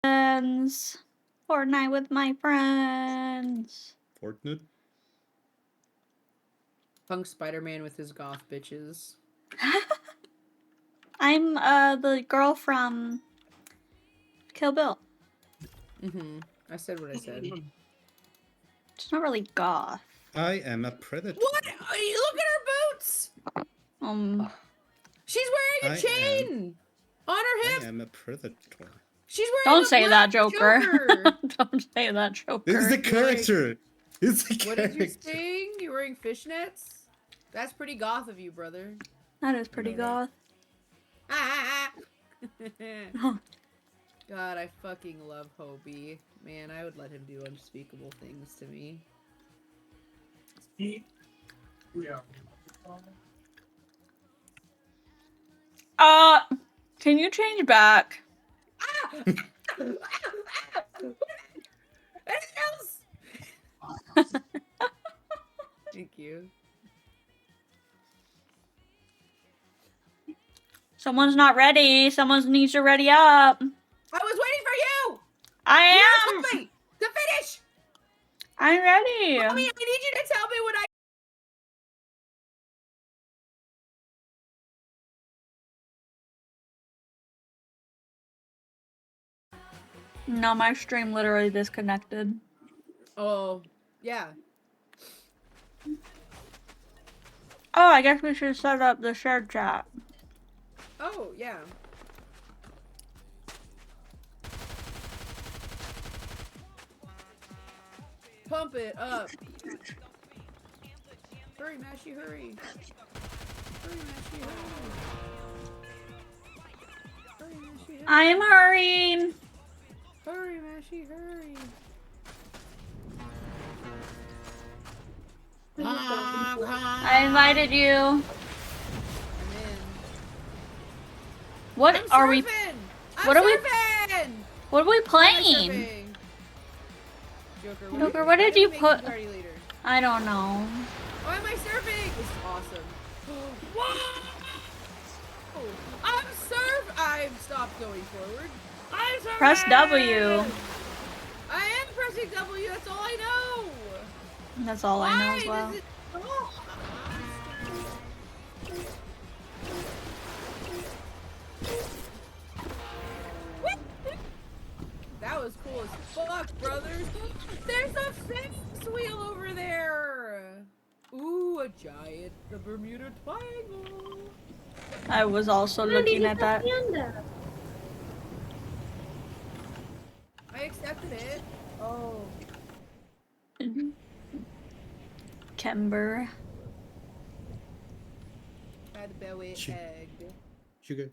friends. Fortnite with my friends. Fortnite? Punk Spider-Man with his goth bitches. I'm the girl from Kill Bill. Mm-hmm. I said what I said. It's not really goth. I am a predator. What? Look at her boots! She's wearing a chain! On her hip! I am a predator. She's wearing Don't say that, Joker. Joker. Don't say that, Joker. It's the character! It's the What character! did you sing? You're wearing fishnets? That's pretty goth of you, brother. That is pretty goth. God, I fucking love Hobie. Man, I would let him do unspeakable things to me. Can you change back? Anything else? Thank you. Someone's not ready. Someone needs to ready up. I was waiting for you! I You am! told me to finish! I'm ready. Mommy, I need you to tell me what I... No, my stream literally disconnected. Oh, yeah. Oh, I guess we should set up the shared chat. Oh, yeah. Pump it up. Hurry, Mashy, hurry. Hurry, Mashy, hurry. Hurry, Mashy, hurry. I am hurrying. Hurry, Mashy, hurry. I invited you. I'm in. What I'm are we? surfing! What I'm are we? surfing! What are we Why am I playing? surfing? Joker, Joker, what did you put? Party leader? I don't know. Why am I surfing? This is awesome. Whoa! I'm stopped going forward. I'm surfing! Press W. I am pressing W. That's all I know. That's all I know as well. Does it... Oh. That was cool as fuck, brothers. There's a Ferris wheel over there. Ooh, a giant, the Bermuda Triangle. I was also looking at that. I accepted it. Oh. Kember. Had the belly egg. Sugar,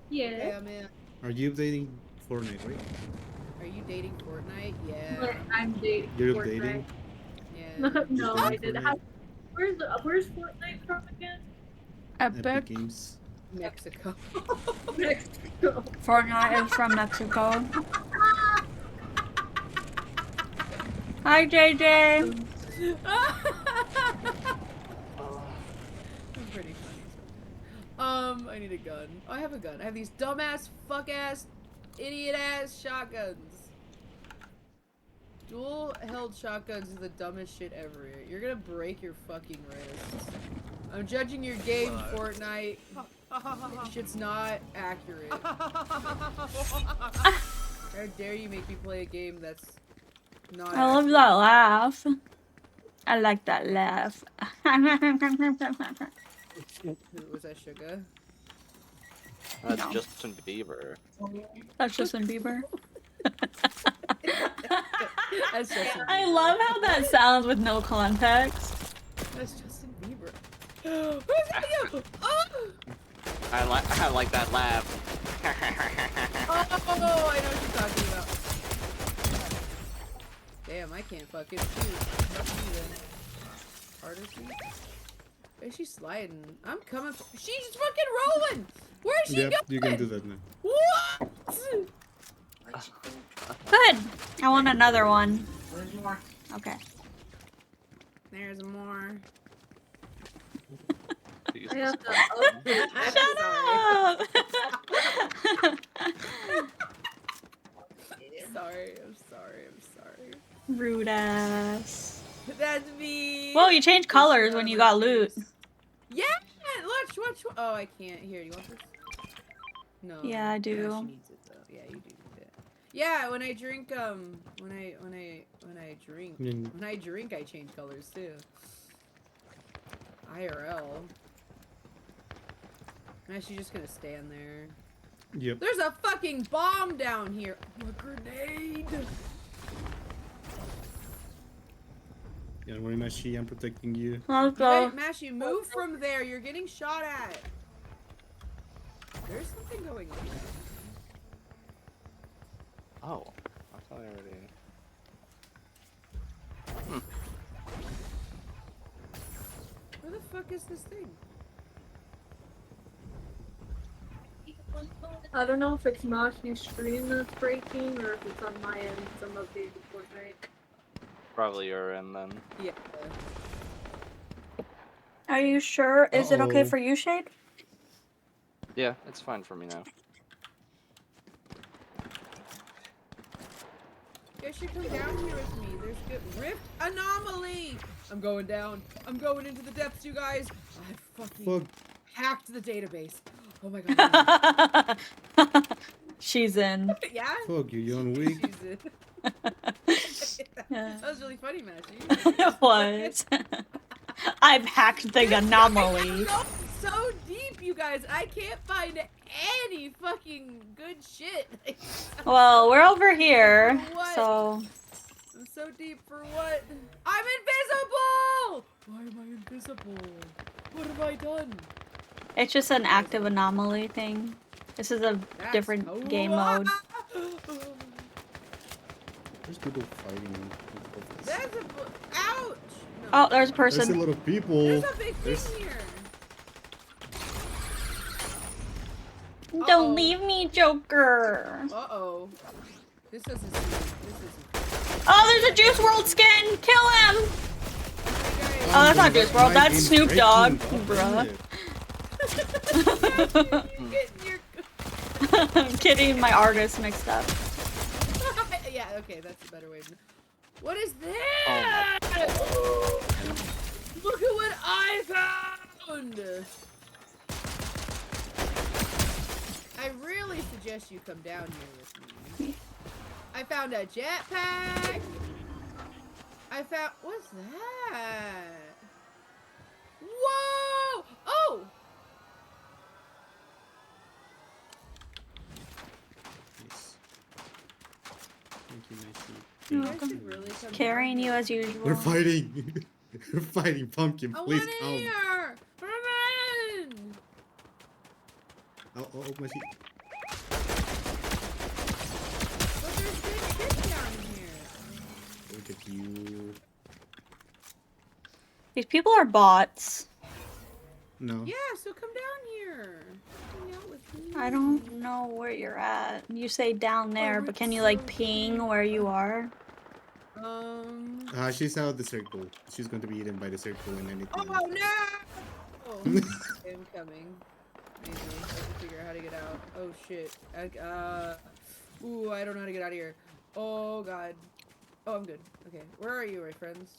Yeah. Okay, I'm in. are you dating Fortnite, right? Are you dating Fortnite? Yeah. But I'm dating. You're Fortnite. dating? Yeah. No, You're I dating didn't. Fortnite? Where's Fortnite from again? Epic Epic. Games. Mexico. Mexico. Fortnite is from Mexico. Hi, JJ. That's pretty funny. I need a gun. Oh, I have a gun. I have these dumbass, fuck-ass, idiot-ass shotguns. Dual-held shotguns is the dumbest shit ever. You're gonna break your fucking wrists. I'm judging your game, Fortnite. Shit's not accurate. How dare you make me play a game that's not I love accurate. that laugh. I like that laugh. Was that Sugar? That's No. Justin Bieber. That's Justin Bieber. That's Justin I Bieber. love how that sounds with no context. That's Justin Bieber. Who's that you? Oh! I like that laugh. Oh, I know what you're talking about. Damn, I can't fucking shoot. Fuck you then. Harder feet? Where's she sliding? I'm coming. She's fucking rolling! Where's she Yep, going? you can do that now. What? Good. I want another one. Okay. There's more. I have to Shut up! sorry. I'm sorry. I'm sorry. Rude ass. That's me. Well, you changed colors when you got loot. Yeah. Watch. Oh, I can't. Here, do you want this? No. Yeah, I do. Yeah, she needs it though. Yeah, you do need it. Yeah, when I drink, when I drink, I change colors too. IRL. I'm actually just gonna stand there. Yep. There's a fucking bomb down here. A grenade. Don't worry, Mashi, I'm protecting you. Let's go. Wait, Mashy, move from there. You're getting shot at. There's something going on. Oh, I thought I already. Where the fuck is this thing? I don't know if it's Mashi's screen that's breaking or if it's on my end. Some updated Fortnite. Probably your end then. Yeah. Are you sure? Is it okay Uh-oh. for you, Shade? Yeah, it's fine for me now. You guys should come down here with me. There's good Rift Anomaly. I'm going down. I'm going into the depths, you guys. I fucking Fuck. hacked the database. Oh my god. She's in. Yeah? Fuck you, John Wick. She's in. Yeah. That was really funny, Matthew. It was. I've hacked the anomaly. I'm going so deep, you guys. I can't find any fucking good shit. Well, we're over here, What? so I'm so deep for what? I'm invisible! Why am I invisible? What have I done? it's just an active anomaly thing. This is a That's different game mode. There's people fighting. There's a ouch! No. Oh, there's a There's a person. lot of people. There's a big There's- thing here. Don't Uh-oh. leave me, Joker. Uh-oh. This isn't. Oh, there's a Juice World skin. Kill him. Oh, that's not Juice World. That's Snoop Dogg, bruh. I'm kidding. My artist mixed up. Yeah, okay, that's a better way to... What is this? Oh Look at what I found! I really suggest you come down here with me. I found a jetpack! I found... What's that? Whoa! Oh! Nice. Thank you, Mashi. You're You guys welcome. should really come Carrying down you here. as usual. We're fighting. We're fighting, Pumpkin. I Please want in come. here! Come in! Oh, Mashi. But there's good shit down here. Look at you. These people are bots. No. Yeah, so come down here. Hang out with me. I don't know where you're at. You say down there, but can you like ping where you are? She's out of the circle. She's going to be eaten by the circle and anything. Oh no! I'm coming. Maybe I can figure out how to get out. Oh shit. Ooh, I don't know how to get out of here. Oh god. Oh, I'm good. Okay, where are you, my friends?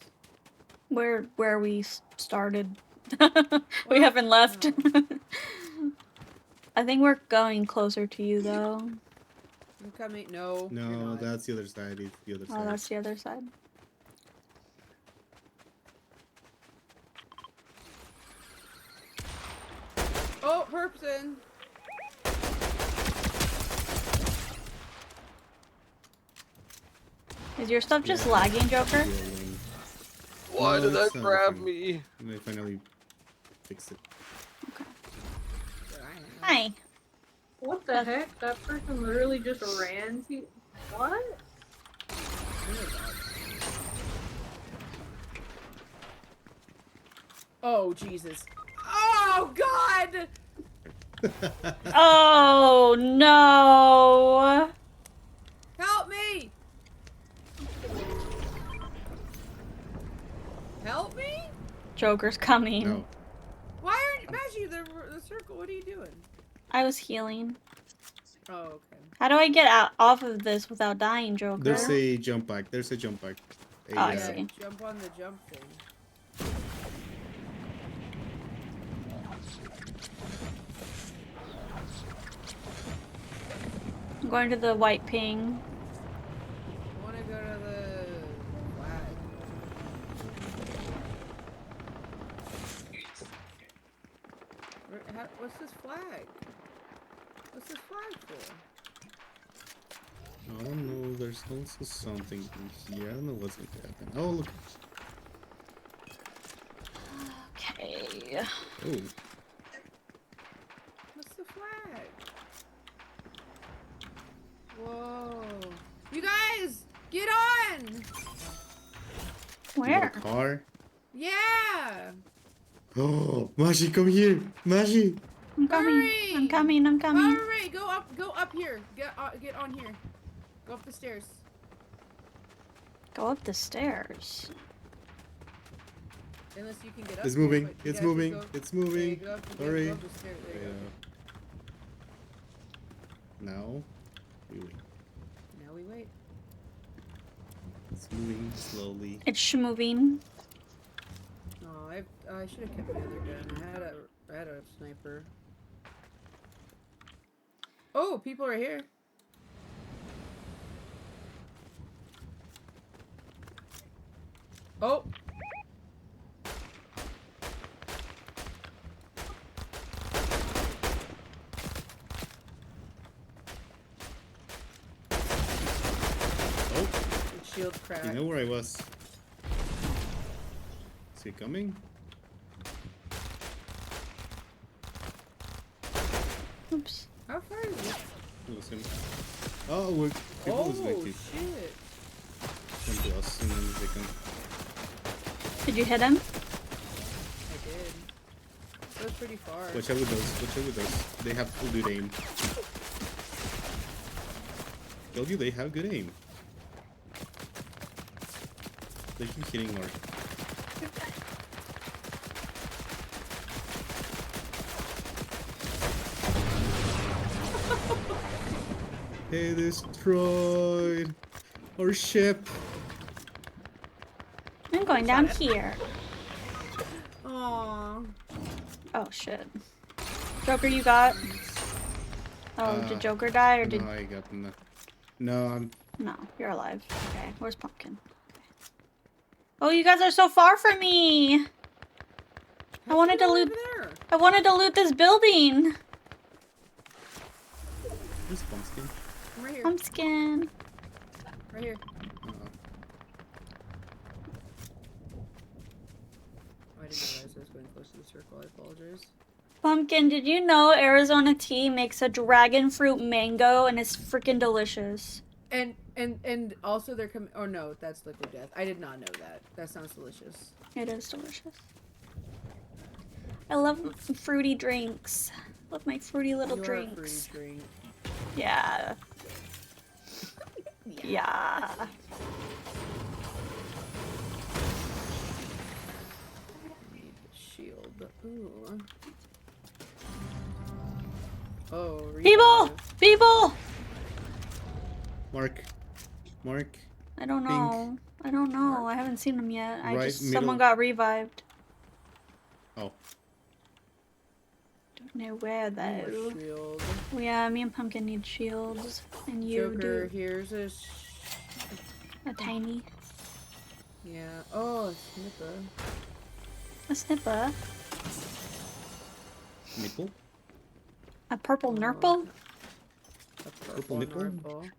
Where we started. We haven't left. I think we're going closer to you though. I'm coming. No. you're No, not. that's the other side. It's the other Oh, side. that's the other side. Oh, person. Is your stuff just Yeah. lagging, Joker? Healing. Why No, did that it's not grab fine. me? And I finally fixed it. Hi. What the heck? That person literally just ran to. What? Oh Jesus. Oh God! Oh no! Help me! Help me? Joker's coming. No. Why aren't Maggie the circle? What are you doing? I was healing. Oh, okay. How do I get out off of this without dying, Joker? There's a jump back. There's a jump back. A, Oh, I Yeah, see. jump on the jump thing. I'm going to the white ping. I want to go to the flag. What's this flag? What's this flag for? I don't know. There's also something in here. I don't know what's going to happen. Oh, look. Okay. Oh. What's the flag? Whoa. You guys, get on! You got Where? a car. Yeah! Oh, Mashi, come here. Mashi. I'm coming. Hurry! I'm coming. I'm coming. Alright, go up here. Get on here. Go up the stairs. Go up the stairs. Unless you can get up It's here, moving. but you It's gotta moving. go- It's there you moving. go, you gotta Hurry. go up the stairs, there you Yeah. Now, we wait. go. Now we wait. It's moving slowly. It's moving. Oh, I should have kept my other gun. I had a sniper. Oh, people are here. Oh. Oh, Shield crack. you know where I was. Is he coming? Oops. How far is it? It was him. Oh, we're people was going Oh, to shit. come to us in a second. Did you hit him? I did. That was pretty far. Watch out with those. Watch out with those. They have full good aim. Told you they have good aim. They keep hitting Mark. They destroyed our ship. I'm going down here. Aww. Oh shit. Joker, you got? Oh, did Joker die or did? No, I got no. No, I'm. No, you're alive. Okay, where's Pumpkin? Okay. Oh, you guys are so far from me. I wanted to loot. Over there. I wanted to loot this building. Who's Pumpkin? I'm right here. Pumpkin. Right here. Uh-oh. Oh, I didn't realize I was going close to the circle. I apologize. Pumpkin, did you know Arizona Tea makes a dragon fruit mango and it's freaking delicious? And also they're coming. Oh no, that's Liquid Death. I did not know that. That sounds delicious. It is delicious. I love fruity drinks. Love my fruity little You're a drinks. fruity drink. Yeah. Yeah. Need a shield. Ooh. Oh. People! revive. People! Mark. Mark. I don't know. I don't know. I haven't seen them yet. I Right just middle. someone got revived. Oh. Don't know where More though. shield. Well, yeah, me and Pumpkin need shields, and you Joker, do here's a. a tiny, Yeah. Oh, a snipper. a snipper, Nipple. a purple nurple. A Purple nipple? narple.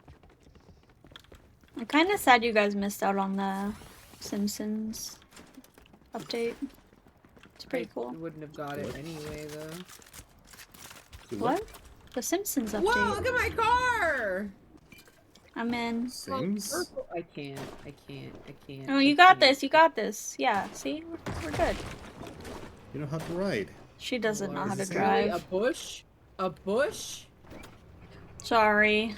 I'm kind of sad you guys missed out on the Simpsons update. It's pretty I cool. wouldn't have got it What? anyway, though. The What? The Simpsons update. Whoa! Look at my car. I'm in. Sims? Purple. I can't. I can't. I can't. Oh, I you got can't. this. You got this. Yeah. See, we're good. You know how to ride. She doesn't know how to Lord. Really? A drive. bush? A bush? Sorry.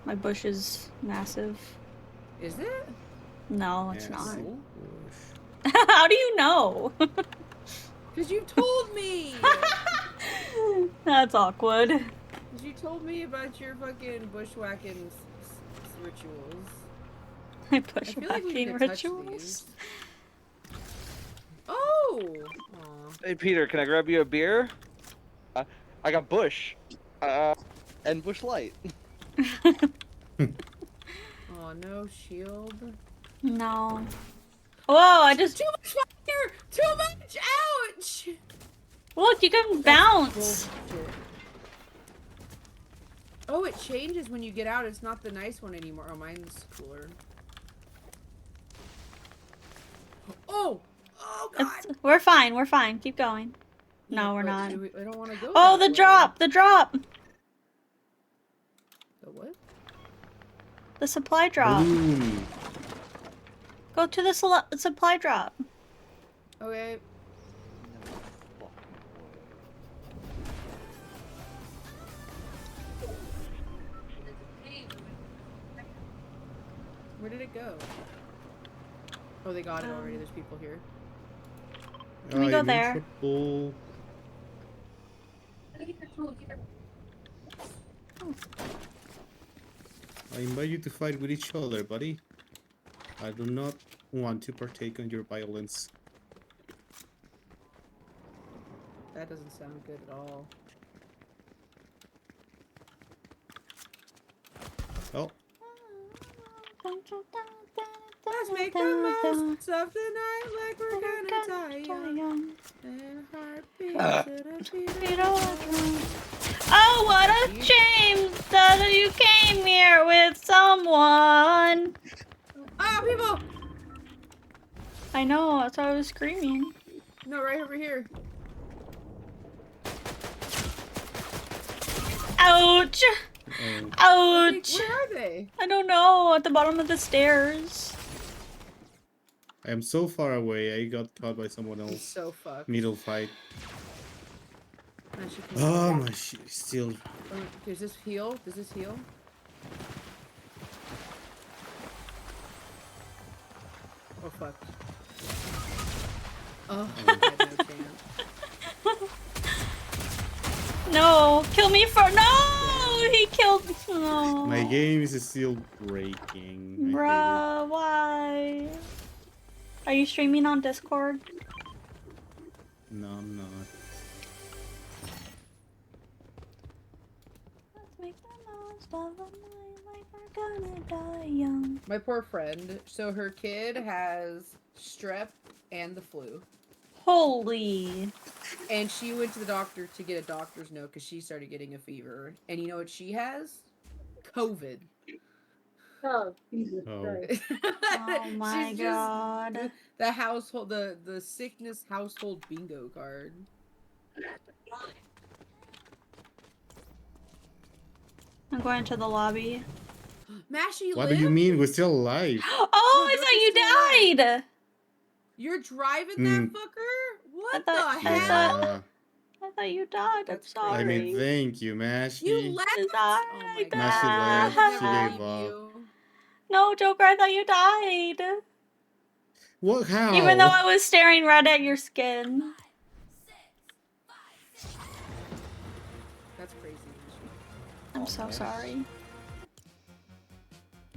My bush is massive. Is it? No, it's Yes. not. Bush. How do you know? Because you told me. That's awkward. Cause you told me about your fucking bushwhacking rituals. I push I feel like we need whacking to touch rituals. these. Oh! Aw. Hey Peter, can I grab you a beer? I got Bush. And Bush Light. Oh, no shield. No. Whoa, I just Too much fire! Too much! Ouch! look, you can That's bounce. bullshit. Oh, it changes when you get out. It's not the nice one anymore. Oh, mine's cooler. Oh! Oh, God! We're fine, we're fine. Keep going. Yeah, No, we're but not. I don't want to go Oh, that the way. drop! The drop! The what? The supply drop. Boom. Go to the supply drop. Okay. Where did it go? Oh, they got it already. There's people here. Can we go I'm in there? trouble. I invite you to fight with each other, buddy. I do not want to partake in your violence. That doesn't sound good at all. Oh, Let's make the most of the night like we're gonna die young. And a heartbeat to the beat of Oh, what a shame that you came here with someone. Ah, people! I know, that's why I was screaming. No, right over here. Ouch! oh. Ouch! Where are they? I don't know, at the bottom of the stairs. I am so far away. I got caught by someone He's else. so fucked. Middle fight. Actually, Oh, my shit is still. does this heal? Does this heal? Oh fuck. Oh, I had no chance. No, kill me for no! He killed. No. My game is still breaking. I hate Bruh, why? Are you streaming on Discord? it. No, I'm not. Let's make the most of the night like we're gonna die young. My poor friend. So her kid has strep and the flu. Holy. And she went to the doctor to get a doctor's note because she started getting a fever. And you know what she has? COVID. Oh, Jesus Oh. Christ. Oh my She's god. just the household, the sickness household bingo card. I'm going to the lobby. Mashy, What do you mean? We're still alive. Oh, I thought you died! You're driving Hmm. that fucker? What thought- the I hell? thought- I thought you died. I'm That's sorry. I mean, thank you, Mashy. You left? Is Oh that my like god. Mashy that? left. I She never gave leave up. you. No, Joker, I thought you died. What? How? Even though I was staring right at your skin. That's crazy, Mashy. I'm so sorry.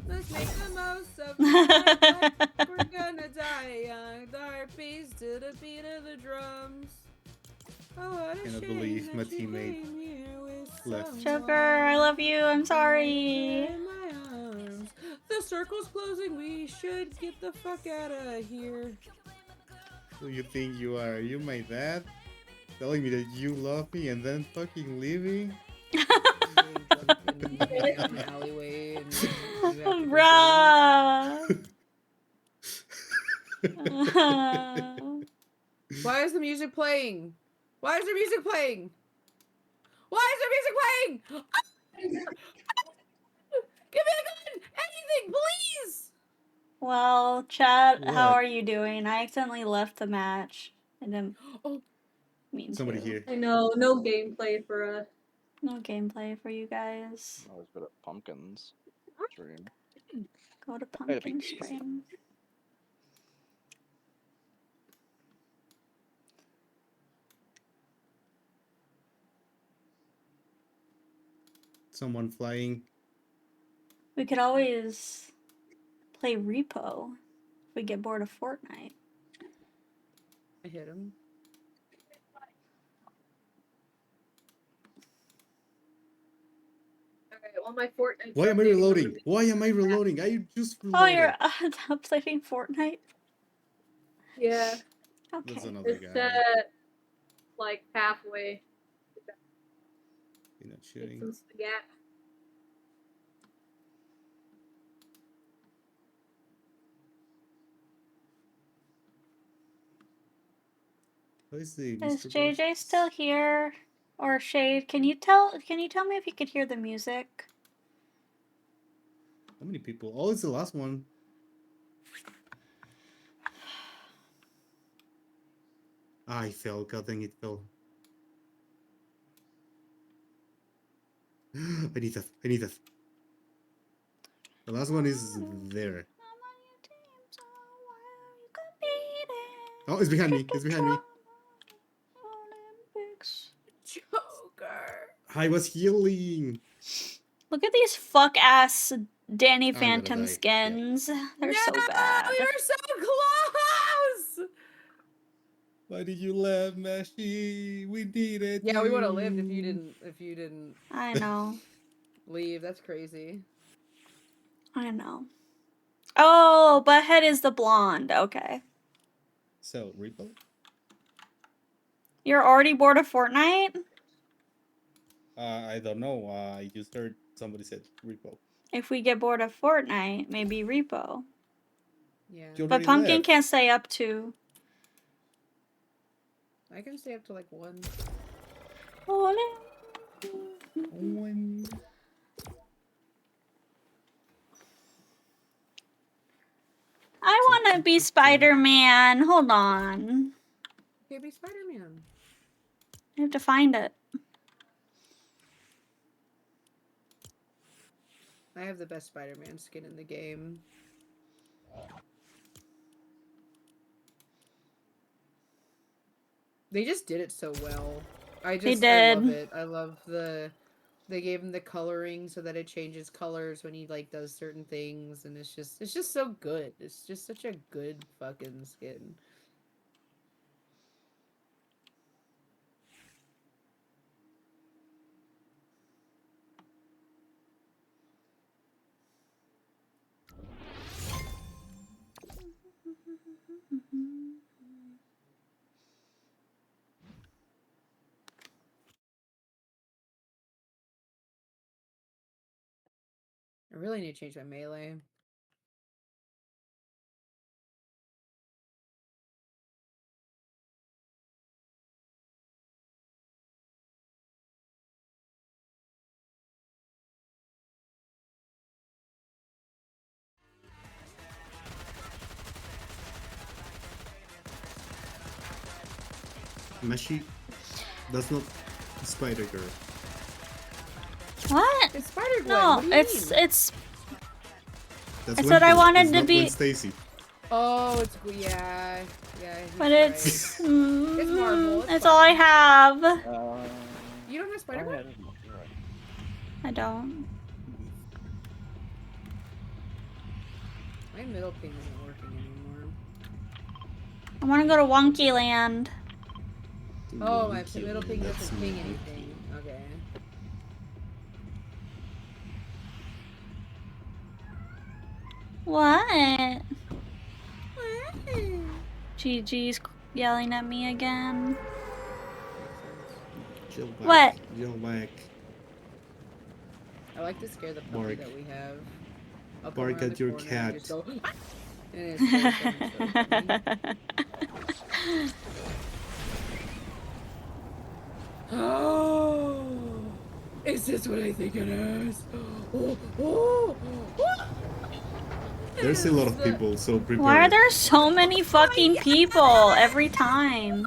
Let's make the most of the night like we're gonna die young. The heartbeats to the beat of the drums. Oh, what a Cannot shame believe that my you teammate came here with left. someone. Joker, I love you. I'm sorry. In my arms. The circle's closing. We should get the fuck out of here. Who you think you are? Are you my dad? Telling me that you love me and then fucking leaving? In the alleyway and you have to go Bruh. Why is the music playing? Why is there music playing? Why is there music playing? Give me the gun! Anything, please! Well, Chad, how What? are you doing? I accidentally left the match. I didn't Oh. mean Somebody to. here. I know, no gameplay for us. No gameplay for you guys. Always good at pumpkins. Dream. Go to Way to Pumpkin be- Springs. someone flying. We could always play Repo if we get bored of Fortnite. I hit him. Okay, well, my Fortnite. Why am I reloading? Why am I reloading? I just Oh, reloaded. you're playing Fortnite? Yeah, Okay. That's another it's guy. like halfway. You're not Get shooting. some spaghetti. What is the Is Mr. JJ Bush? still here? Or Shade? Can you tell me if you could hear the music? How many people? Oh, it's the last one. Ah, I fell. God dang it, fell. I need that. I need that. The last one is there. Oh, it's behind me. It's behind me. Joker. I was healing. Look at these fuck ass Danny I'm gonna Phantom die. skins. They're so No, bad. we were so close. Why did you laugh, Mashy? We needed Yeah, we would have you. lived if you didn't I know. leave. That's crazy. I know. Oh, Butthead is the blonde. Okay. So, Repo? You're already bored of Fortnite? I don't know. I just heard somebody said Repo. If we get bored of Fortnite, maybe Repo. Yeah. You But already Pumpkin left. can't stay up to. I can stay up to like 1. When... I want to be Spider-Man. Hold on. Okay, be Spider-Man. I have to find it. I have the best Spider-Man skin in the game. They just did it so well. I love did. it. I love they gave him the coloring so that it changes colors when he like does certain things, and it's just so good. It's just such a good fucking skin. I really need to change my melee. Mashy, that's not Spider-Girl. What? It's Spider-Gwen. No, what do you it's mean? That's I said I Gwenpool. wanted It's to not be- Gwen Stacy. Oh, it's yeah. He's But right. it's Marvel, it's it's all I fine. have. You don't have Spider-Gwen? I don't. My middle ping isn't working anymore. I want to go to Wonky Land. Oh, my Wonky middle ping Land, doesn't that's ping me. anything. Okay. What? GG's yelling at me again. Chill back. What? Chill back. I like to scare the puppy Bark. that we have. I'll come Bark around at the your corner cat. and just go, "Ah!" And it's so funny. Oh, is this what I think it is? Oh, oh, oh. There's a lot of people, so prepare. Why are there so many fucking people every time?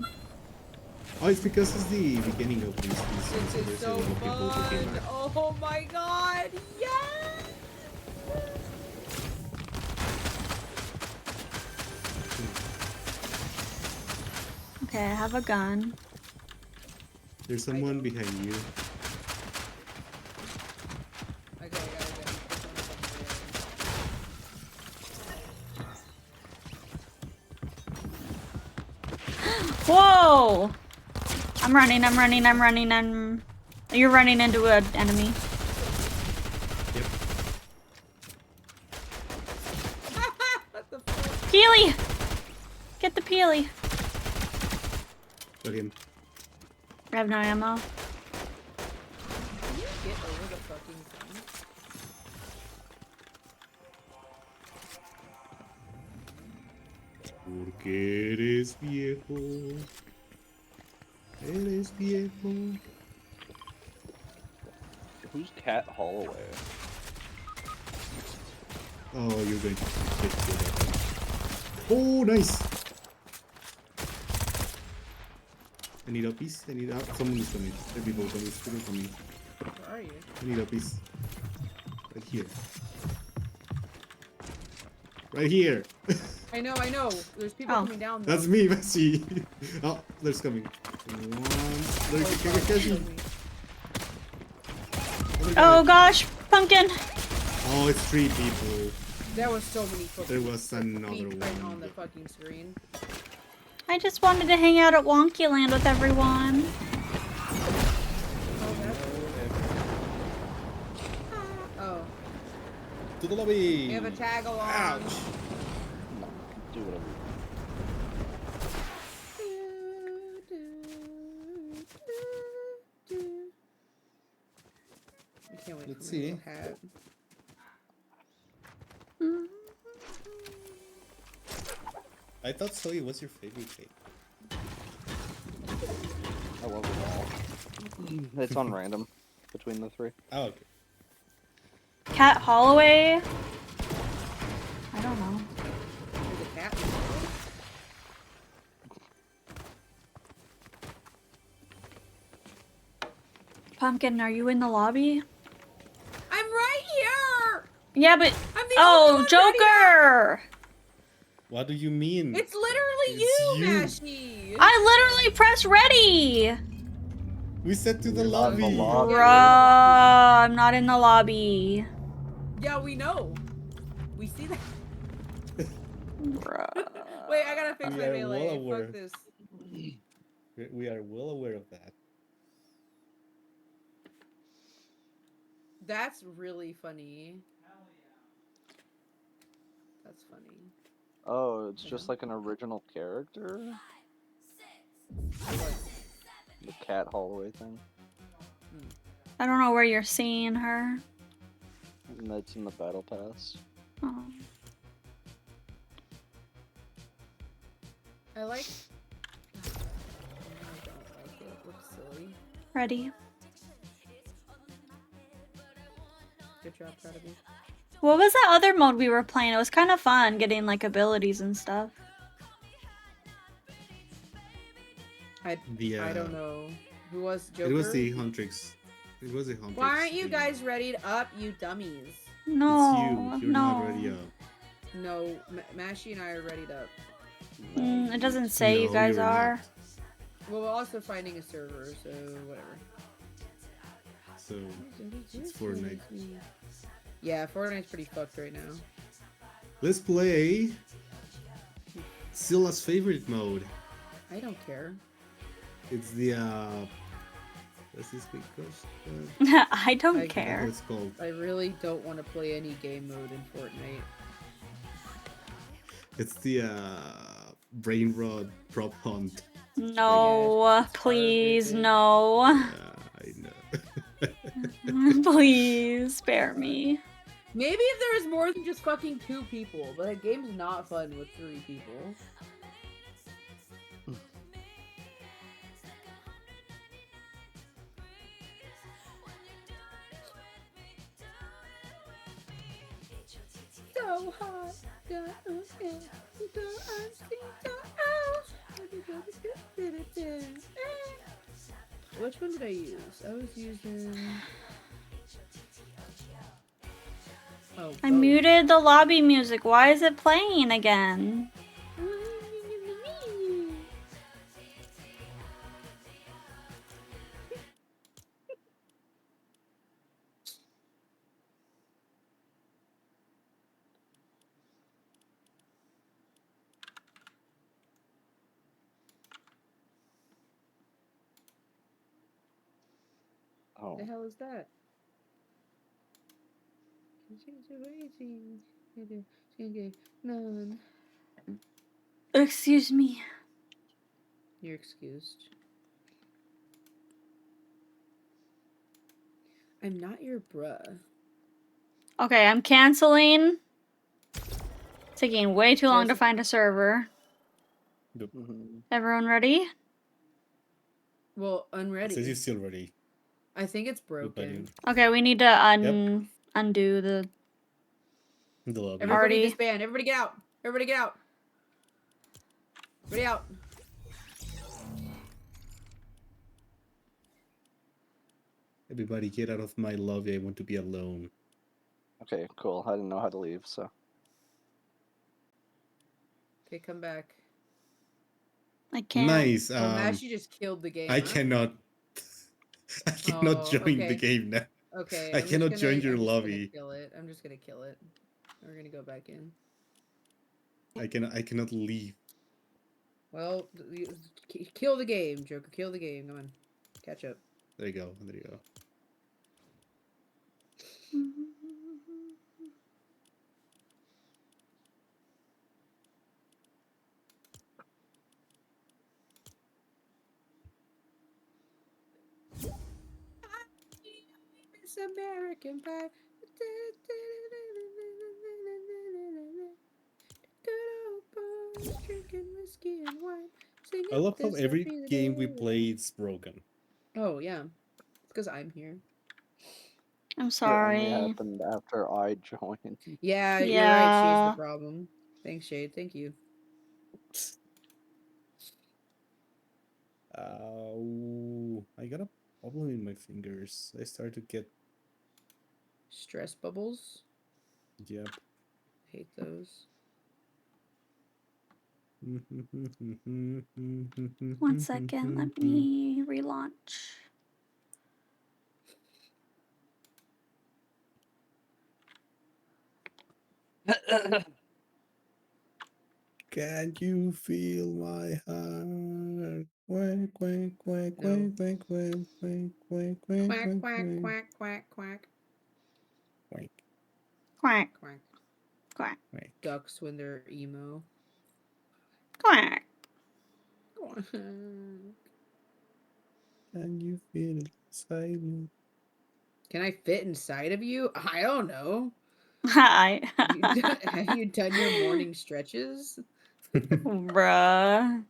Oh, it's because it's the beginning of this season, so This is there's a so lot of people who came fun. back. Oh my god, yes! Okay, I have a gun. There's someone behind you. Whoa! I'm running, I'm running, I'm running, You're running into an enemy. Yep. What the fuck? Peely! Get the Peely. Got him. I have no ammo. Can you get over the fucking thing? Porque eres viejo. Eres viejo. Who's Cat Holloway? Oh, you're going to take it. Oh, nice. I need a piece. I need a. Someone is coming. There are people coming. People coming. Where are you? I need a piece. Right here. Right here. I know. There's people Oh. coming down. Though. That's me, Messi. Oh, there's coming. One. There's Oh gosh, pumpkin! Oh, it's 3 people. There was so many fucking. There was another feet right on one. the fucking screen. I just wanted to hang out at Wonky Land with everyone. Oh, To the lobby. we have a tag along. Ouch. Do whatever. I can't wait Let's for my see. little hat. I thought Soy was your favorite cake. I love it all. It's on random between the 3. Oh, okay. Cat Holloway? I don't know. There's a cat. Pumpkin, are you in the lobby? I'm right here. Yeah, but I'm the only oh, one ready up. Joker! What do you mean? It's literally It's you, you. Mashy. I literally pressed ready. We said to the You're not in lobby. the lobby. Bruh, I'm not in the lobby. Yeah, we know. We see that. Bruh. Wait, I gotta fix We my are melee. well aware. Fuck this. We are well aware of that. That's really funny. That's funny. Oh, it's just like an original character? The Cat Holloway thing. I don't know where you're seeing her. And that's in the battle pass. Oh. I like. I don't like it. It looks silly. Ready. Good job, proud of you. What was that other mode we were playing? It was kind of fun getting like abilities and stuff. I don't know. Who was Joker? It was the Huntrix. It was the Huntrix. Why aren't you thing. guys ready up, you dummies? No, It's you. You're no. not ready up. No, Mashy and I are readied up. It doesn't say you No, guys you're are. not. Well, we're also finding a server, so whatever. So it's Fortnite. Yeah, Fortnite's pretty fucked right now. Let's play Silla's favorite mode. I don't care. It's the what's this big ghost? I don't I- care. What it's called? I really don't want to play any game mode in Fortnite. It's the brain rod prop hunt. No, please, no. I know. Please spare me. Maybe if there was more than just fucking 2 people, but a game's not fun with 3 people. So hot. Which one did I use? I was using. Oh, I both. muted the lobby music. Why is it playing again? Oh. The hell is that? None. Excuse me. You're excused. I'm not your bruh. Okay, I'm canceling. Taking way too long to Joseph- find a server. Mhm. Everyone ready? Well, It says you're unready. still ready. I think it's Good buddy. broken. Okay, we need to undo the The lobby. Everybody Party. disband. Everybody get out. Everybody get out. Everybody out. Everybody get out of my lobby. I want to be alone. Okay, cool. I didn't know how to leave, so. Okay, come back. I can't. Nice. Oh, Mashy just killed the game. I huh? cannot. I cannot Oh, join the okay. game now. Okay. I I'm just cannot gonna- join your I'm just gonna lobby. kill it. I'm just gonna kill it. We're gonna go back in. I cannot leave. Well, kill the game, Joker. Kill the game. Come on, catch up. There you go. There you go. It's American Pie. Good old boys drinking whiskey and wine. Singing, I love how "This'll every be the game we day." play is broken. Oh yeah, it's because I'm here. I'm It sorry. only happened after I joined. Yeah, you're right. Shade's Yeah. the problem. Thanks, Shade. Thank you. I got a problem in my fingers. I start to get. Stress bubbles. Yep. Hate those. 1 second, let me relaunch. Can you feel my heart? Quack, quack, quack, No. quack, quack, quack, quack, quack, quack, Quack, quack, quack, quack, quack, quack, quack, quack, Quack, quack. quack, quack. Ducks when they're emo. quack. Can Can you feel it inside me? I fit inside of you? I don't know. Hi. Have you done your morning stretches? Bruh.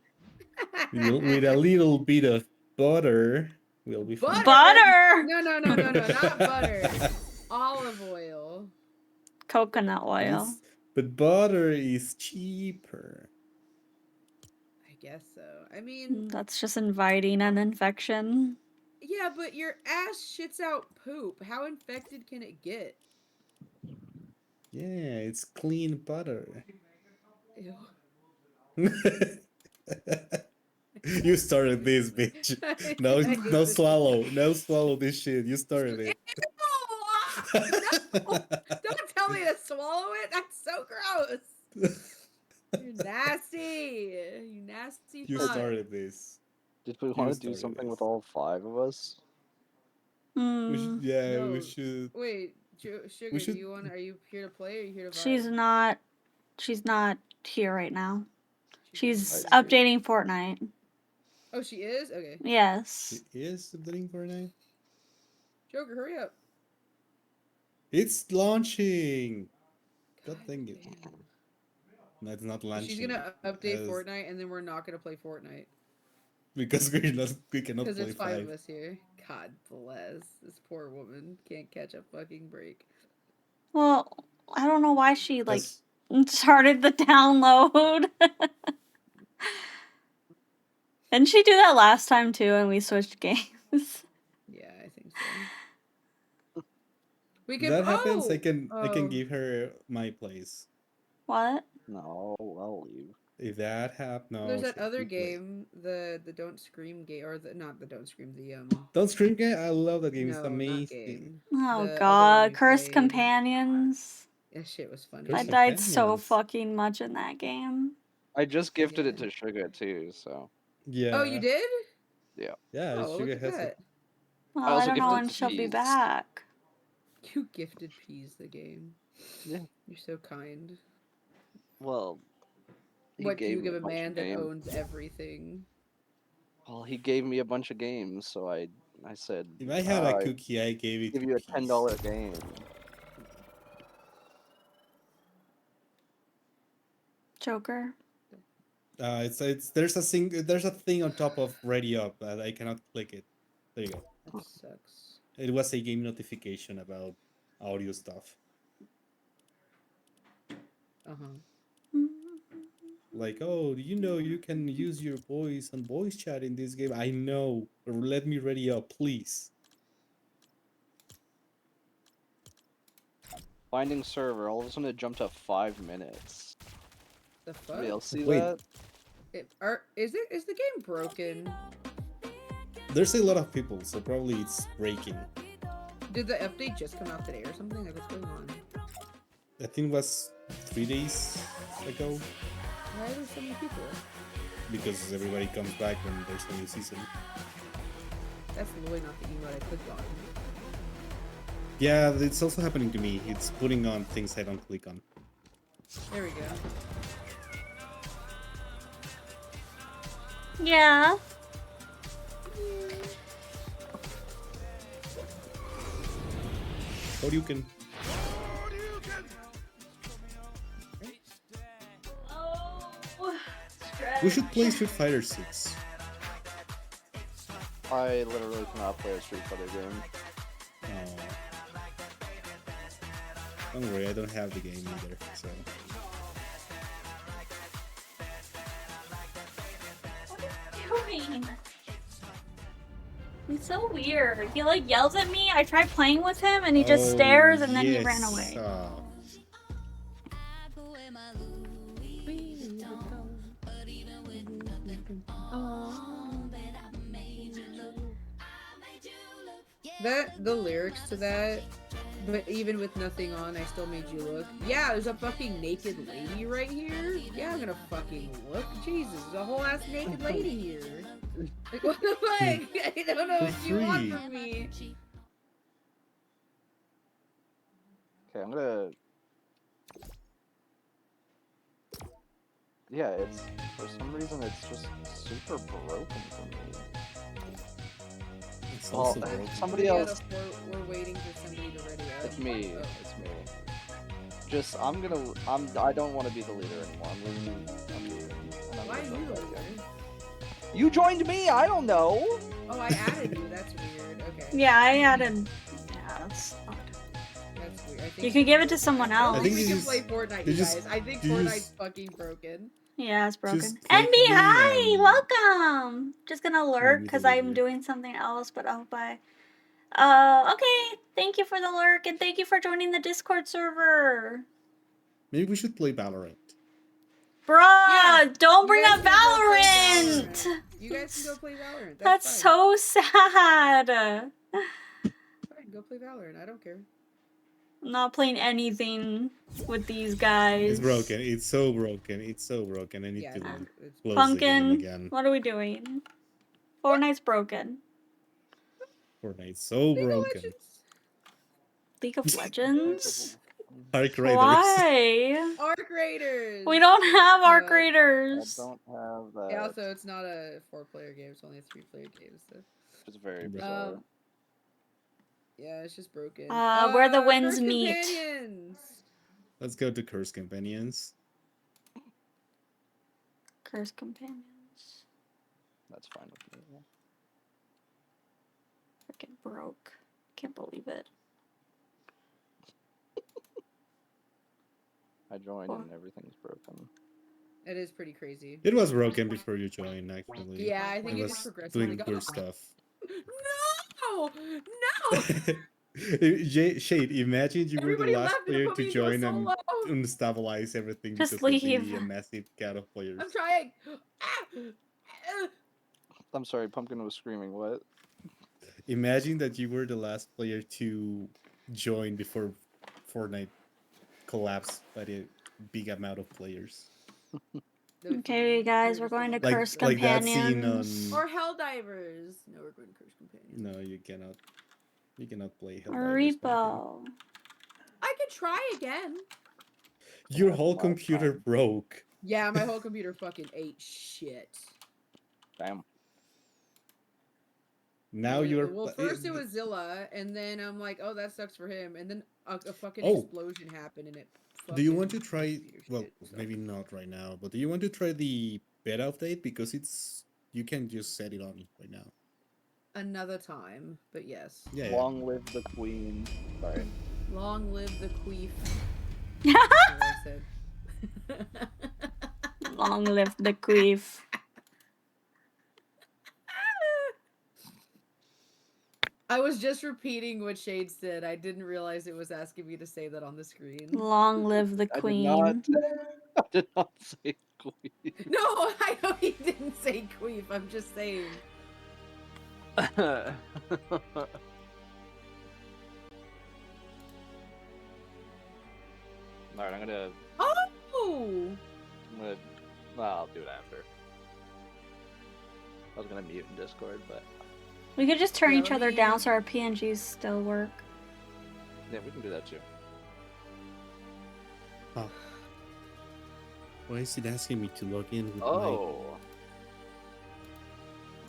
With a little bit of butter, we'll be fine. Butter! No, not butter. Olive oil. Coconut oil. But butter is cheaper. I guess so. I mean, That's just inviting an infection. yeah, but your ass shits out poop. How infected can it get? Yeah, it's clean butter. Ew. You started this, bitch. No, I hate no this. swallow. No swallow this shit. You started it. Ew! No! Don't tell me to swallow it. That's so gross. You're nasty. You nasty You fuck. started this. Did we You want to do started something this. with all 5 of us? We Hmm. should, yeah, No. we should. Wait, Sugar, should- do you want? Are you here to play or are you here to vibe? She's not here right now. She's I see. updating Fortnite. Oh, she is? Okay. Yes. It is updating Fortnite. Joker, hurry up. It's launching. God dang it. damn. No, it's not launching. She's gonna update as- Fortnite and then we're not gonna play Fortnite. because we cannot Because play there's 5 of 5. us here. God bless. This poor woman can't catch a fucking break. Well, I don't know why she like That's- started the download. Didn't she do that last time too and we switched games? Yeah, I think so. We If can. that happens, I oh! can Oh. give her my place. What? No, I'll leave. If that happens, no. There's that shit, other you play. game, the Don't Scream game, or the not the Don't Scream, the Don't Scream game. I love that game. no, It's not amazing. game. Oh The other one god, we Cursed played. Companions. That shit was funny. I Cursed died so Companions. fucking much in that game. I just gifted it Yeah. to Sugar too, so. Yeah. Oh, you did? Yeah. Oh, well, Sugar look at has that. it. Well, I I also don't know gifted when she'll be Peas. back. You gifted Peas the game. Yeah. You're so kind. Well, he What do gave you me give a bunch man of that games. owns everything? Well, he gave me a bunch of games, so I said, If I had a I cookie, I gave it give to you a Peace. $10 game. Joker. It's there's a thing on top of Radio Up that I cannot click it. There you go. That sucks. It was a game notification about audio stuff. Uh-huh. Like, oh, you know you can use your voice and voice chat in this game. I know. Let me ready up, please. Finding server, all of a sudden it jumped up 5 minutes. The fuck? Somebody else see Wait. that? Is the game broken? There's a lot of people, so probably it's breaking. Did the update just come out today or something? Like, what's going on? I think it was 3 days ago, Why are there so many people? because everybody comes back when there's a new season. That's literally not the emote I clicked on. Yeah, it's also happening to me. It's putting on things I don't click on. There we go. Yeah. Or you can. Oh, We should play Street Fighter 6. I literally cannot play a Street Fighter game. Oh. Don't worry, I don't have the game either, so. What are you doing? He's so weird. He like yells at me. I try playing with him and he just stares and then he ran yes. away. The lyrics to that, but even with nothing on, I still made you look. Yeah, there's a fucking naked lady right here. Yeah, I'm gonna fucking look. Jesus, there's a whole ass naked lady here. Like, what the fuck? I don't know For what you want free. from me. Okay, I'm gonna... Yeah, it's... For some reason, it's just super broken for me. It's Well, also broken. somebody We else... we're waiting for somebody to ready up. It's me. Oh. It's me. Just, I don't want to be the leader anymore. I'm leaving. And I'm Why are gonna you go the back leader? in. You joined me. I don't know. Oh, I added you. That's weird. Okay. Yeah, I added. Yeah, that's. That's weird. I think You could give it to someone I don't else. think think we you can just- play Fortnite, you you just- guys. I think you Fortnite's just- fucking broken. Yeah, it's broken. Just And click me, me hi, and- welcome. Just gonna lurk me because the I'm leader. doing something else, but I hope I. Okay. Thank you for the lurk and thank you for joining the Discord server. Maybe we should play Valorant. Bruh, Yeah, don't you bring guys up can go play Valorant. Valorant. You guys can go play Valorant. That's fine. so sad. Fine, go play Valorant. I don't care. I'm not playing anything with these guys. It's broken. It's so broken. It's so broken. I need Yeah, to it's close Pumpkin, the game again. what are we doing? Fortnite's broken. Fortnite's so League of broken. Legends. League of Legends? Arc Raiders. Why? Arc Raiders. We don't have Arc No. I Raiders. don't have that. Yeah, also, it's not a 4-player game. It's only a 3-player game. So. It's very Um, bizarre. Yeah, it's just broken. Where the winds First meet. Companions. Let's go to Curse Companions. Curse Companions. That's fine with me. Yeah. Freaking broke. Can't believe it. I joined Or- and everything's broken. It is pretty crazy. It was broken before you joined, actually. Yeah, I think it it was just progressively doing got- weird stuff. No! No! Shade, imagine you were Everybody the last left and player put to me into a join and solo. unstabilize everything Just because of leave. the massive count of players. I'm trying. Ah! I'm sorry, Pumpkin was screaming. What? Imagine that you were the last player to join before Fortnite collapsed by the big amount of players. Okay, guys, we're going to Like Curse like that scene Companions. on. Or Helldivers. No, we're going to Curse Companions. No, you cannot. You cannot play Or Helldivers. Repo. I could try again. Your That's whole a lot of computer fun. broke. Yeah, my whole computer fucking ate shit. Damn. Now Yeah, you're. well, first it was Zilla, and then I'm like, oh, that sucks for him, and then a fucking Oh. explosion happened, and it. Do you fucking want to try? computer Well, shit, so. maybe not right now, but do you want to try the beta update because it's you can just set it on right now. Another time, but yes. Yeah. Long live the queen. Sorry. Long live the queef. That's what I said. Long live the queef. I was just repeating what Shade said. I didn't realize it was asking me to say that on the screen. Long live the I did queen. not. I did not say queen. No, I know he didn't say queef. I'm just saying. Alright, I'm gonna. Oh! Well, I'll do it after. I was gonna mute in Discord, but We could just turn each other Really? down so our PNGs still work. yeah, we can do that too. Oh. Why is it asking me to log in with Oh,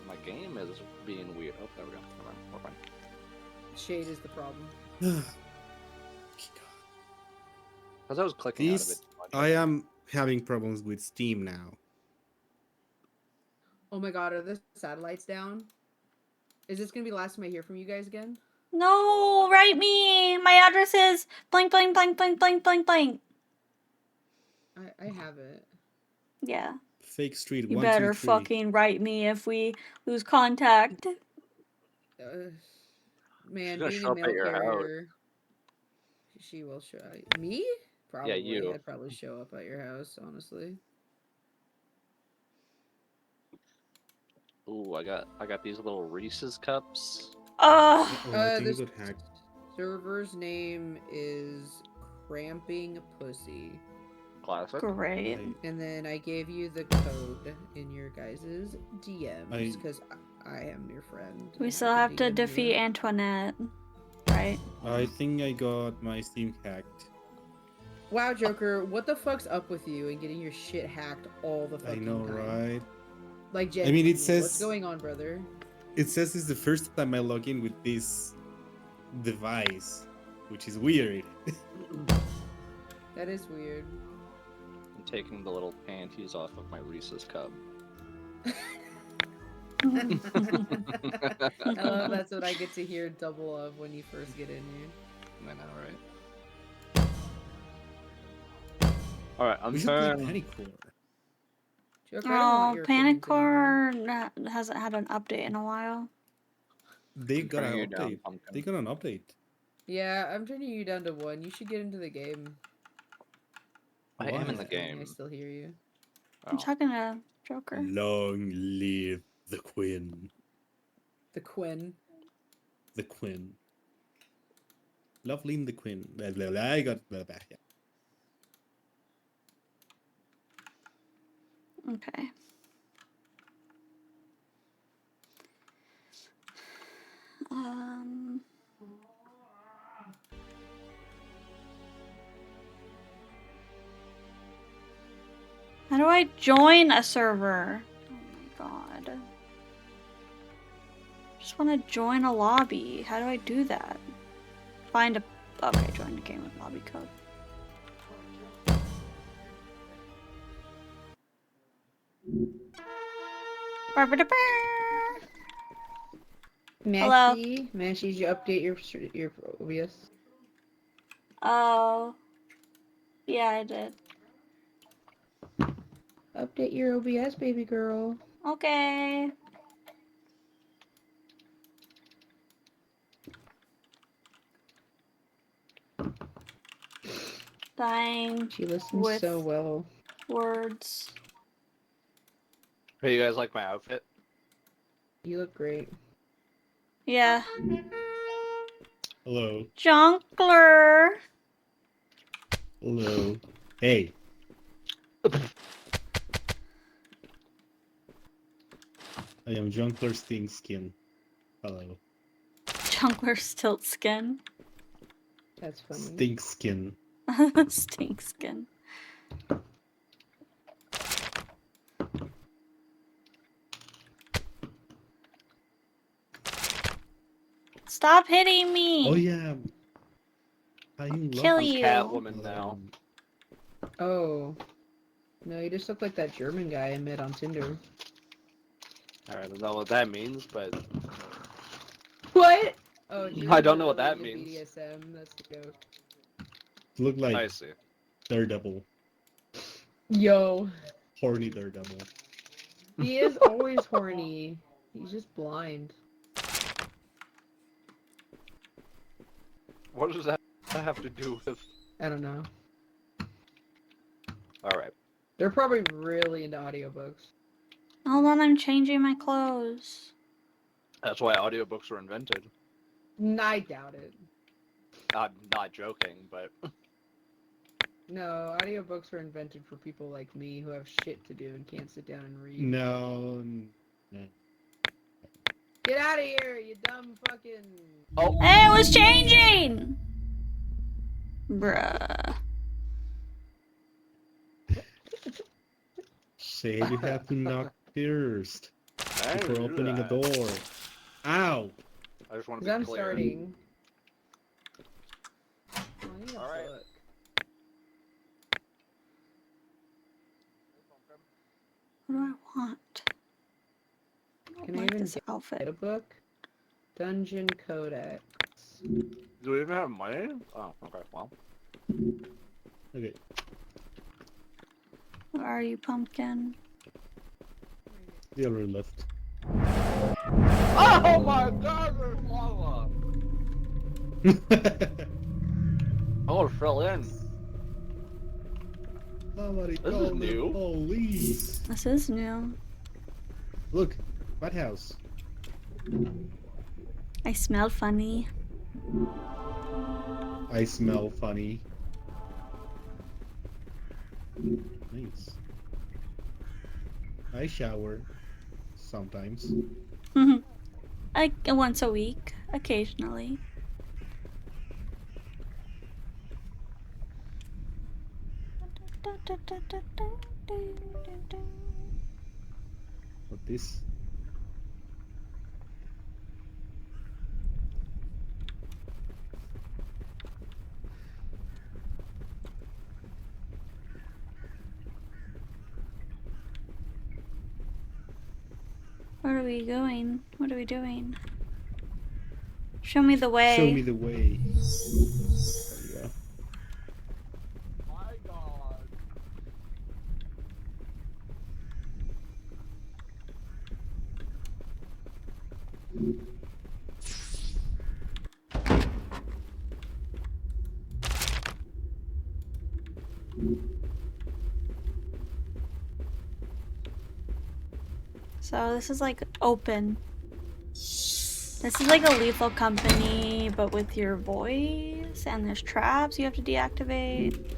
my game is being weird. Oh, there we go. Never mind. We're fine. Shade is the problem. my? Because I was clicking out of These it. too much. I am having problems with Steam now. Oh my god, are the satellites down? Is this gonna be the last time I hear from you guys again? No, write me. My address is blank, blank, blank, blank, blank, blank, blank. I have it. Yeah, Fake Street. you 1, better 2, 3. fucking write me if we lose contact. Man, gonna being show a up at mail your house. carrier. She will show me? Probably. you. I'd probably show up at your house, honestly. Ooh, I got these little Reese's cups. Ugh. Oh, I think This it got hacked. server's name is Cramping Pussy. Classic. Great. And then I gave you the code in your guys' DMs I- because I am your friend. We and still I have can to DM you. defeat Antoinette, right? I think I got my Steam hacked. Wow, Joker, what the fuck's up with you and getting your shit hacked all the I fucking know, time? right? Like, I mean, it genuinely, says- what's going on, brother? It says it's the first time I log in with this device, which is weird. That is weird. I'm taking the little panties off of my Reese's cup. I love that's what I get to hear double of when you first get in here. I know, right? Alright, I'm We should play turning. Panicore. Joker, I don't Oh, want your opinions anymore. Panicore hasn't had an update in a while. They got an Turning you down, update. pumpkin. They got an update. Yeah, I'm turning you down to 1. You should get into the game. I am in Why? the game. I still hear you. I'm Oh. talking to Joker. Long live the Queen. The Quinn. The Queen. Lovely in the Queen. Blah, blah, blah. I got blah, blah, yeah. Okay. Um. How do I join a server? Oh my god. Just want to join a lobby. How do I do that? Find a. Okay, join the game with lobby code. Ba-ba-da-ba. Hello. Mashy, did you update your OBS? Oh. Yeah, I did. Update your OBS, baby girl. Okay. Dying She listens With- so well. words. Hey, you guys like my outfit? You look great. Yeah. Hello. Junkler. Hello. Hey. I am Junkler Sting Skin. Hello. Junkler stilt skin. That's funny. Stink Skin. Stink skin. Stop hitting me! Oh yeah. I'm Kill lucky. you. Catwoman now. Oh. No, you just look like that German guy I met on Tinder. Alright, I don't know what that means, but What? Oh, I don't know what Germans are that really means. into BDSM. That's the joke. Look like I see. Daredevil. Yo. Horny Daredevil. He is always horny. He's just blind. What does that have to do with? I don't know. Alright. They're probably really into audiobooks. Hold on, I'm changing my clothes. That's why audiobooks were invented. I doubt it. I'm not joking, but No, audiobooks were invented for people like me who have shit to do and can't sit down and read. No. Get out of here, you dumb fucking... oh, Hey, it was changing! Bruh. Say you have to knock first I didn't before do opening a that. door. Ow! I just want to Because be I'm clear. starting. Oh, I need a All right. book. What do I want? I Can don't I like even this get outfit. a book? Dungeon Codex. Do we even have money? Oh, okay. Well, Okay. Where are you, pumpkin? The other left. oh my God! There's lava. Oh, fell in. Somebody This is call the new. police. This is new. Look, White House. I smell funny. I smell funny. Nice. I shower sometimes. Like once a week, occasionally. But this. Where are we going? What are we doing? Show me the way. Show me the way. There you go. My God. So this is like open. This is like a Lethal Company, but with your voice, and there's traps you have to deactivate.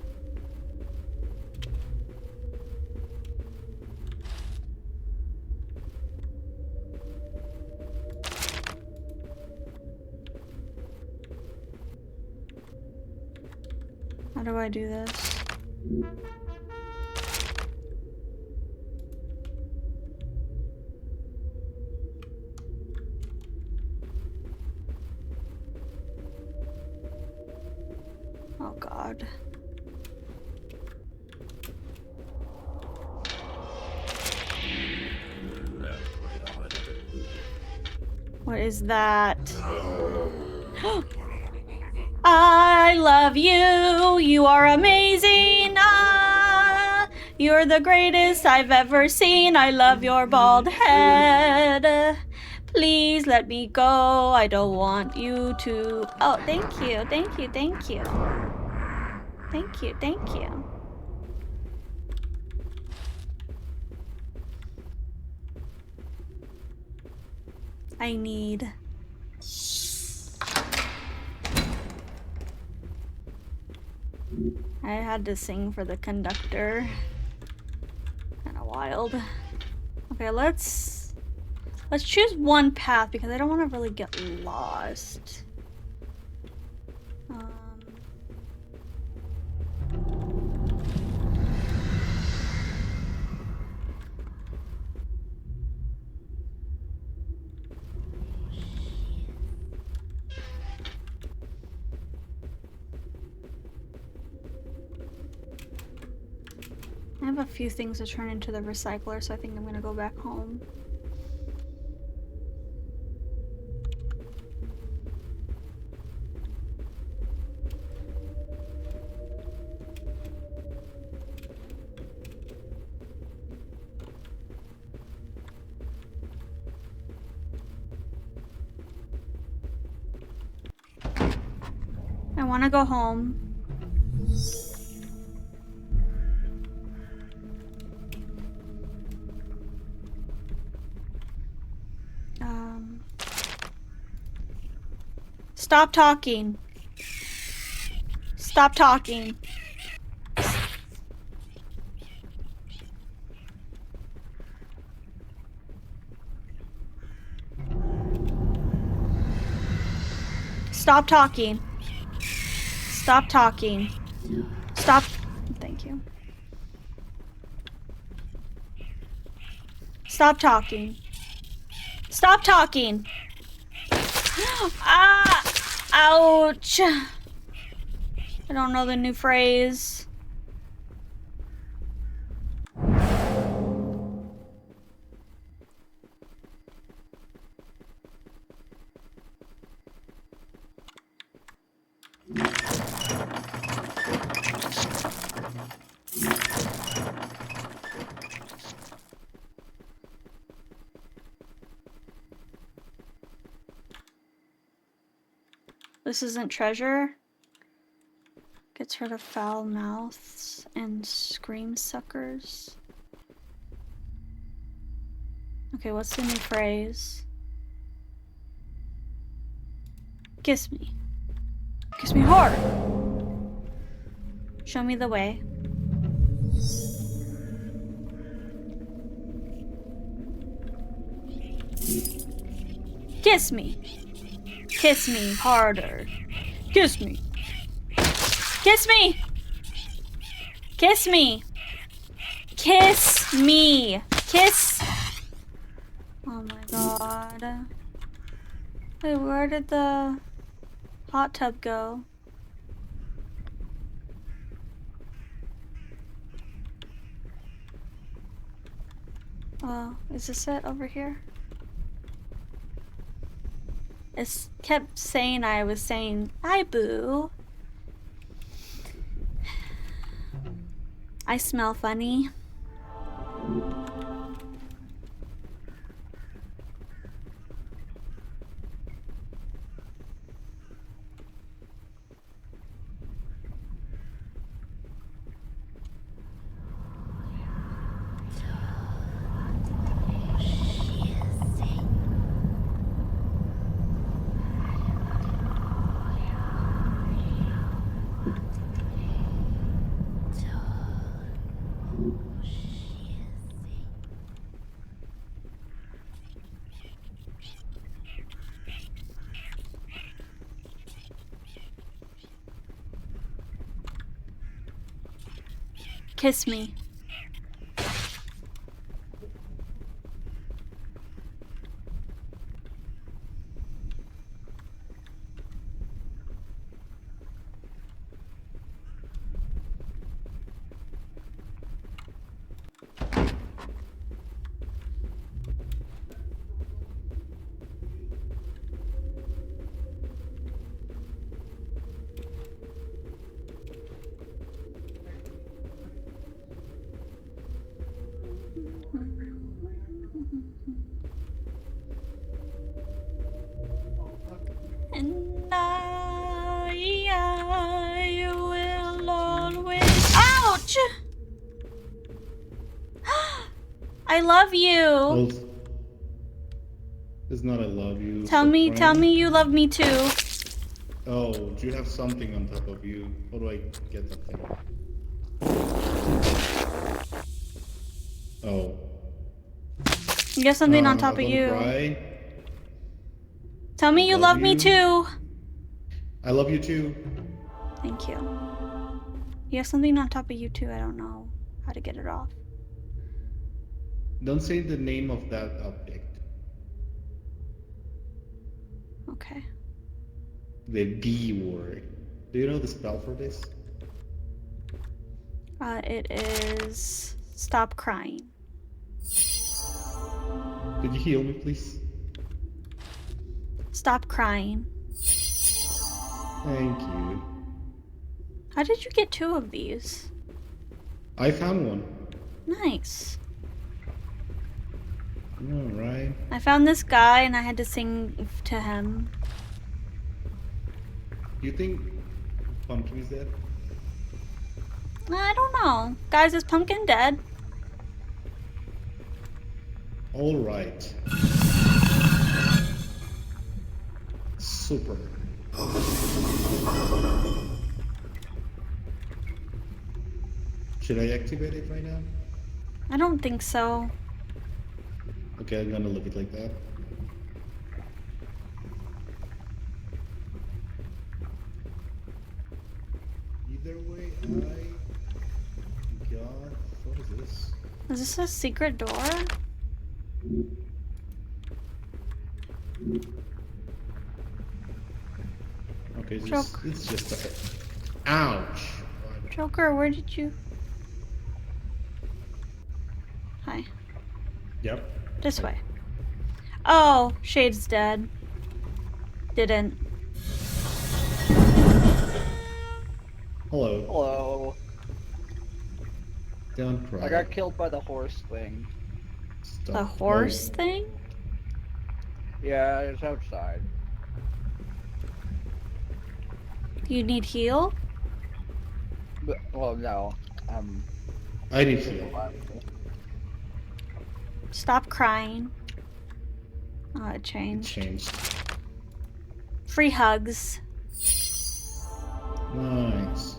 How do I do this? Oh God. What is that? I love you. You are amazing. Ah, you're the greatest I've ever seen. I love your bald head. Please let me go. I don't want you to. Oh, thank you. Thank you. Thank you. Thank you. Thank you. I need. I had to sing for the conductor. Kinda wild. Okay, let's Let's choose one path because I don't want to really get lost. I have a few things to turn into the recycler, so I think I'm gonna go back home. I wanna go home. Stop talking. Stop talking. Stop talking. Stop talking. Stop. Thank you. Stop talking. Stop talking. Ah! Ouch! I don't know the new phrase. This isn't treasure. Gets rid of foul mouths and scream suckers. Okay, what's the new phrase? Kiss me. Kiss me hard. Show me the way. Kiss me. Kiss me harder. Kiss me. Kiss me. Kiss me. Kiss me. Kiss. Oh my god. Wait, where did the hot tub go? Oh, is this it over here? It kept saying I was saying, "Hi, boo." I smell funny. Kiss me. And I will always. Ouch! I love you. Well, it's not I love you. Tell me you love me too. Oh, do you have something on top of you? How do I get that thing? Oh. You got something on top of don't you. cry. Tell me you love love me you. too. I love you too. Thank you. You have something on top of you too. I don't know how to get it off. Don't say the name of that object. Okay. The B word. Do you know the spell for this? It is stop crying. Could you heal me, please? Stop crying. Thank you. How did you get 2 of these? I found one. Nice. Alright. I found this guy and I had to sing to him. You think Pumpkin is dead? I don't know. Guys, is Pumpkin dead? Alright. Super. Should I activate it right now? I don't think so. Okay, I'm gonna leave it like that. Either way, God, what is this? Is this a secret door? Okay, Joker. it's just a... Ouch! Joker, where did you... Hi. Yep. This way. Oh, Shade's dead. Didn't. Hello. Hello. Don't cry. I got killed by the horse thing. Stop. The horse thing? Yeah, it's outside. You need heal? But, well, no. I need heal. Stop crying. Oh, it It changed. changed. Free hugs. Nice.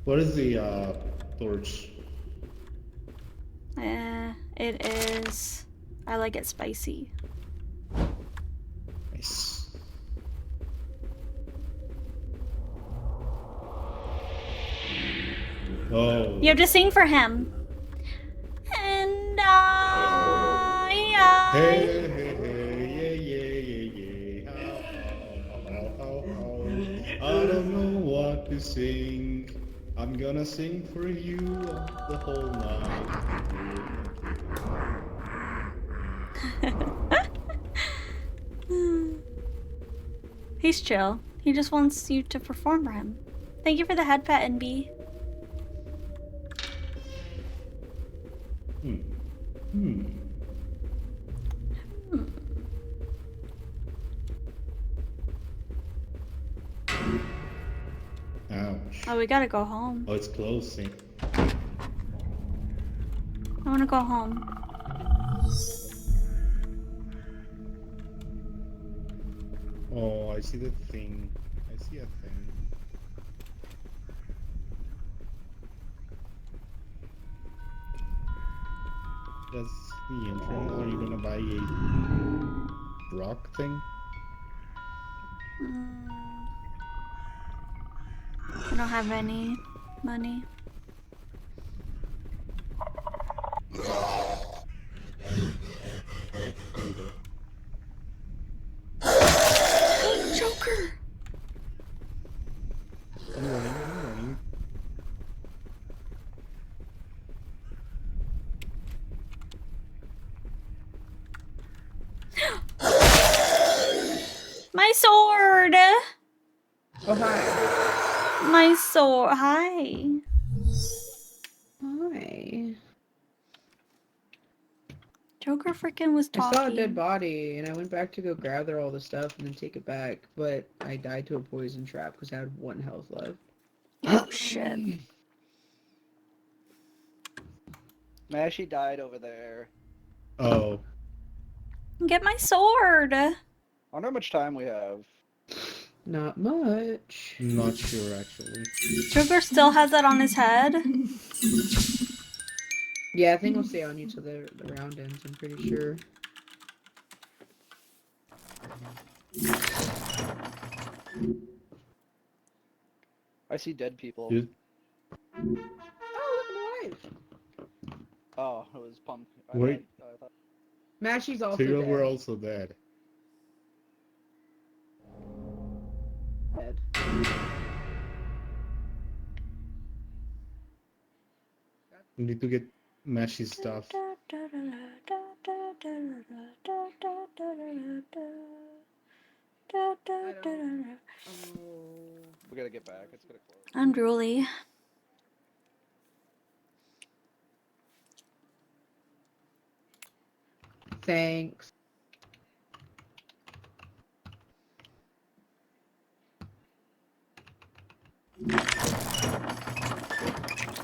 What is the torch? It is... I like it spicy. Nice. Oh. You have to sing for him. And I... Hey, hey, hey, yeah, yeah, yeah, yeah. How. I don't know what to sing. I'm gonna sing for you the whole night. He's chill. He just wants you to perform for him. Thank you for the head pat, NB. Ouch. Oh, we gotta go home. Oh, it's closing. I wanna go home. Oh, I see the thing. I see a thing. That's the entrance. Are you gonna buy a rock thing? I don't have any money. Joker! I'm running. My sword! Oh, hi. My sword. Hi. Hi. Joker freaking was I talking. saw a dead body, and I went back to go gather all the stuff and then take it back, but I died to a poison trap because I had 1 health left. Oh shit. Mashy died over there. Oh, Get my sword! I wonder how much time we have. Not much. not sure actually. Joker still has that on his head. Yeah, I think we'll stay on you till the round ends, I'm pretty sure. I see dead people. Dude, Oh, look at the live! Oh, it was Punk. Wait. I thought... Mashy's also Tyrell dead. were also dead. Dead. We need to get Mashy stuff. We gotta get back. It's gonna close. I'm drooly. Thanks.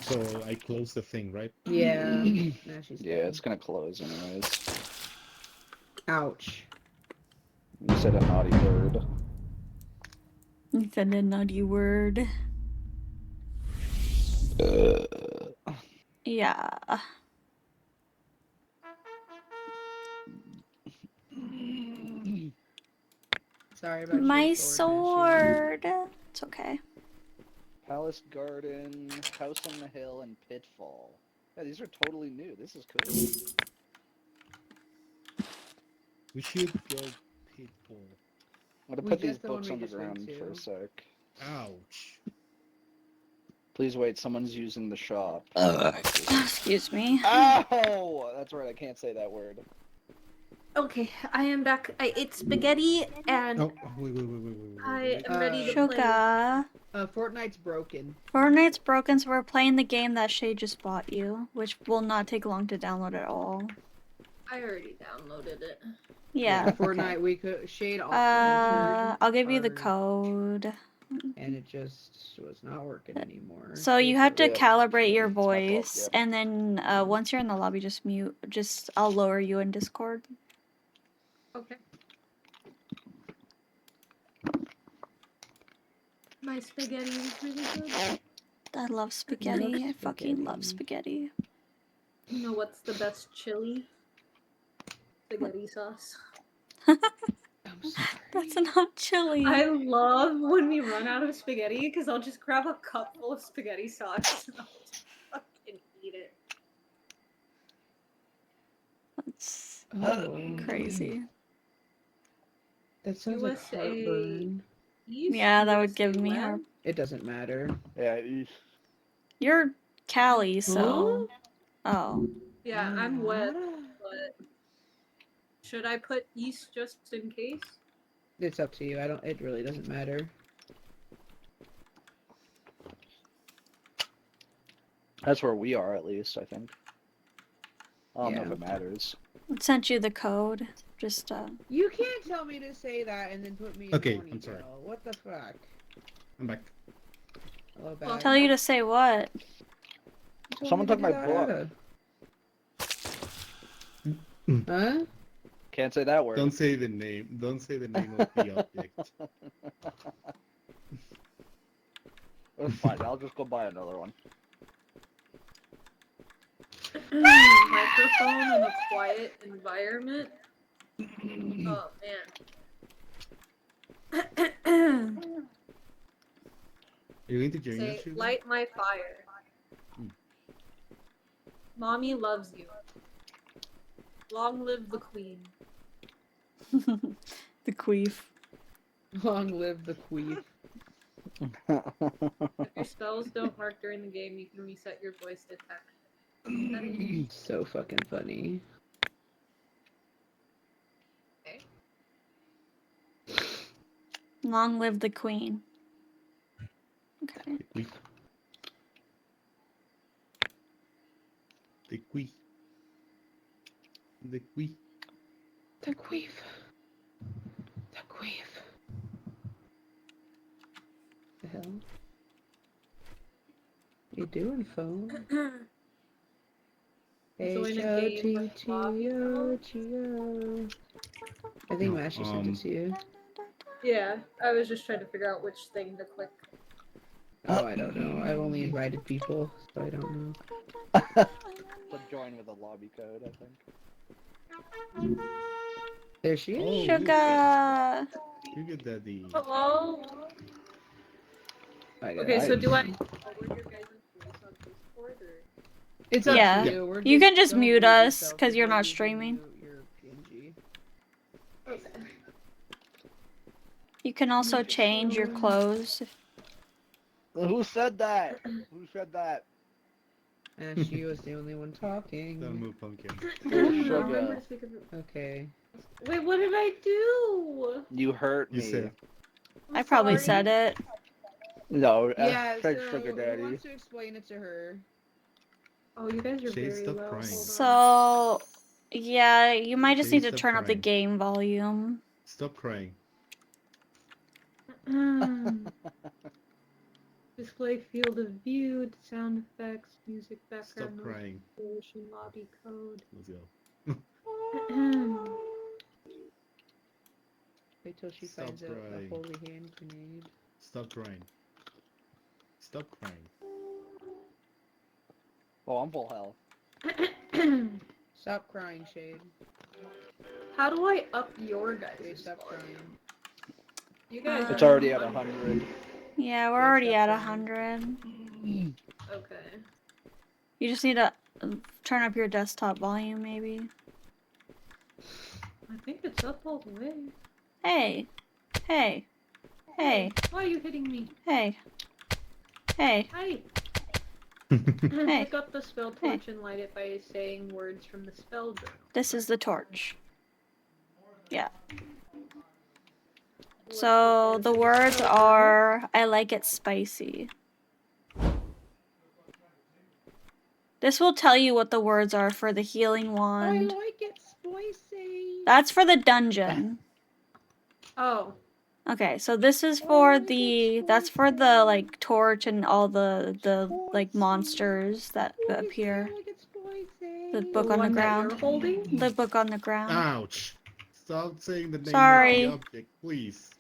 So I closed the thing, right? Yeah. Mashy's Yeah, dead. it's gonna close anyways. Ouch. You said a naughty word. You said a naughty word. Yeah. Sorry about My your sword. It's okay. Palace Garden, House on the Hill, and Pitfall. Yeah, these are totally new. This is cool. We should go Pitfall. I'm gonna We put these just the one books we on the just went ground for a to. sec. Ouch. Please wait, someone's using the shop. Excuse me. Ow! That's right, I can't say that word. Okay, I am back. I ate spaghetti and Oh, wait. I am ready to play. Sugar. Fortnite's broken. Fortnite's broken, so we're playing the game that Shay just bought you, which will not take long to download at all. I already downloaded it. Yeah. Fortnite, we could shade off. I'll give you the our- code. And it just was not working anymore. So you have to Yeah. calibrate your It's my fault, voice, yeah. and then once you're in the lobby, just mute. I'll lower you in Discord. Okay. My spaghetti is really good. I love spaghetti. I fucking love spaghetti. You know what's the best chili? Spaghetti sauce. I'm sorry. That's not chili. I love when we run out of spaghetti because I'll just grab a cup full of spaghetti sauce and I'll just fucking eat it. That's Oh, crazy. that sounds like USA. heartburn. East, Yeah, that would USA give me West. heart. It doesn't matter. Yeah, You're Cali, so. Oh. Yeah, I'm wet, but should I put East just in case? It's up to you. It really doesn't matter. that's where we are at least, I think. I don't know if Yeah. it matters. I sent you the code. Just You can't tell me to say that and then put me in Okay, ponytail. I'm sorry. What the fuck? I'm back. Hello, Well, back. tell you to say what? You told Someone me to took my get book. out. Huh? Can't say that word. Don't say the name. Don't say the name of the object. It's fine, I'll just go buy another one. Microphone in a quiet environment. Oh man. Are you going to join us? Say, Sugar? light my fire. Mommy loves you. Long live the queen. The queef. Long live the queef. If your spells don't work during the game, you can reset your voice detect. So fucking funny. Okay. Long live the queen. Okay. The queef. The queef. The queef. The queef. The queef. The hell? You doing, phone? Join a game with Bobby. H-O-T-O-G-O. I think No, Mashy sent it to you. Yeah, I was just trying to figure out which thing to click. Oh, I don't know. I've only invited people, so I don't know. to join with a lobby code, I think. There she is. Oh, Sugar. Sugar daddy. Hello? I got Okay, it. so do I forward your guys' voice on Discord or? It's up Yeah. to you. We're You can just don't mute mute us, yourself 'cause you're we're not using streaming. Your PNG. Okay. You can also change your clothes. Who said that? Who said that? And she was the only one Don't talking. move, pumpkin. Sugar. Okay. Wait, what did I do? You hurt You me. said I probably sorry. said it. No, Yeah, said so Sugar who Daddy. wants to explain it to her? Oh, you guys are Shade, very stop low. crying. Hold on. So, yeah, you might just need to Stop turn up the crying. game volume. stop crying. Display field of view, sound effects, music Stop background, crying. notification, lobby code. Let's go. Wait till she Stop finds out crying. a holy hand grenade. Stop crying. Stop crying. Oh, I'm full hell. Stop crying, Shade. How do I up your Okay, guys' stop score? crying. You guys It's are already at 100. Yeah, we're Yeah, already stop at crying. 100. Okay. You just need to turn up your desktop volume, maybe. I think it's up all the way. Hey. Hey. Hey. Why are you hitting me? Hey. Hey. Hi. Hey. Pick up the spell torch and light it by saying words from the spell journal. This is the torch. Yeah. So the words are, I like it spicy. This will tell you what the words are for the healing I wand. like it spicy. That's for the dungeon. Oh. Okay, so this is for the, that's for the like torch and all the like monsters that appear. I like it spicy. The book on the one that ground. you're holding? The book on the ground. Ouch! Stop saying the name Sorry. of the object, please.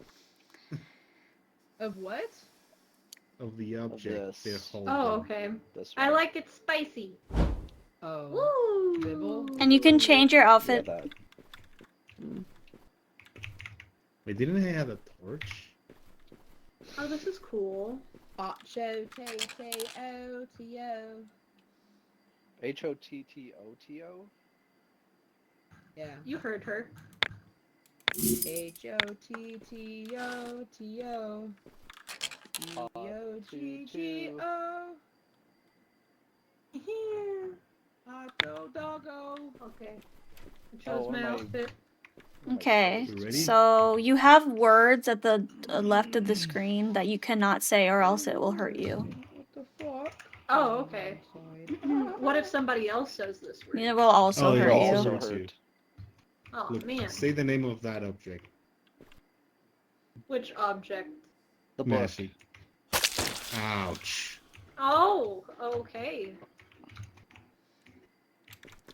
Of what? Of the object they're this. holding. Oh, okay. This I one. like it spicy. Oh. Woo! Bibble? And you can change your Yeah, outfit. that. Wait, didn't they have a torch? Oh, this is cool. H-O-T-T-O-T-O. H-O-T-T-O-T-O? Yeah. You heard her. H-O-T-T-O-T-O. E-O-G-G-O. Hot doggo. Okay. I chose Oh, my am I- outfit. Okay, You ready? so you have words at the left of the screen that you cannot say or else it will hurt you. What the fuck? Oh, okay. Outside. What if somebody else says this word? It will also Oh, hurt you're you. also- also hurt. hurt. Oh, Look, man. say the name of that object. Which object? The book. Magic. Ouch. Oh, okay.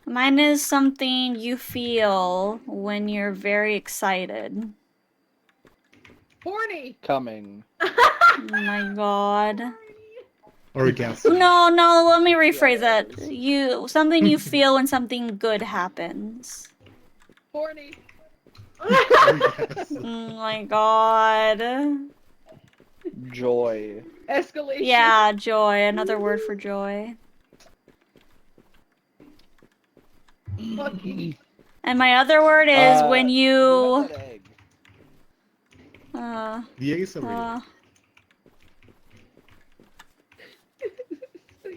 Mine is something you feel when you're very excited. Horny! Coming. Oh my god. Orgasm. No, let me rephrase that. Something you feel when something good happens. Horny! Orgasm. Oh my god. Joy. Escalation! Yeah, joy. Another word for joy. Fucking. And my other word is when Who you had that egg? The egg is already.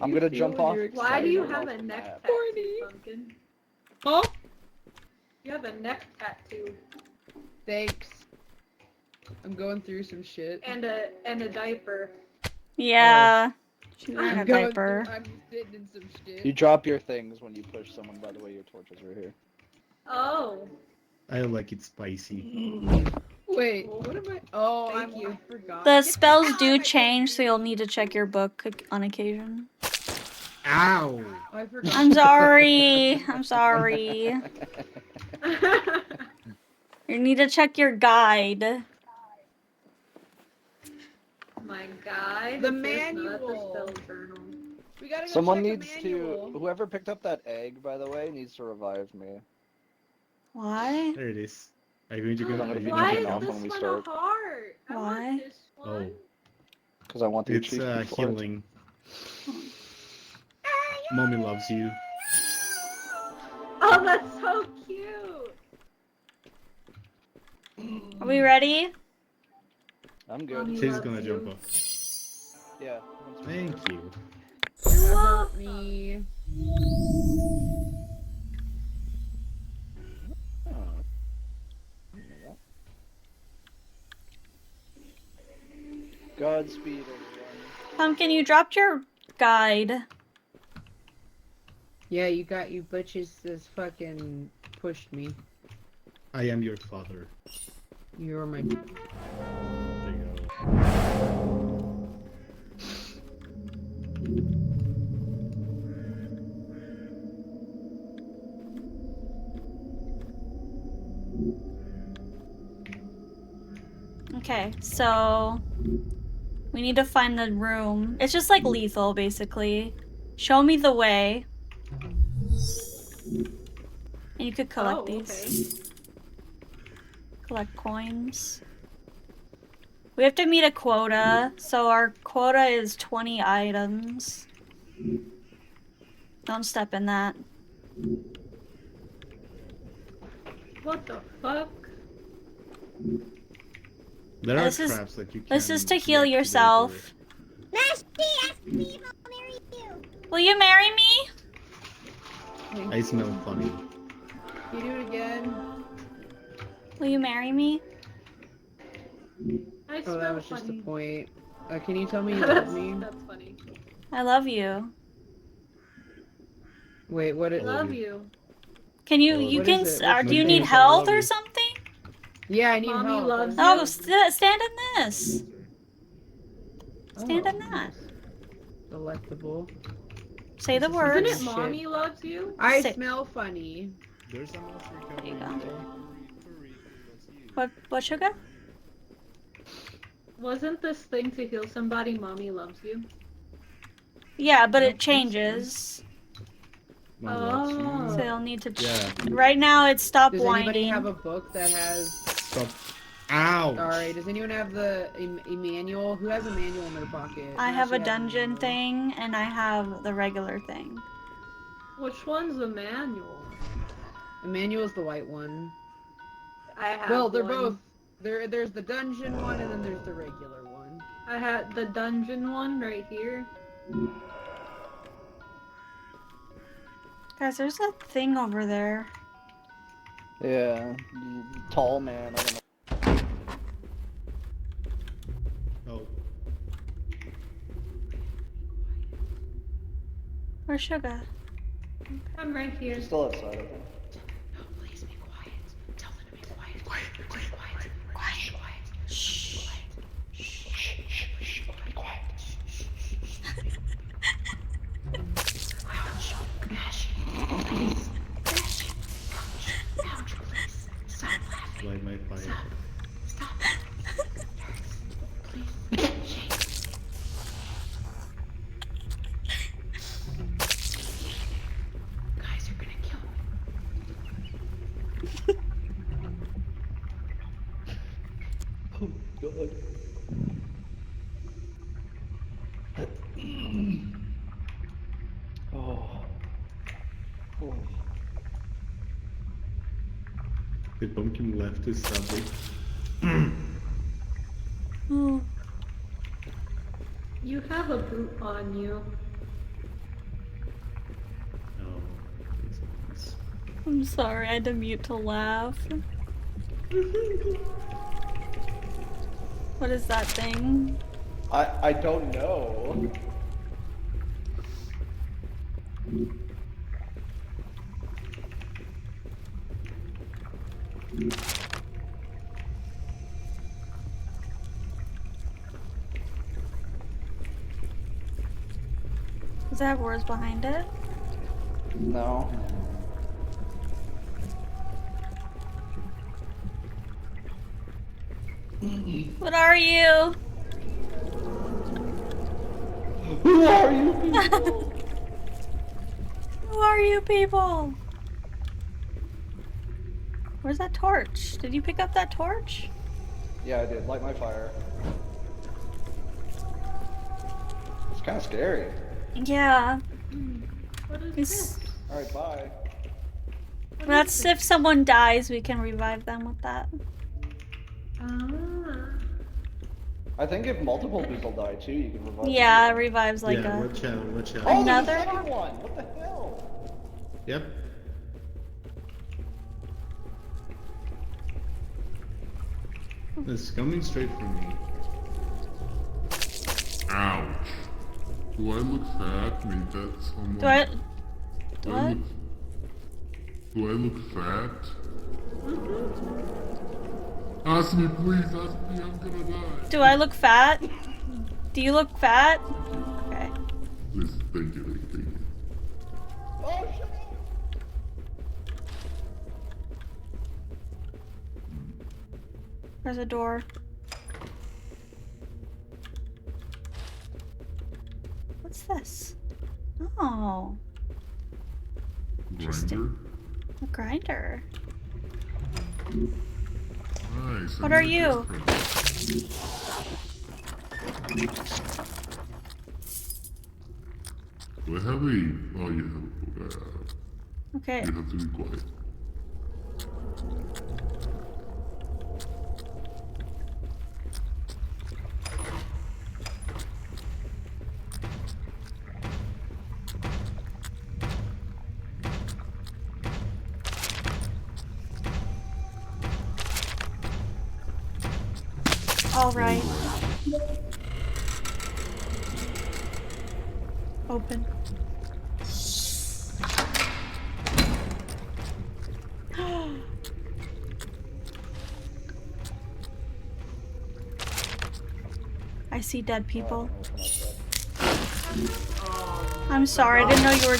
I'm gonna jump off. Why do you Jump have off a the neck map. tattoo, Pumpkin? Huh? You have a neck tattoo Thanks. I'm going through some shit. and a diaper. yeah. She's wearing a I'm going diaper. through- I'm sitting in some shit. You drop your things when you push someone, by the way, your torches are here. Oh. I like it spicy. Wait, what am I? Oh, Thank you. I forgot. The Get spells hell out do of my change, face. so you'll need to check your book on occasion. Ow! I forgot. I'm sorry. I'm sorry. You need to check your guide. My guide. The is just not the manual. spell journal. We got gotta go Someone check the needs to. manual. Whoever picked up that egg, by the way, needs to revive me. Why? There it is. Are you going to go? I'm Are gonna you be going Why to jumping is off come? when we this one start. a heart? I Why? want this one. Oh, Because I want the it's achievement for it. healing. Mommy loves you. Oh, that's so cute. Are we ready? I'm good. Mommy She's loves gonna you. jump off. Yeah. once we Thank start. you. You're Help welcome. me. Oh. Godspeed, everyone. Pumpkin, you dropped your guide. Yeah, you bitches just fucking pushed me. I am your father. You're my. There you go. Okay, so we need to find the room. It's just like lethal, basically. Show me the way. And you could collect Oh, these. Collect coins. We have to meet a quota, so our quota is 20 items. Don't step in that. What the fuck? There are This is- traps that you can. This is to heal deactivate yourself. Will you marry me? or- I smell funny. You do it again. Will you marry me? I Oh, smell that was just the funny. point. Can you tell me you love that's, me? that's funny. I love you. Wait, what? I It, Love love you. you. Can you, Oh, you what can, is it? or What's do you the need name? health I or love you. something? yeah, I need Mommy help. loves Oh, you. stand in this. Stand in that. Delectable. Say the This is- words. Isn't it Shit. mommy loves you? I Say- smell funny. There's a mouse recovery. There you go. Hurry, that's you. What sugar? Wasn't this thing to heal somebody mommy loves you? Yeah, but I it don't think so. changes. Mom loves Oh. So you'll need to. Yeah. Right now, it's stop Does anybody whining. have a book that has? you. Stop. Ow! Sorry. Does anyone have a manual? Who has a manual in their pocket? I Who have a actually has dungeon manual? thing, and I have the regular thing. Which one's the manual? The manual is the white one. I have Well, they're one. both. There's the dungeon one, and then there's the regular one. I had the dungeon one right here. Guys, there's a thing over there. Yeah. Tall man. I don't know. Oh, Where's sugar? I'm right here. He's still outside, I think. Please be quiet. Tell them to be quiet. quiet. Shh. Be quiet. Light my fire. Guys, you're gonna kill me. Oh, God. Oh. Oh. The pumpkin left his subway. Ooh. You have a boot on you. Oh, it's- I'm sorry, I had to mute to laugh. What is that thing? I don't know. Does it have words behind it? No. What are you? Who are you people? Who are you people? Where's that torch? Did you pick up that torch? Yeah, I did. Light my fire. It's kind of scary. Yeah. What is It's, this? Alright, bye. What that's is if someone dies, we can revive them with that. Ah. I think if multiple people die too, you can revive Yeah, it them. revives like yeah, a. watch out, watch out. Oh, Another? there's a second one! What the hell? Yep. It's coming straight for me. Ouch. Do I look fat? Made that someone. Do I? Do I What? look, do I look fat? Ask me, please. Ask me. I'm gonna die. Do I look fat? Do you look fat? Okay. Please, thank you, thank you. Oh, shut up! There's a door. What's this? Oh, Grinder. a grinder. Nice. What I are like you? this Do I have a? Oh, you have. Okay. You have to be quiet. All right. Open. I see dead people. Open up that. I'm sorry, I didn't know you were.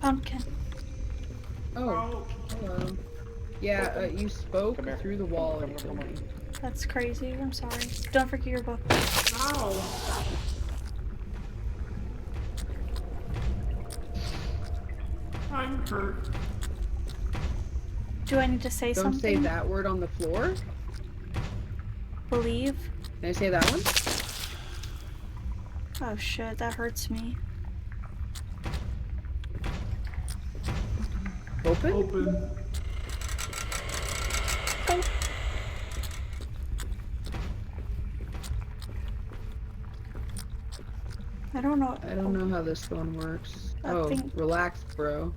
Pumpkin. Oh, hello. Yeah, you spoke Come here. through the wall Come, and come, killed come, me. That's crazy. I'm sorry. Don't forget your book. Ow. I'm hurt. Do I need to say Don't something? say that word on the floor. Believe? Can I say that one? Oh shit, that hurts me. Open? Open. Oh. I don't know. I don't know how this one works. That Oh, thing- relax, bro.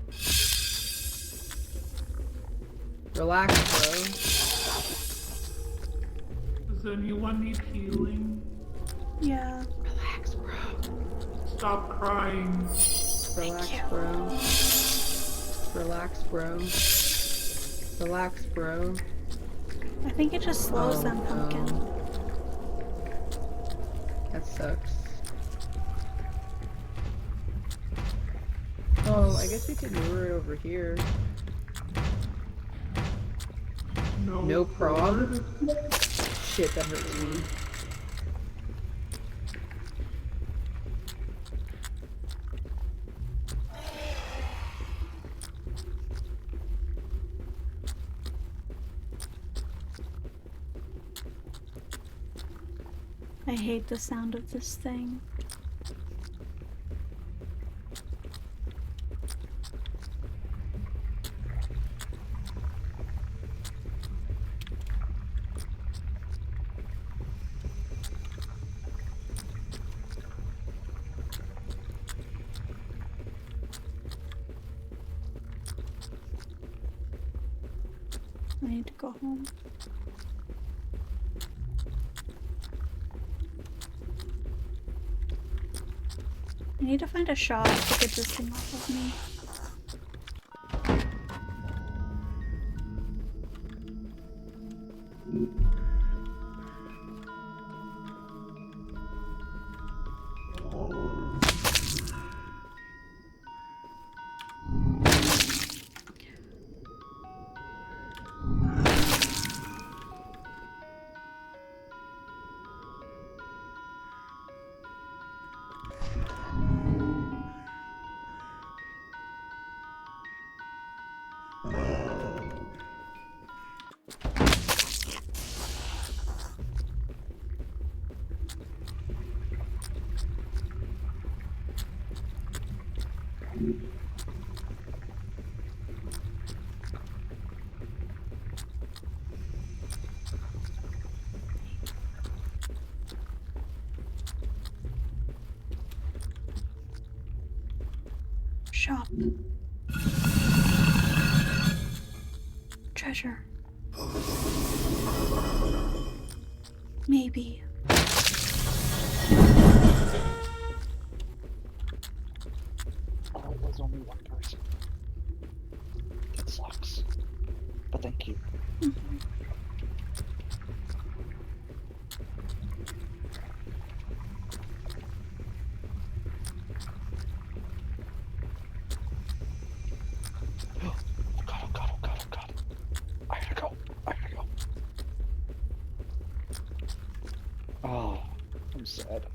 Relax, bro. Does anyone need healing? Yeah. Relax, bro. Stop crying. Relax, you. bro. Relax, bro. Relax, bro. I think it just slows Oh, them, Pumpkin. no. That sucks. Oh, I guess we could lure it over here. No prog? Shit, that hurts me. I hate the sound of this thing. I need to go home. I need to find a shot to get this thing off of me. Shop. Treasure. Maybe. Oh, it was only one person. That sucks. But thank you. Oh god, oh god, oh god, oh god. I gotta go. I gotta go. Oh, I'm sad.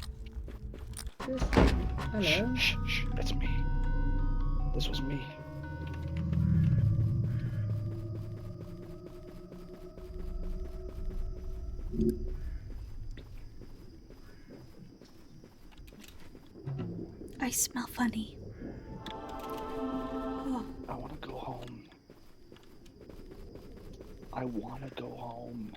Hello. Shh, shh, shh. It's me. This was me. I smell funny. Oh, I wanna go home. I wanna go home.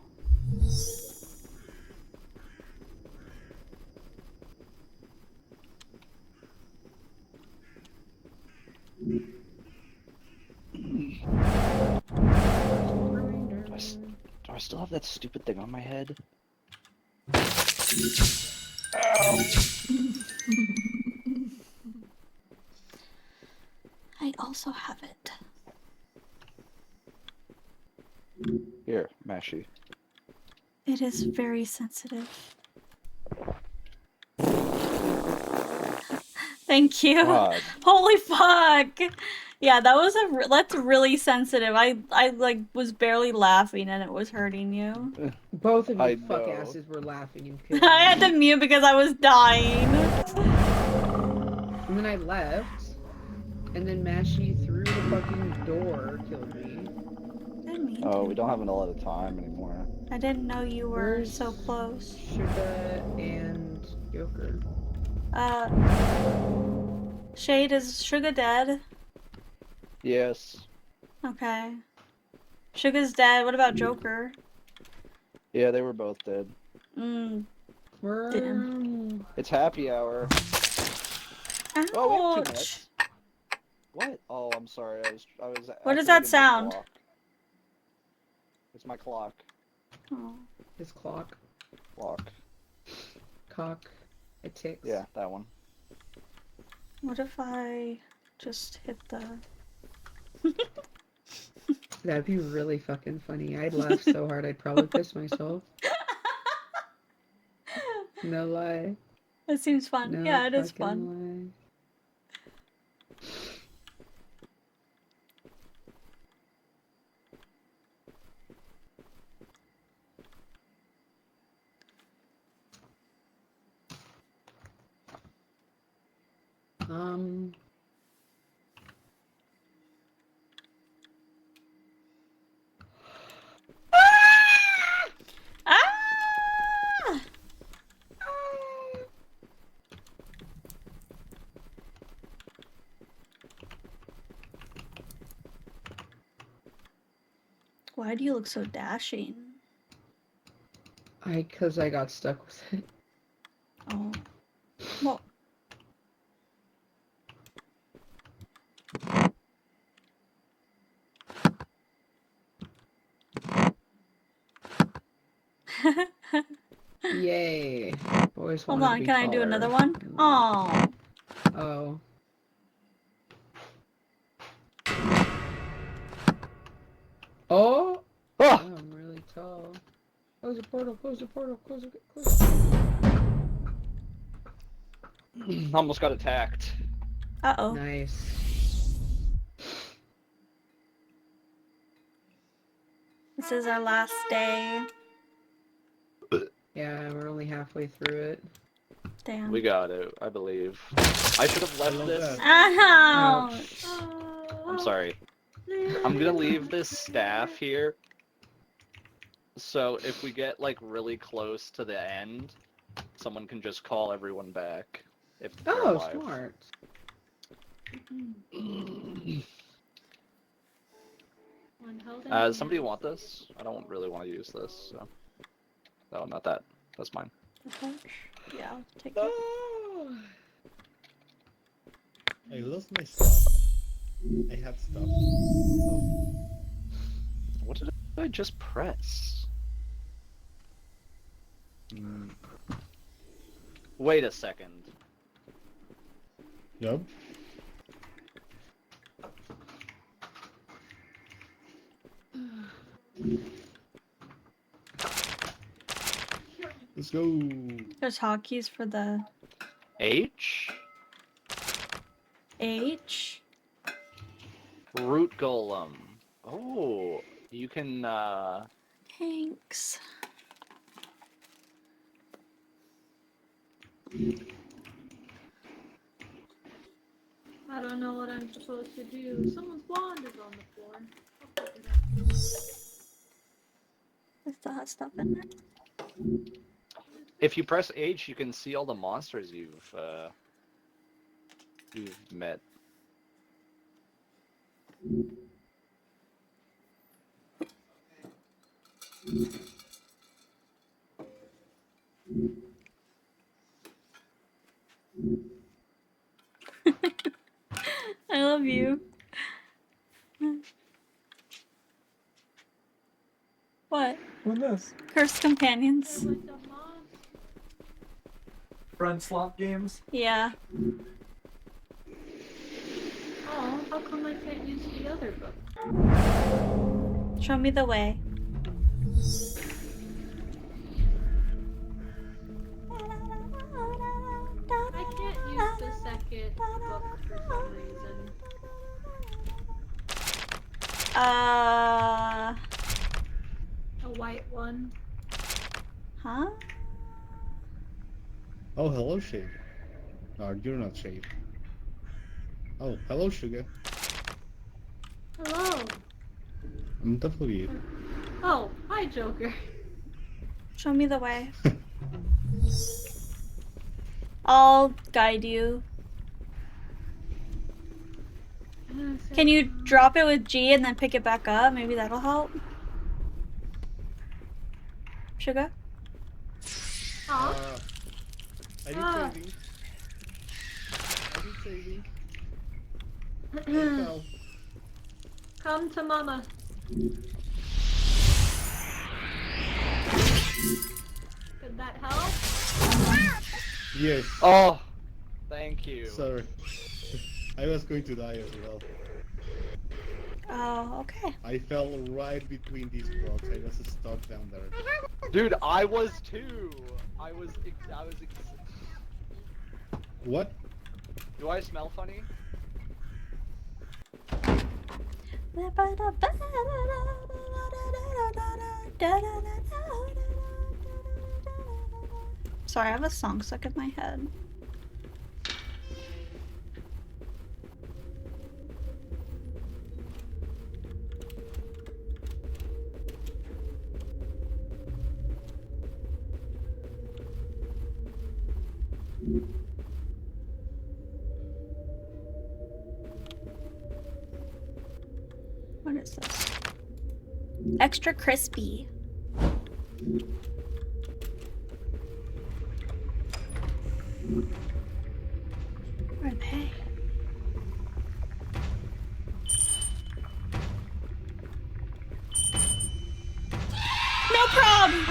Do I still have that stupid thing on my head? Ow! I also have it. Here, Mashy. It is very sensitive. Thank you. God. Holy fuck! Yeah, that was that's really sensitive. I like was barely laughing and it was hurting you. Both of I you fuck know. asses were laughing and killing I had me. to mute because I was dying. And then I left. And then Mashy through the fucking door killed me. I didn't mean Oh, to. we don't have a lot of time anymore. I didn't know you were Where's so close. Sugar and Joker? Shade, is Sugar dead? Yes. Okay. Sugar's dead. What about Joker? Yeah, they were both dead. Damn. It's happy hour. Ouch. Oh, we have 2 minutes. What? Oh, I'm sorry. I was. What does activating that my sound? clock. It's my clock. Oh. His clock. Clock. Cock. It ticks. Yeah, that one. What if I just hit the... That'd be really fucking funny. I'd laugh so hard I'd probably piss myself. No lie. It seems fun. No Yeah, it is fucking fun. lie. Ah! Why do you look so dashing? Cause I got stuck with it. Oh. Well. Yay. Boys Hold wanted to on, be can I do taller. another one? Oh. Oh. Oh! Ah! Oh, I'm really tall. Close the portal, close the portal, close it, close it. Almost got attacked. Uh-oh. Nice. This is our last day. Yeah, we're only halfway through it. Damn. We got it, I believe. I should have left this. Ouch. I'm sorry. I'm gonna leave this staff here. So if we get like really close to the end, someone can just call everyone back. If they're Oh, alive. smart. One held in Does somebody hand. want this? I don't really want to use this. So. No, not that. That's mine. Okay. Yeah, I'll take it. I lost my stuff. I had stuff. What did I just press? Wait a second. Yup. Let's go. There's hotkeys for the H? H. Root golem. Oh, you can, Thanks. I don't know what I'm supposed to do. Someone's wand is on the floor. I'll pick it up. Is that stuff in there? if you press H, you can see all the monsters you've met. I love you. What? What's this? Cursed companions. With the mod. Friend slot games? Yeah. Oh, how come I can't use the other book? Show me the way. I can't use the second book for some reason. A white one. Huh? Oh, hello, Shade. No, you're not Shade. Oh, hello, Sugar. Hello. I'm definitely it. Oh, hi, Joker. Show me the way. I'll guide you. Can you drop it with G and then pick it back up? Maybe that'll help. Sugar? Huh? I need Ah. saving. I need saving. I fell. Come to mama. Did that help? Yes. Oh, thank you. Sorry. I was going to die as well. Oh, okay. I fell right between these rocks. I was stuck down there. Dude, I was too. I was. What? Do I smell funny? Sorry, I have a song stuck in my head. What is this? Extra crispy. Where are they? No problem!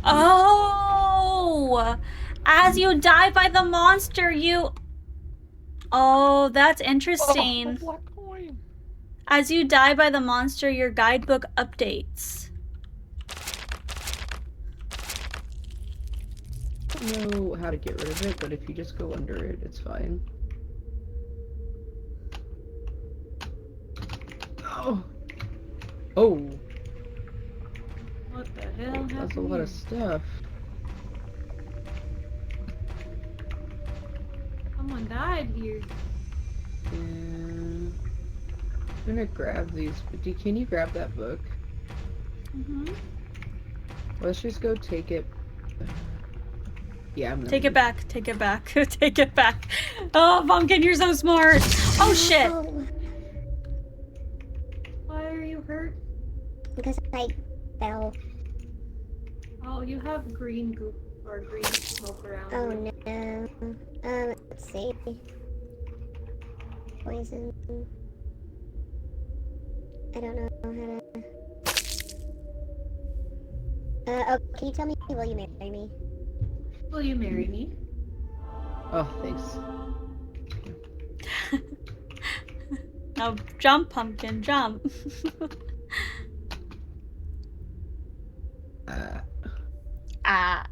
Oh! As you die by the monster, you... Oh, that's interesting. Oh, black coin. As you die by the monster, your guidebook updates. I don't know how to get rid of it, but if you just go under it, it's fine. Oh! Oh! What the hell happened? That's a lot of stuff. Someone died here. Yeah. I'm gonna grab these. But can you grab that book? Mm-hmm. Let's just go take it. Yeah, I'm gonna Take it leave. back. Take it back. Take it back. Oh, Pumpkin, you're so smart. Oh shit. Oh, Why are you hurt? because I fell. Oh, you have green goop or green smoke around Oh you. no. Let's see. Poison. I don't know how to. Oh, can you tell me, will you marry me? Will you marry me? Oh, thanks. Now jump, Pumpkin, jump. Ah.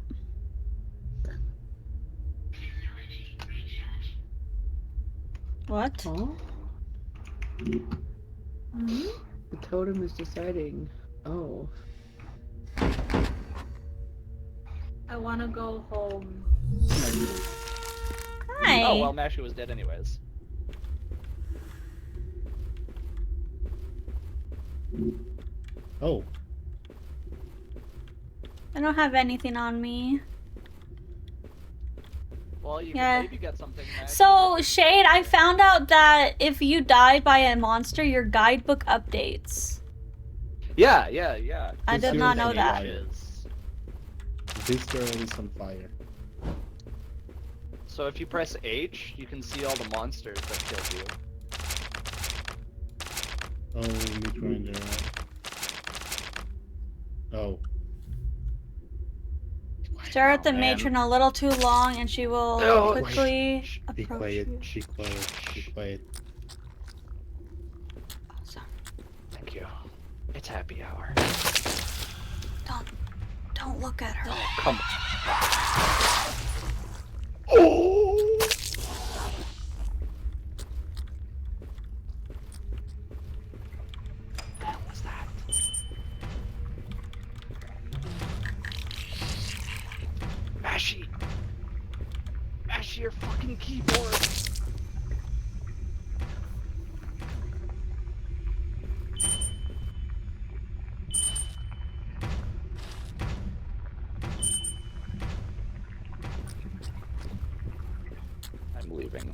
What? Huh? Hmm? The totem is deciding. Oh. I want to go home. Hi. Oh, well, Mashy was dead anyways. Oh, I don't have anything on me. Well, you Yeah. can maybe get something next. So, Shade, I found out that if you die by a monster, your guidebook updates. Yeah. I This did not year's know on that. fire. This girl is on fire. So if you press H, you can see all the monsters that killed you. Oh, meat grinder. Oh. Stare at the Oh, man. matron a little too long and she will No. quickly Be approach quiet, you. be quiet, be quiet. Oh, sorry. Thank you. It's happy hour. Don't look at her. Oh, come on. Oh! What the hell was that? Mashy! Mashy, your fucking keyboard! I'm leaving.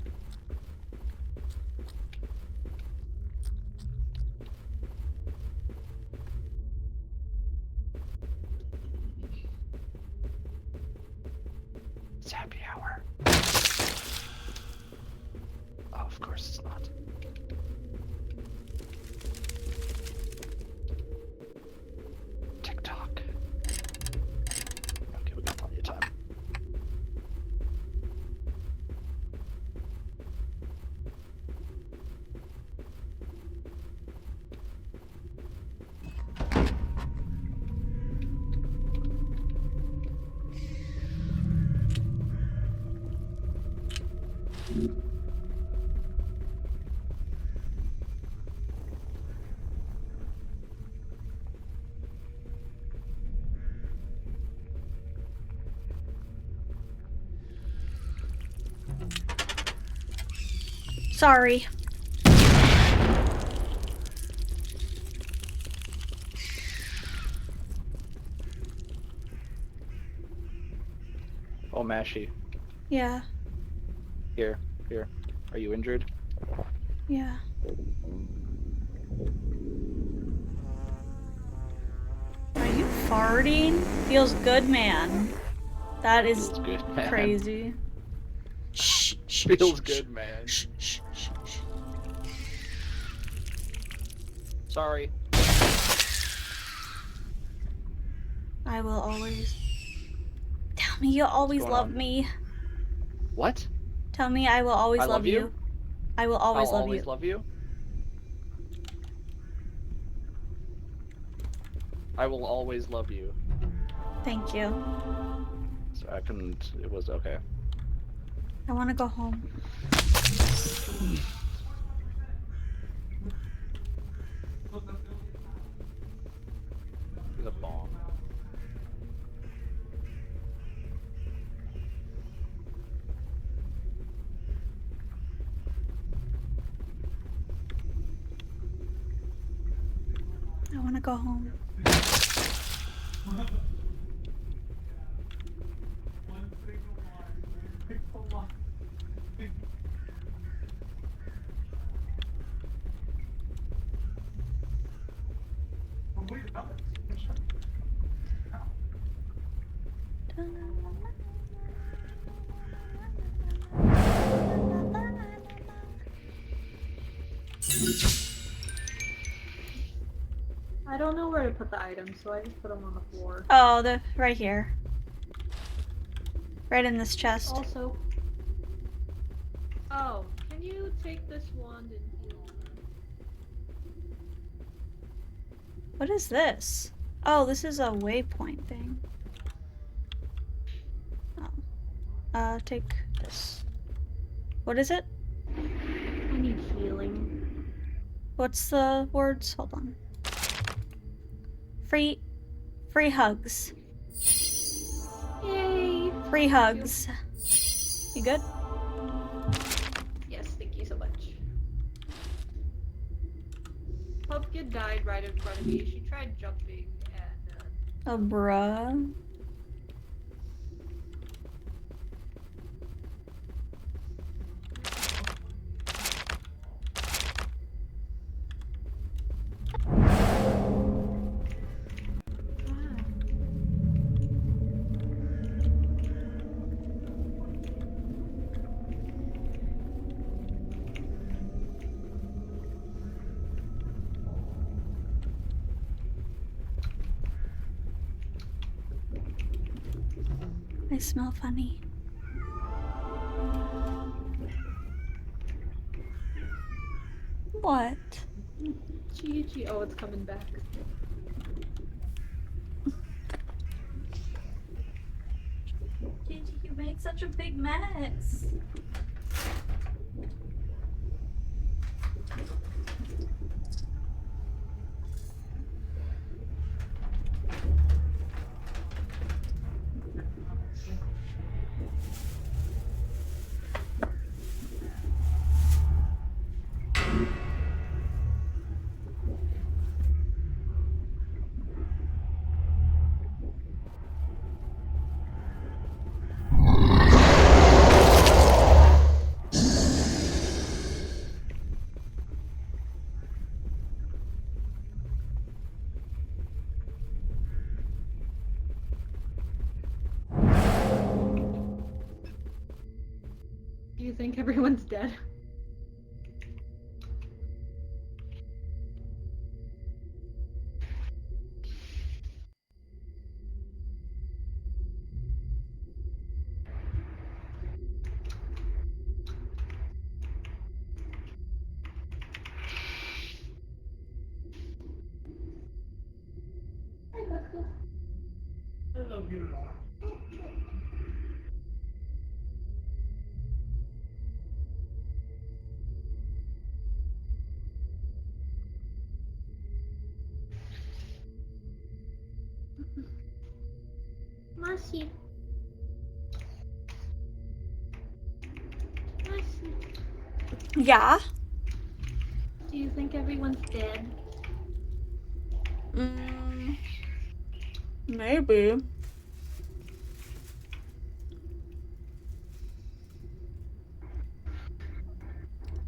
It's happy hour. Oh, of course it's not. TikTok. Okay, we got plenty of time. Sorry. Oh, Mashy. Yeah. Here. Are you injured? Yeah. Are you farting? Feels good, man. That is Feels good, man. crazy. Shh, shh, Feels shh, good, man. Shh, shh, shh, shh. Sorry. I will always. Tell me you'll always going love on? me. What? Tell me I will always I love love you. you? I will always I'll love always you. love you. I will always love you. Thank you. So I couldn't. It was okay. I want to go home. The bomb. I want to go home. I don't know where to put the items, so I just put them on the floor. Oh, the right here. Right in this chest. Also. Oh, can you take this wand and heal? What is this? Oh, this is a waypoint thing. Oh. Take this. What is it? I need healing. What's the words? Hold on. Free hugs. Yay! Free hugs. You good? Yes, thank you so much. Pumpkin died right in front of me. She tried jumping and Oh, bruh. I smell funny. What? Chi-Chi. Oh, it's coming back. Gigi, you make such a big mess. Do you think everyone's dead? Marcy. Marcy. Yeah? Do you think everyone's dead? Maybe.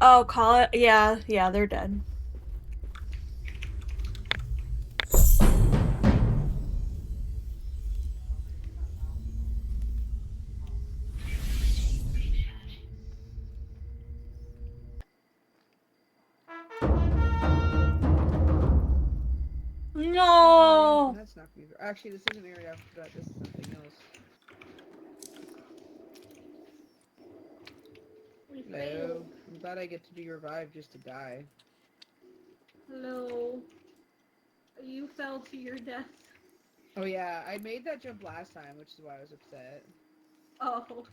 Oh, call it. Yeah, they're dead. No. That's not Beaver. Actually, this isn't area after that. This is something else. Hello. I'm glad I get to be revived just to die. Hello. You fell to your death. Oh yeah, I made that jump last time, which is why I was upset. Oh. Are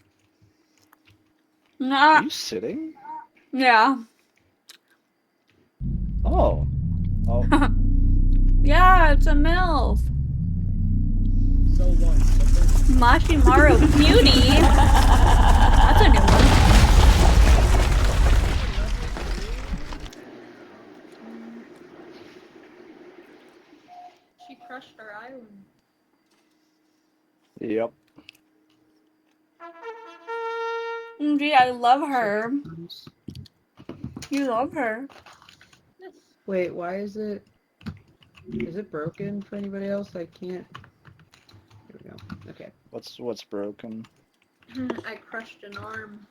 Nah. you sitting? Yeah. Oh. Oh. Yeah, it's a MILF. So one. So Mashimaru Beauty. That's a new one. She crushed our island. Yep. Gee, I love her. You love her. Yes. Wait, why is it? Is it broken for anybody else? I can't. Here we go. Okay. What's broken? I crushed an arm.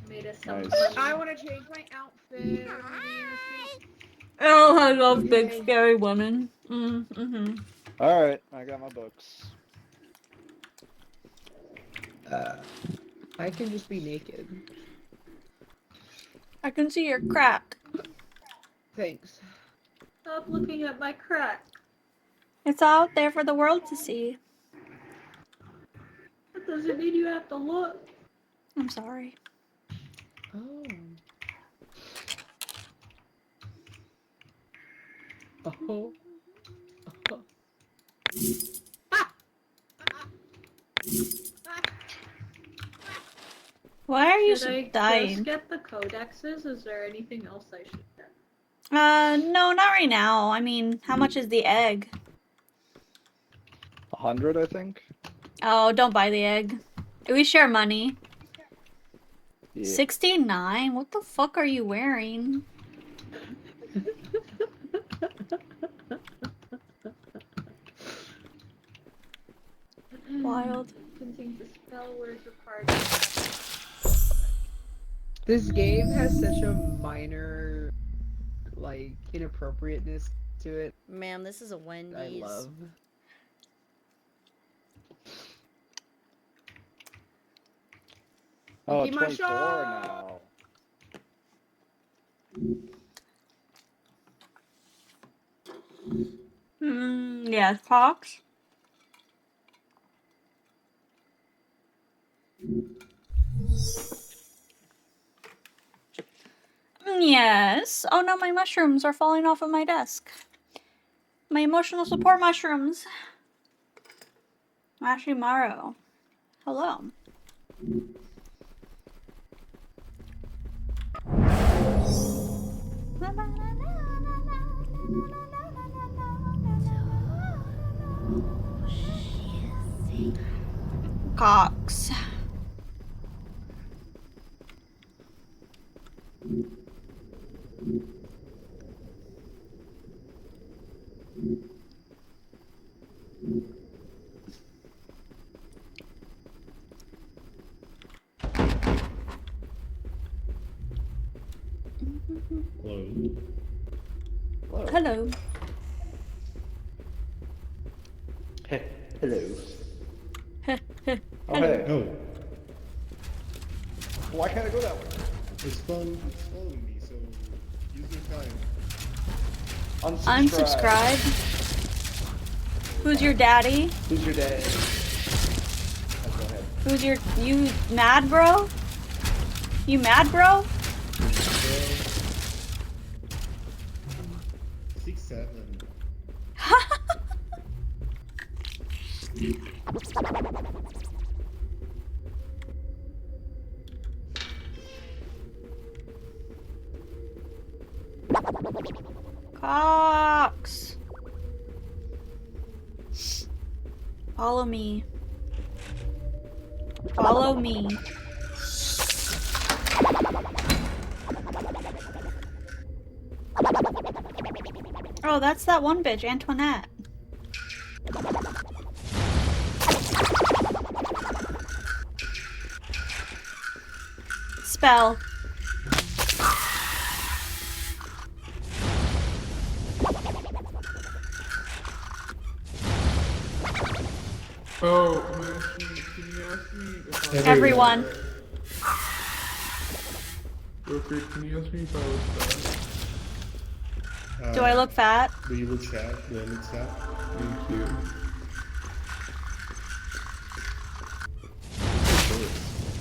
Made us some Nice. money. I want to change my outfit. Oh, I love big Yay. scary women. Mm-hmm. All right, I got my books. I can just be naked. I can see your crack. Thanks. Stop looking at my crack. It's out there for the world to see. That doesn't mean you have to look. I'm sorry. Oh. Oh. Oh. Why are you Should I dying? just get the codexes? Is there anything else I should get? No, not right now. I mean, how much is the egg? 100, I think. Oh, don't buy the egg. We share money. Yeah. 69? What the fuck are you wearing? Wild. Continue to spell words apart. This game has such a minor, like, inappropriateness to it. Ma'am, this is a Wendy's. I love. Oh, Keep my 24 shot. now. Yeah, Fox. Yes. Oh no, my mushrooms are falling off of my desk. My emotional support mushrooms. Mashimaru. Hello. Cox. Hello. Hello. Hello. Hello. Oh, hey. Oh, Why can't I go that way? it's fun. It's following me, so use your time. Unsubscribe. Who's your daddy? Who's your dad? Oh, go ahead. Who's your you mad bro? You mad bro? 6-7. Cox. Follow me. Follow me. Oh, that's that one bitch, Antoinette. Spell. Oh, can you ask me if I Everyone. Real quick, can you ask me if I was fat? Do I look fat? Do you look sad? Do I look sad? Thank you.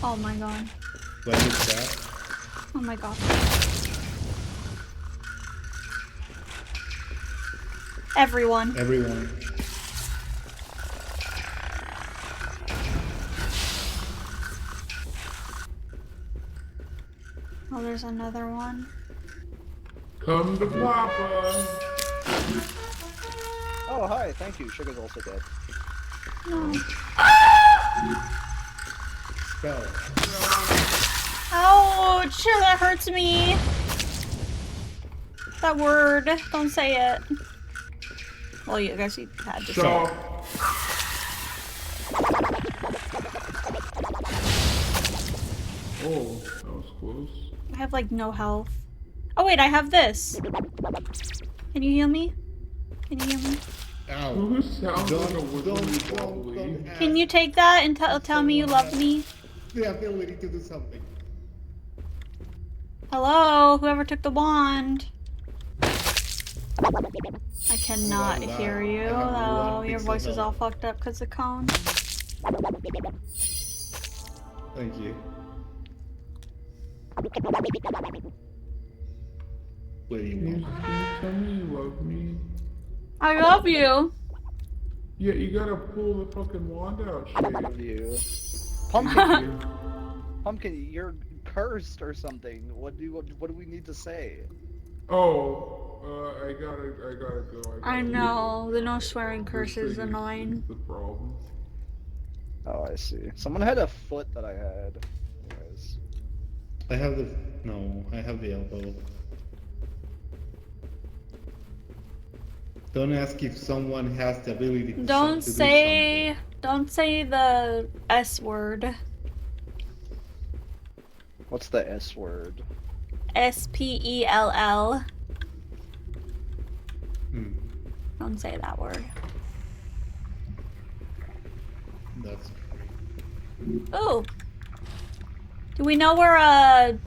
Oh my god. Do I look sad? Oh my god. Everyone. Everyone. Oh, there's another one. Come to Papa! Oh, hi. Thank you. Sugar's also dead. No. Spell. Ouch! That hurts me. That word. Don't say it. Well, you guys had to say it. Stop! close. I have like no health. Oh wait, I have this. Can you heal me? Can you heal me? Ow. Who sounds like a Don't, wibbly wobbly? don't Can you take that and tell me you love me? the ability to do something. Hello, whoever took the wand. I cannot hear you. I have Oh, one your pixel voice is health. all fucked up because of cone. Thank you. What do you Can you want? tell me you love me? I love you. Yeah, you gotta pull the fucking wand out, Shade. Love you. Thank Pumpkin, you. Pumpkin, you're cursed or something. What do we need to say? Oh, I gotta go. I know, the no swearing This curse is thing annoying. is the problem. Oh, I see. Someone had a foot that I had. Anyways. I have the no. I have the elbow. Don't ask if someone has the ability to Don't do say the S word. What's the S word? SPELL. something. Don't say that word. That's Ooh. Do we know where a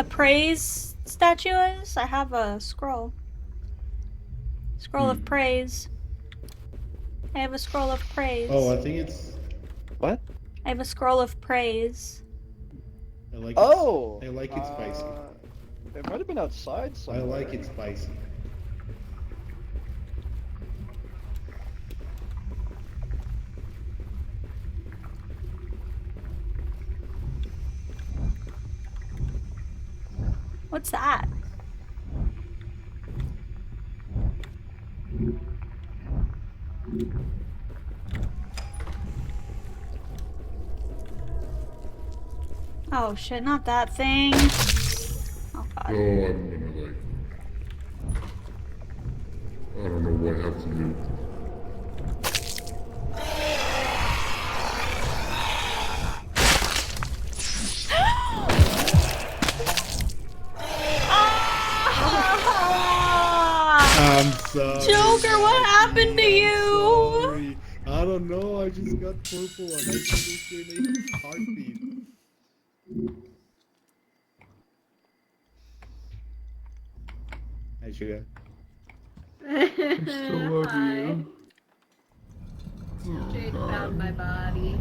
praise statue is? I have a scroll. Scroll of praise. I have a scroll of praise. Oh, I think it's. What? I have a scroll of praise. I like. Oh! I like it spicy. It might have been outside I somewhere. like it spicy. What's that? Oh shit, not that thing. Oh god. I'm gonna like. I don't know what I have to do. I'm sorry. Joker, what happened to you? Sorry. I don't know. I just got purple and I finished in a heartbeat. Hi, Sugar. I still love you. Jade Oh, found my body.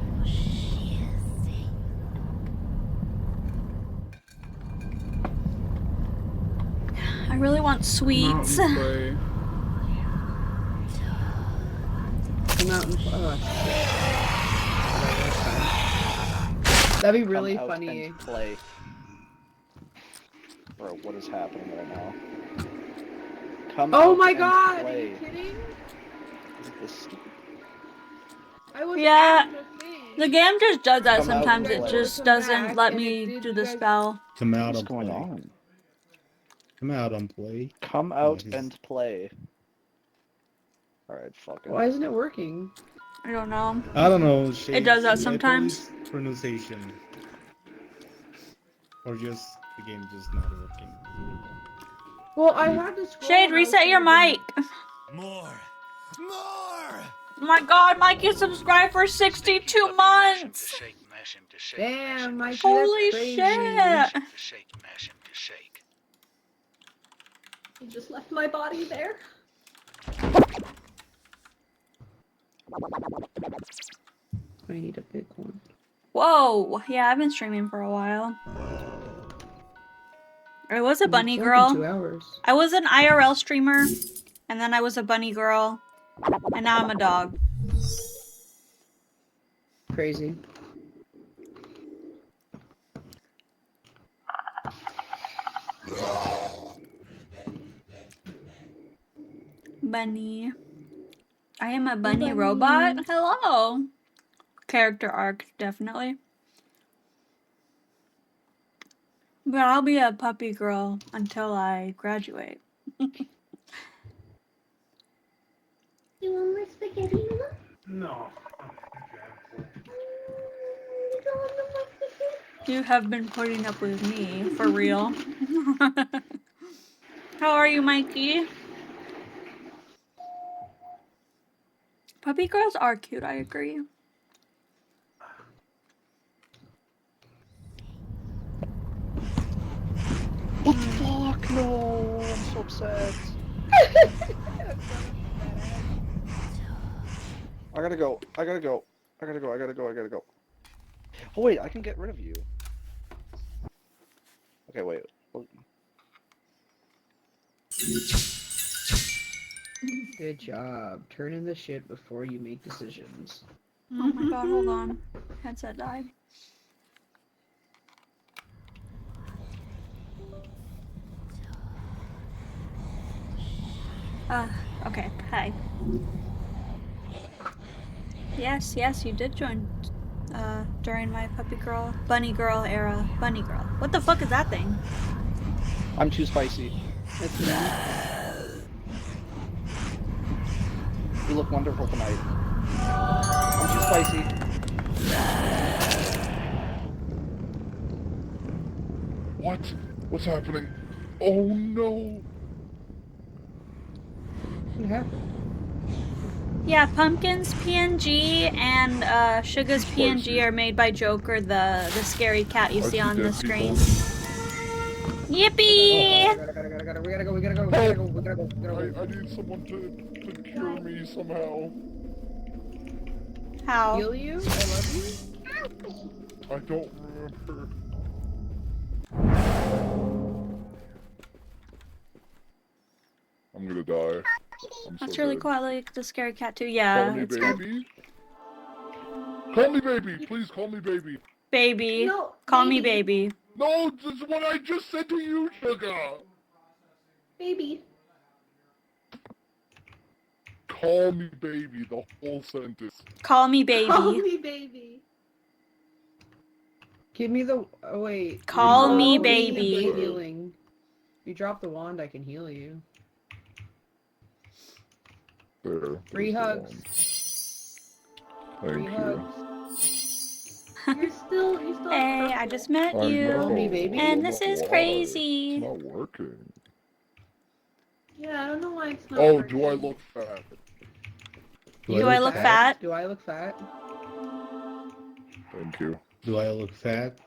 I really want sweets. Mountain play. Come out and that'd be really Come out funny. and play. Bro, what is happening right now? Come Oh out my and god! Are play. you kidding? Is it this stupid? I was Yeah, at the thing. the game just does that Come out sometimes. and It play. just Come doesn't back let and me it did do you the guys- spell. Come out What's and going play. on? Come out and play. Come out he's- and play. Alright, fuck it. Why isn't it working? I don't know. I don't know. Shade, does that Shade, sometimes. probably pronunciation. Or just the game just not working. Well, I had to scroll. Shade, and I was reset your trying mic. to- More! Oh my god, Mike, you subscribed for 62 months! Damn, Mikey, Holy that's crazy. shit! You just left my body there. I need a big one. Whoa, yeah, I've been streaming for a while. I was a bunny It's only been 2 girl. hours. I was an IRL streamer, and then I was a bunny girl, and now I'm a dog. Crazy. Bunny. I am a bunny robot. Hello. Character arc, definitely. But I'll be a puppy girl until I graduate. You want more spaghetti, Mama? No. You don't want no more spaghetti? You have been putting up with me, for real. How are you, Mikey? Puppy girls are cute, I agree. What the fuck? No, I'm so upset. I gotta go. I gotta go. I gotta go. I gotta go. I gotta go. Oh wait, I can get rid of you. Okay, wait. Good job. Turn in the shit before you make decisions. Oh my god, hold on. Headset died. Okay, hi. Yes, you did join, during my bunny girl era. Bunny girl. What the fuck is that thing? I'm too spicy. That's me. You look wonderful tonight. I'm too spicy. What? What's happening? Oh no! What happened? Yeah, Pumpkin's PNG and Suga's PNG are made by Joker, the scary cat you see on the screen. Yippee! We gotta go. I need someone to cure me somehow. How? Heal you? I love you? I don't remember. I'm gonna die. I'm That's so really dead. cool. I like the scary cat too. Call Yeah, me it's good. baby. Call me baby. Please call me baby. Baby. No, Call me baby. No, this is what I just said to you, Sugar. Baby. Call me baby. The whole sentence. Call me baby. Call me baby. Give me the. Oh, wait. Call You me dropped the wand, baby. I'm healing. You drop the wand, I can heal you. There. Free there's the hugs. wand. Free Thank you. hugs. You're still Hey, I purple. just met I you. know. me, baby. And this is Why? crazy. It's not working. Yeah, I don't know why it's not Oh, working. do I look fat? Do I look fat? Do I look fat? Thank you. Do I look fat?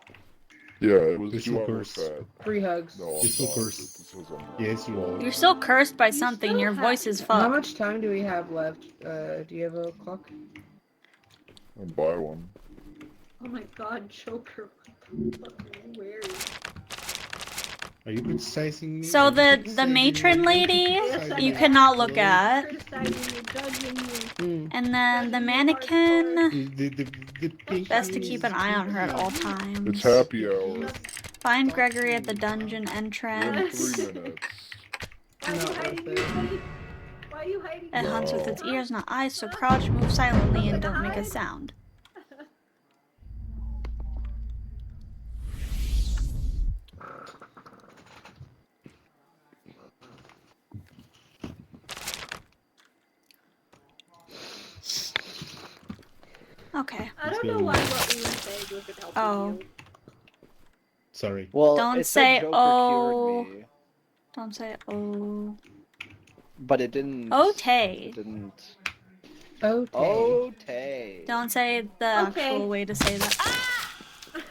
Yeah, it was This do I will look curse. fat? Free hugs. No, I'm This will not. curse. This was on- Yes, you are. You're still cursed by You something. still Your have- voice is How fucked. much time do we have left? Do you have a clock? I'll buy one. Oh my god, Joker. What the fuck are you wearing? Are you criticizing me? So Are you the criticizing matron me? lady, Yes, I you am. cannot look Hello? at. Criticizing you, judging you. Mm. And then the Judging you mannequin, The pink best to is keep an eye on her at all It's times. happy hour. Find Gregory at the dungeon In entrance. 3 minutes. Why are you Not hiding worth your it. face? Why are you hiding It your hunts with face? its ears, not eyes, so crouch, move silently, and don't make a sound. Okay. I don't know why what we were saying was it helping Oh. you. Sorry. Well, Don't it said say, Joker "Oh." cured me, Don't say oh. but it didn't. Otay. It didn't. Okay. Otay. Don't say the Okay. actual way to say that. Ah!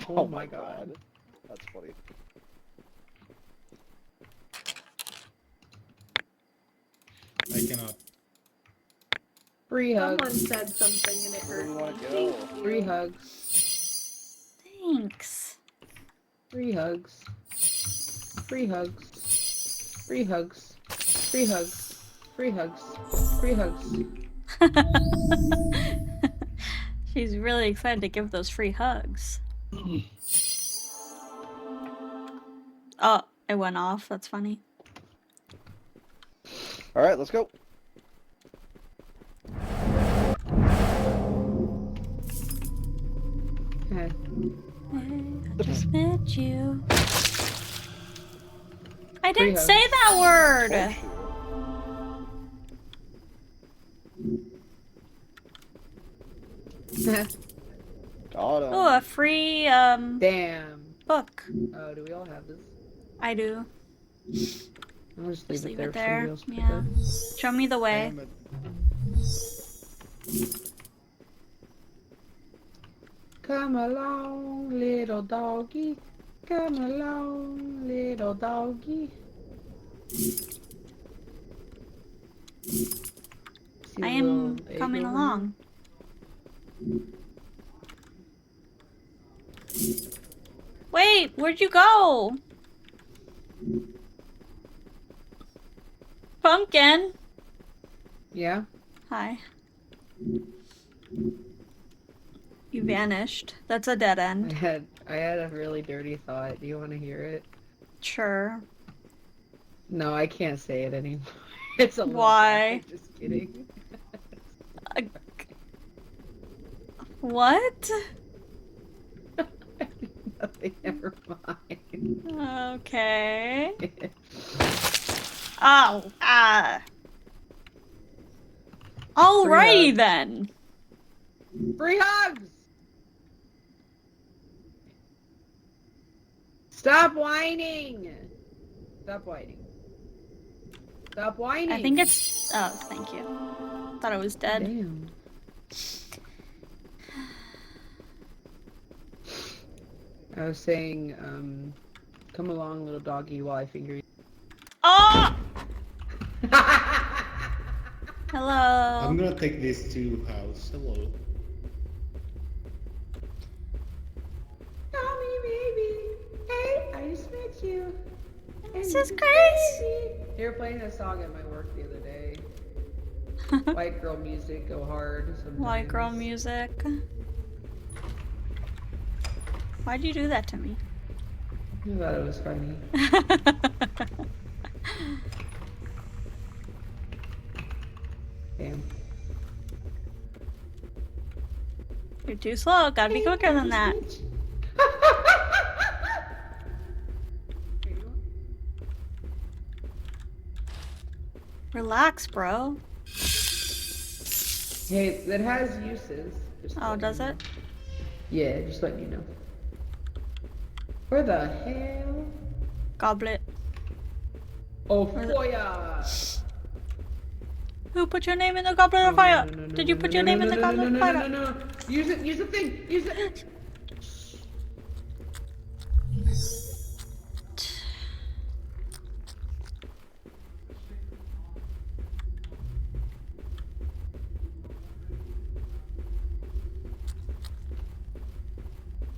Oh my god. That's funny. I cannot. Free Someone hugs. said something and it Where do hurt we want me. to Thank go? you. Free hugs. Thanks. Free hugs. Free hugs. Free hugs. Free hugs. Free hugs. Free hugs. She's really excited to give those free hugs. Oh, it went off. That's funny. All right, let's go. Okay. I just met you. I Free didn't say that word. Got him. Oh, a free Damn. book. Oh, do we all have this? I do. I'll just Just leave leave it it there. there. For somebody else to pick Yeah. up. Show me the way. Damn it. Come along, little doggy. Come along, little doggy. See I the am little egg coming over along. Wait, where'd you go? Pumpkin. here? Hi. You vanished. That's a dead Yeah? end. I had a really dirty thought. Do you want to hear it? Sure. No, I can't say it anymore. It's a little Why? bad. Just kidding. What? Nothing, never mind. Okay. Oh, ah. Alrighty hugs. then. Free hugs! Stop whining! Stop whining. Stop whining! I think it's. Oh, thank you. Thought it was dead. Damn. I was saying, come along, little doggy, while I finger you. Oh! Hello. I'm gonna take this to house. Hello. Call me, baby. Hey, I just met you. This is crazy. They were playing that song at my work the other day. White girl music, go hard. Sometimes. White girl music. Why'd you do that to me? I thought it was funny. Damn. You're too slow. Gotta be quicker than that. Relax, bro. Hey, that has uses. Just Oh, letting does you it? know. Yeah, just letting you know. Where the hell? Goblet. Oh, Where's it? Foya! Who put your name in the goblet of fire? Did you put your name in the goblet of fire? No. Use it, use the thing, use it!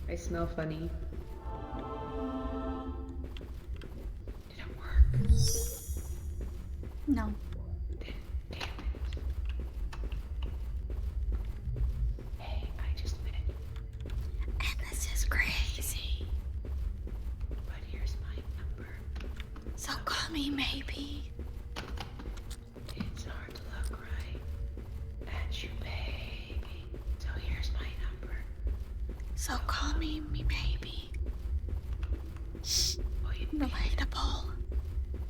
I smell funny. Did it work? No. Damn it. Hey, I just met you. And this is crazy. But here's my number. So call me maybe. It's hard to look right at you, baby. So here's my number. So call me maybe. Oh, you Relatable.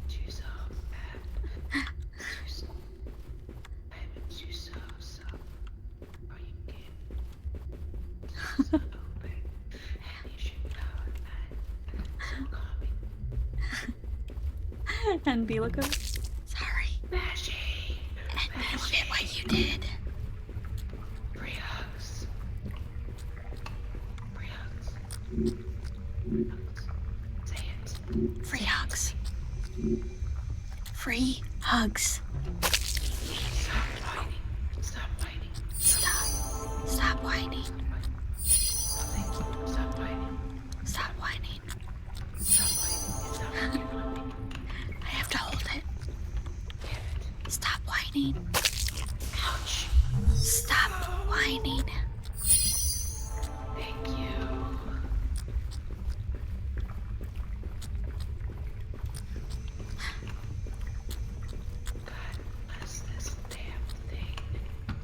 choose up. Choose. I'm choose up. Or you can. So open. And you should know that. So calming. And be like, sorry. Mashy. And mean it what you did. Free hugs. Free hugs. Hugs. Say it. Free hugs. Free hugs. Stop whining. Stop whining. Stop. Stop whining. Stop whining. Stop whining. Stop whining. It's not like you're whining. I have to hold it. Damn it. Stop whining. Ouch. Stop whining. Thank you. God bless this damn thing.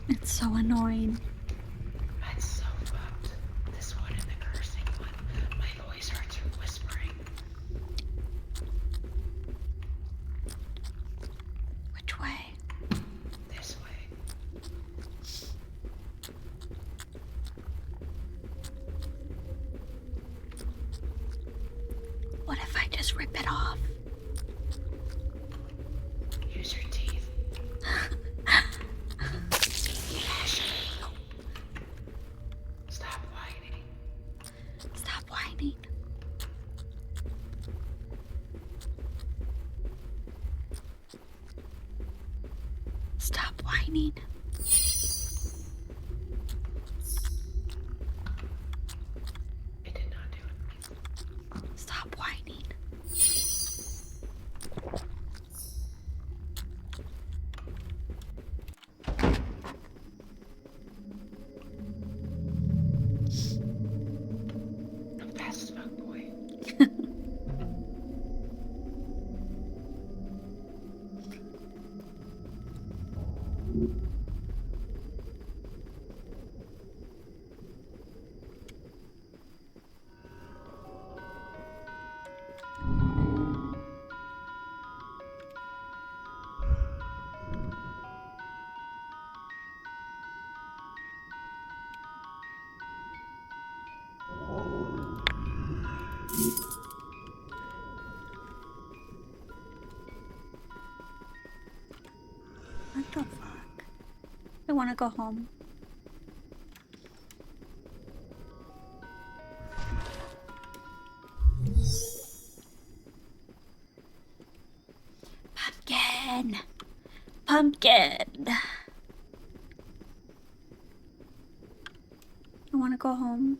It's so annoying. That's so fucked. This one and the cursing one. My voice hurts from whispering. Which way? This way. Rip it off. Use your teeth. Stop whining. Stop whining. Stop whining. It did not do it. Stop whining. I'm fast as fuck, boy. What the fuck? I want to go home. Pumpkin! Pumpkin! I want to go home.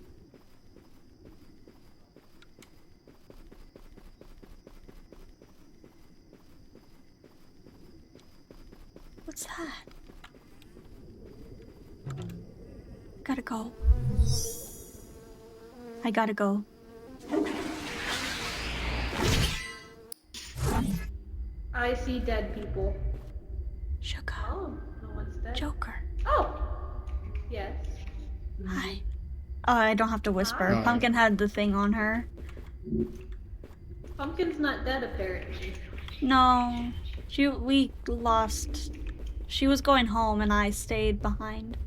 What's that? Gotta go. I gotta go. I see dead people. Sugar. Oh, no one's dead. Joker. Oh! Yes. Hi. Oh, I don't have to whisper. Hi. Pumpkin had the thing on her. Pumpkin's not dead, apparently. No. We lost. She was going home and I stayed behind.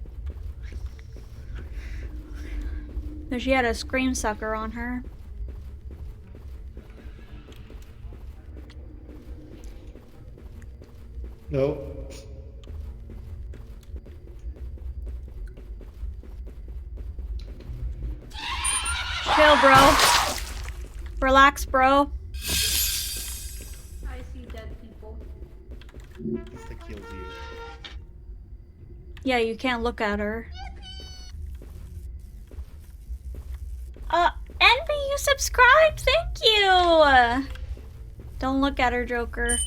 But she had a scream sucker on her. No. Chill, bro. Relax, bro. I see dead people. That kills you. Yeah, you can't look at her. Envy, you subscribed? Thank you! Don't look at her, Joker.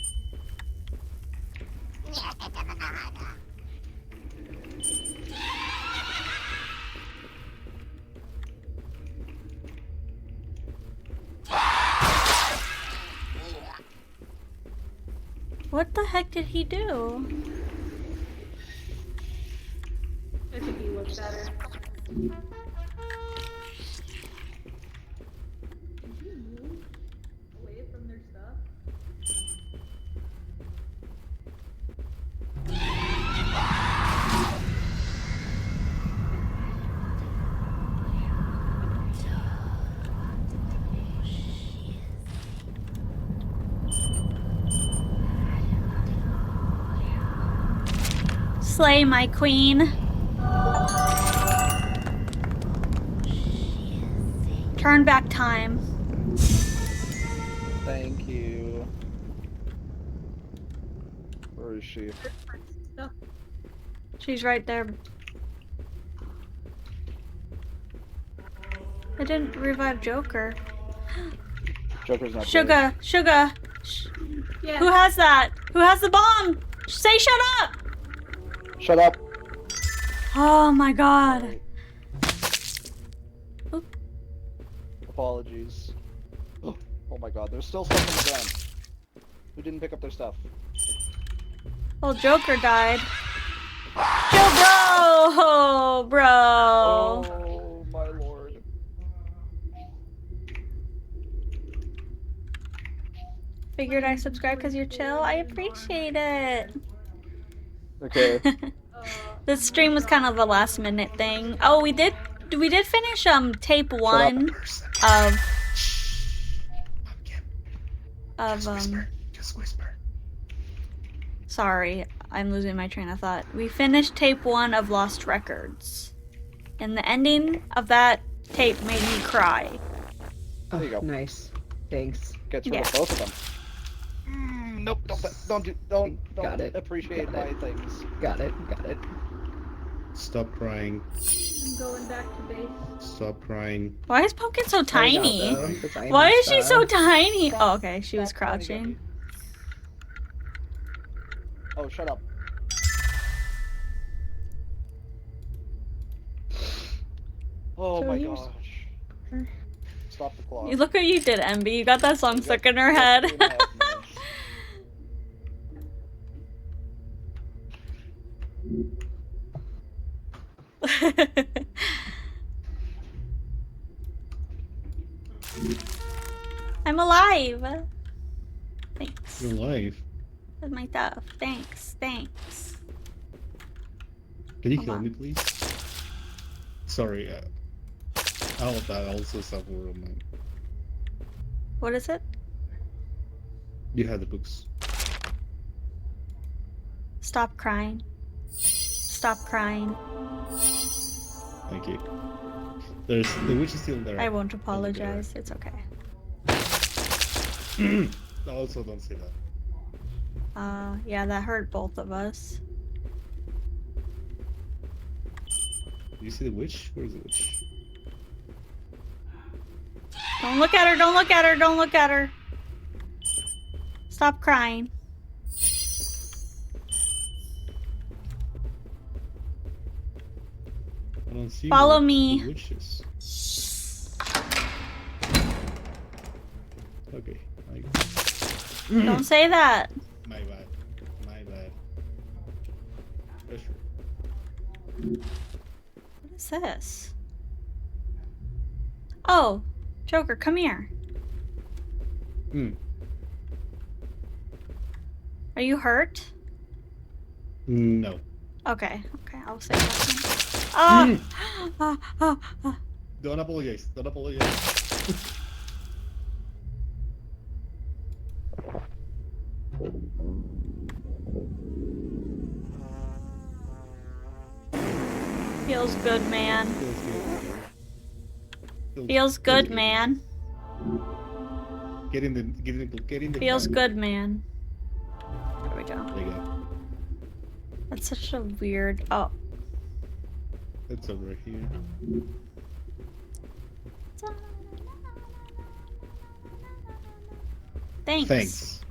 What the heck did he do? I think he looks at her. Away from their stuff. Slay my queen. Turn back time. Thank you. Where is she? She's right there. I didn't revive Joker. Joker's not Sugar, Sugar. Yeah. Who has that? Who has the bomb? Say shut up! dead. Shut up. Oh my god. Apologies. Oh my god, there's still stuff on the ground. Who didn't pick up their stuff? Well, Joker died. Joe, bro! Oh my lord. Figured I subscribed because you're chill. I appreciate it. Okay. The stream was kind of a last minute thing. Oh, we did finish tape 1 of of Just whisper. Sorry, I'm losing my train of thought. We finished tape 1 of Lost Records. And the ending of that tape made me cry. There you go. Nice. Thanks. Gets rid Yeah. of both of them. Nope, don't Got it. appreciate Got my it. things. Got it. Stop crying. I'm going back to base. Stop crying. Why is Pumpkin so tiny? Tiny. Why is she so tiny? Stop- Oh, okay, she was stop trying to get crouching. me. Oh, shut up. Oh So my here's- gosh. Stop the clock. You look what you did, Emby. You got that song You stuck got- in her you got head. 3.5 minutes. I'm alive. Thanks. You're alive. With my stuff. Thanks. Thanks. Can you Hold heal on. me, please? Sorry. All of that also suffer on mine. What is it? You had the books. Stop crying. Stop crying. Thank you. The witch is still there. I won't apologize. It's okay. Also, don't say that. Yeah, that hurt both of us. Do you see the witch? Where's the witch? Don't look at her, don't look at her, don't look at her. Stop crying. I don't see Follow where me. The witch is. Okay. Don't say that. My bad. My bad. Pressure. What is this? Oh, Joker, come here. Hmm. Are you hurt? No. Okay, I'll say that. Ah! Ah, ah, ah. Don't apologize. Don't apologize. Feels good, man. Feels good. Feels good, man. Get in the Feels car. good, man. There we go. There you go. That's such a weird. Oh. It's over here. Thanks. Thanks.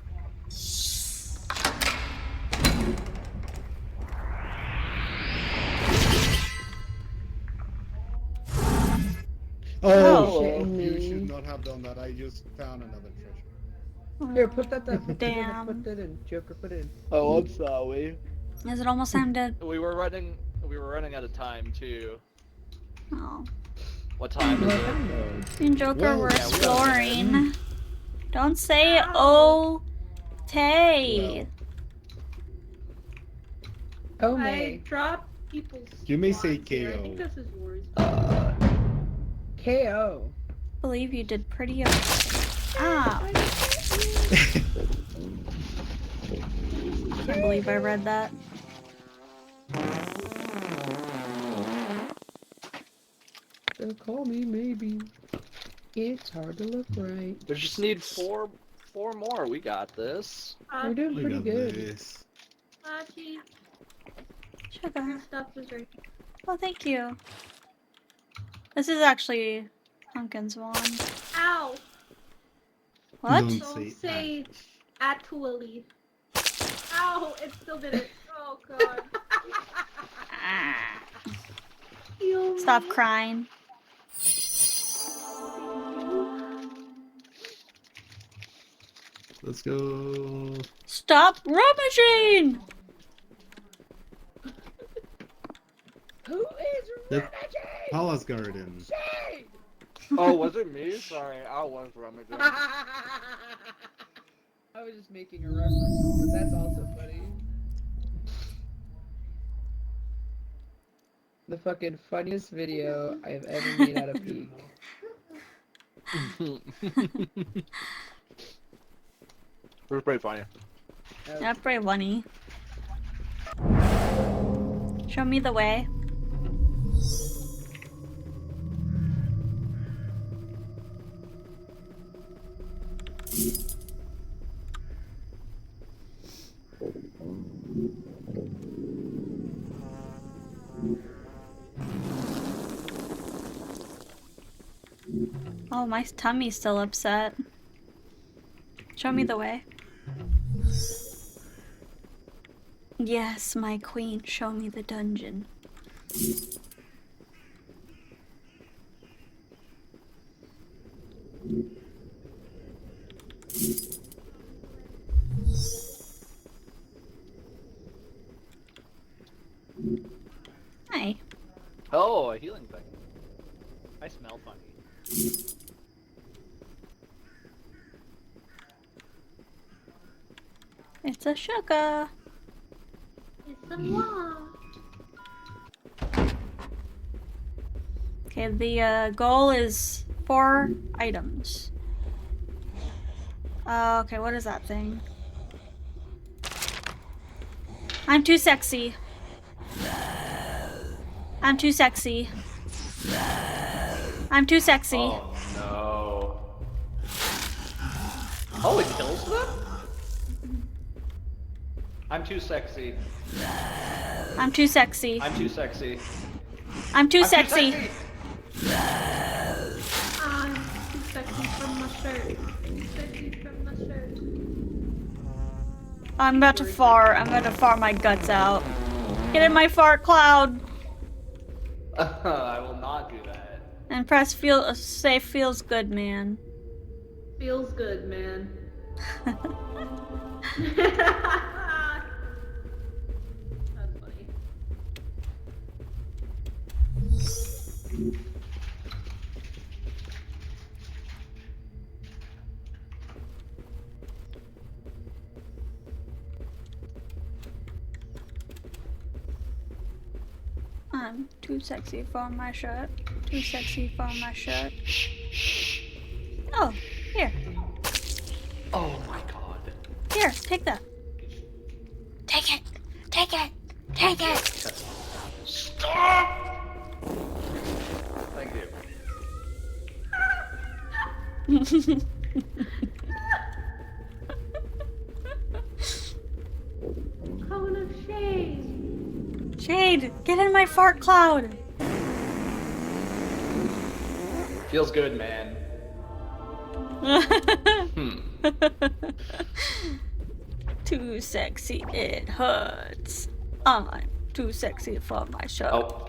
Oh. You should not have done that. I just found another treasure. Here, put that Damn. Put that in. Joker, put it in. Oh, I'm sorry. Is it almost time to? We were running out of time too. Oh. What time is it? Me and Joker Well, were yeah, we exploring. Don't say oh, Tay. Oh, I May. dropped people's. You may say spawns here. I think KO. this is yours. KO. I believe you did pretty okay. Ah, can't believe I read that. So call me maybe. It's hard to look right. We just need four more. We got this. We're doing Look pretty at good. this. Hachi, Sugar. your stuff is right. Well, thank you. This is actually Pumpkin's wand. Ow! What? Don't say actually. Ow! It still did it. Oh god. Ah. Heal Stop me. crying. Let's go. Stop rummaging! Who is The Palace Garden. Oh, was it me? Sorry, I was rummaging. I was just making a reference, but that's also funny. The fucking funniest video I've ever made out of Peak. It was pretty funny. That's pretty funny. Show me the way. Oh, my tummy's still upset. Show me the way. Yes, my queen, show me the dungeon. Hi. Oh, a healing thing. I smell funny. It's a sugar. It's a lot. Okay, the goal is 4 items. Okay, what is that thing? I'm too sexy. I'm too sexy. I'm too sexy. Oh no. Oh, it kills them? I'm too sexy. I'm too sexy. I'm too sexy. I'm too I'm sexy. I'm too sexy from my shirt. Too sexy from my shirt. I'm about to fart. I'm about to fart my guts out. Get in my fart cloud I will not do that. and press say feels good, man. Feels good, man. That's funny. I'm too sexy for my shirt. Too sexy for my shirt. Oh, here. Oh my god. Here, take that. Take it. Take it. Take it. Stop! Thank you. Cone of shade. Shade, get in my fart cloud. Feels good, man. Too sexy, it hurts. I'm too sexy for my shirt. Oh.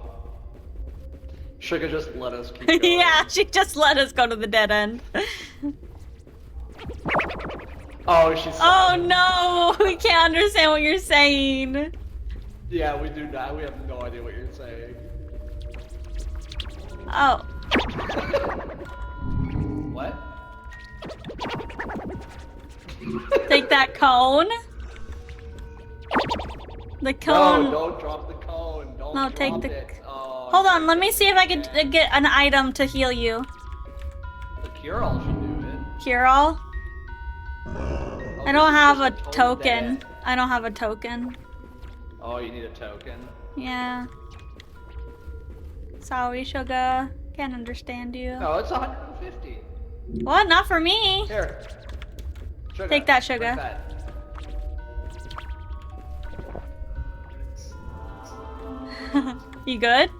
Sugar just let us keep going. Yeah, she just let us go to the dead end. Oh, she's. Oh no, we can't understand what you're saying. Yeah, we do not. We have no idea what you're saying. Oh, What? take that cone. The cone. No, don't drop the cone. Don't No, drop take the- it. Oh, Hold on, let me see if I can get an item to heal you. The cure-all should do it. Cure all? Oh, I don't this have is a just total token. dead end. I don't have a token. Oh, you need a token. Yeah. Sorry, sugar. Can't understand you. No, it's 150. What? Not for me. Here. Sugar, Take that, drink sugar. that. You good?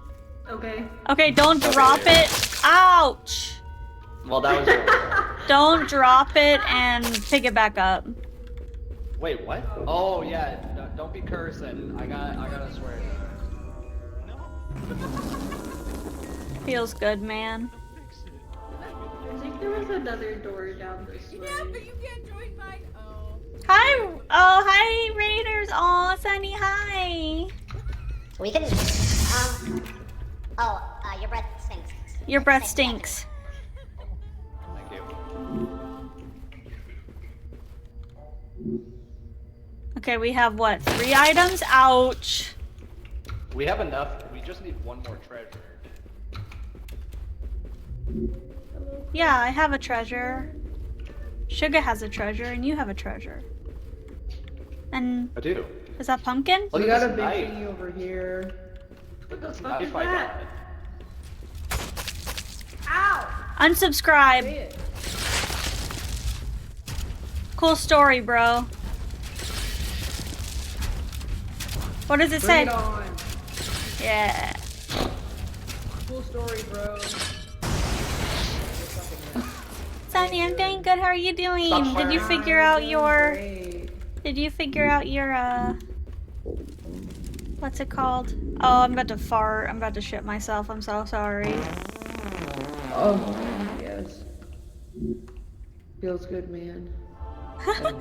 Okay. Okay, don't Okay. drop it. Ouch! Well, that was your... Don't drop it and pick it back up. Wait, what? Oh, yeah. No, don't be cursing. I gotta swear. Feels good, man. I think there was another door down this way. Yeah, but you can't join mine. Oh. Hi! Oh, hi, Raiders! Oh, Sunny, hi! We can. Your breath stinks. Your breath stinks. Thank you. Okay, we have what? 3 items? Ouch! We have enough. We just need one more treasure. Yeah, I have a treasure. Sugar has a treasure, and you have a treasure. And I do. is that pumpkin? Look You at got a this big knife. thingy over here. What the This fuck is knife I that? got. Ow! Unsubscribe. Say it. Cool story, bro. What does it Bring say? it on. Yeah. Cool story, bro. Sunny, I'm doing good. How are you doing? Stop Did you firing. figure out Doing your... great. Did you figure out your, what's it called? Oh, I'm about to fart. I'm about to shit myself. I'm so sorry. Oh, yes. Feels good, man.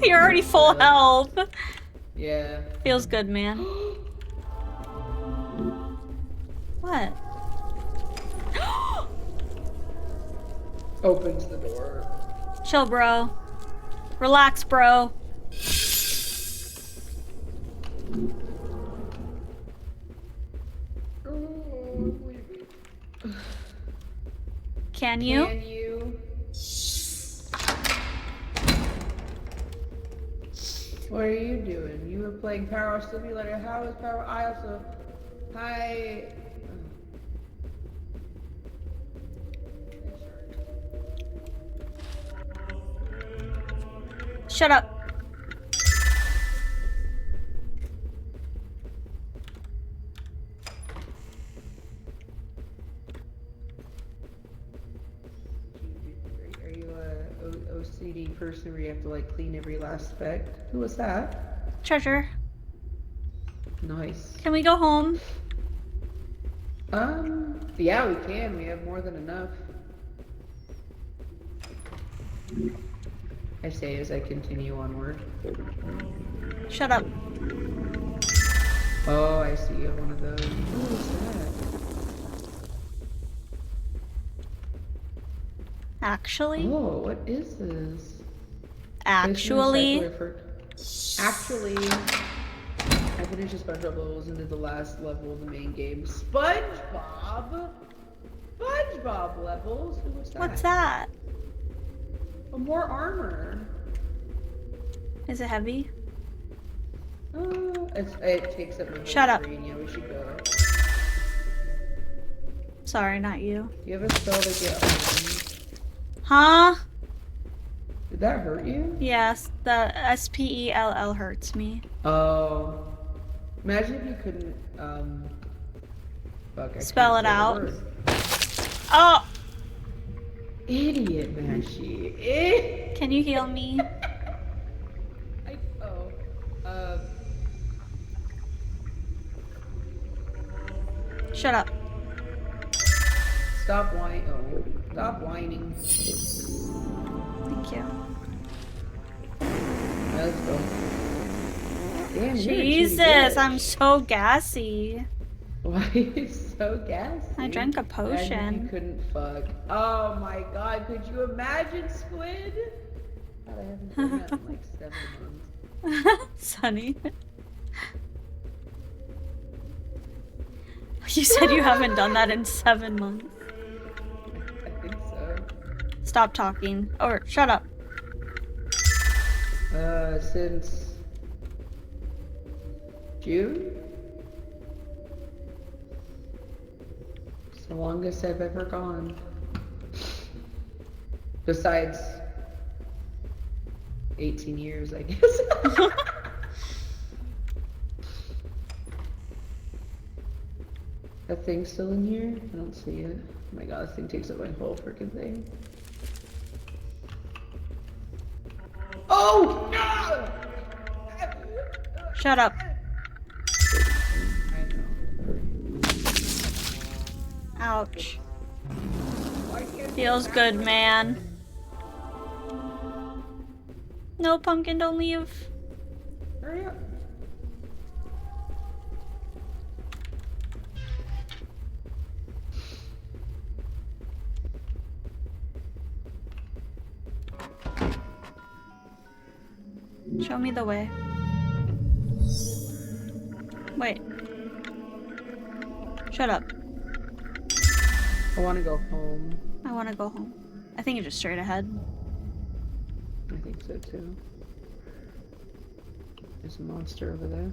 You're already full health. Yeah. Feels good, man. What? Opens the door. Chill, bro. Relax, bro. Can you? Can you? What are you doing? You were playing Power Simulator. How is Power? I also. Hi. Shut up. Are you a OCD person where you have to like clean every last speck? Who was that? Treasure. Nice. Can we go home? Yeah, we can. We have more than enough. I say as I continue onward. Shut up. Oh, I see you have one of those. Who is that? Actually? Oh, what is this? Actually? Actually, I finished the SpongeBob levels and did the last level of the main game. SpongeBob? SpongeBob levels? Who was that? What's that? Oh, more armor. Is it heavy? It takes up my whole Shut up. screen. Yeah, we should go. Sorry, not you. Do you have a spell to get on? Huh? Did that hurt you? Yes, the SPELL hurts me. Oh. Imagine if you couldn't, fuck, I Spell can't it say the out. word. Oh! Idiot, Mashi. Can you heal me? Shut up. Stop whining. Oh, stop whining. Thank you. Let's go. Damn, you're Jesus, cheating. I'm so gassy. Why are you so gassy? I drank a Imagine if potion. you couldn't fuck. Oh my god, could you imagine, Squid? God, I haven't done that in like 7 months. Sunny. You said you haven't done that in 7 months. I think so. Stop talking. Or shut up. Since June? It's the longest I've ever gone. Besides 18 years, I guess. That thing's still in here? I don't see it. Oh my god, this thing takes up my whole freaking thing. Oh no! Shut up. I know. Ouch. Why can't Feels good, man. No, Pumpkin, don't leave. hurry up? Show me the way. Wait. Shut up. I want to go home. I want to go home. I think you're just straight ahead. I think so too. There's a monster over there.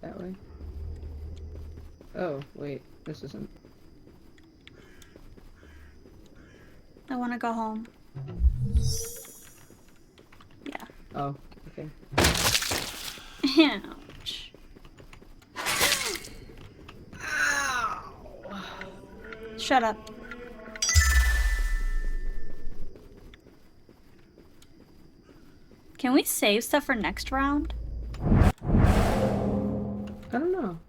That way. Oh, wait. This isn't. I want to go home. Oh, okay. Ouch. Shut up. Can we save stuff for next round? I don't know.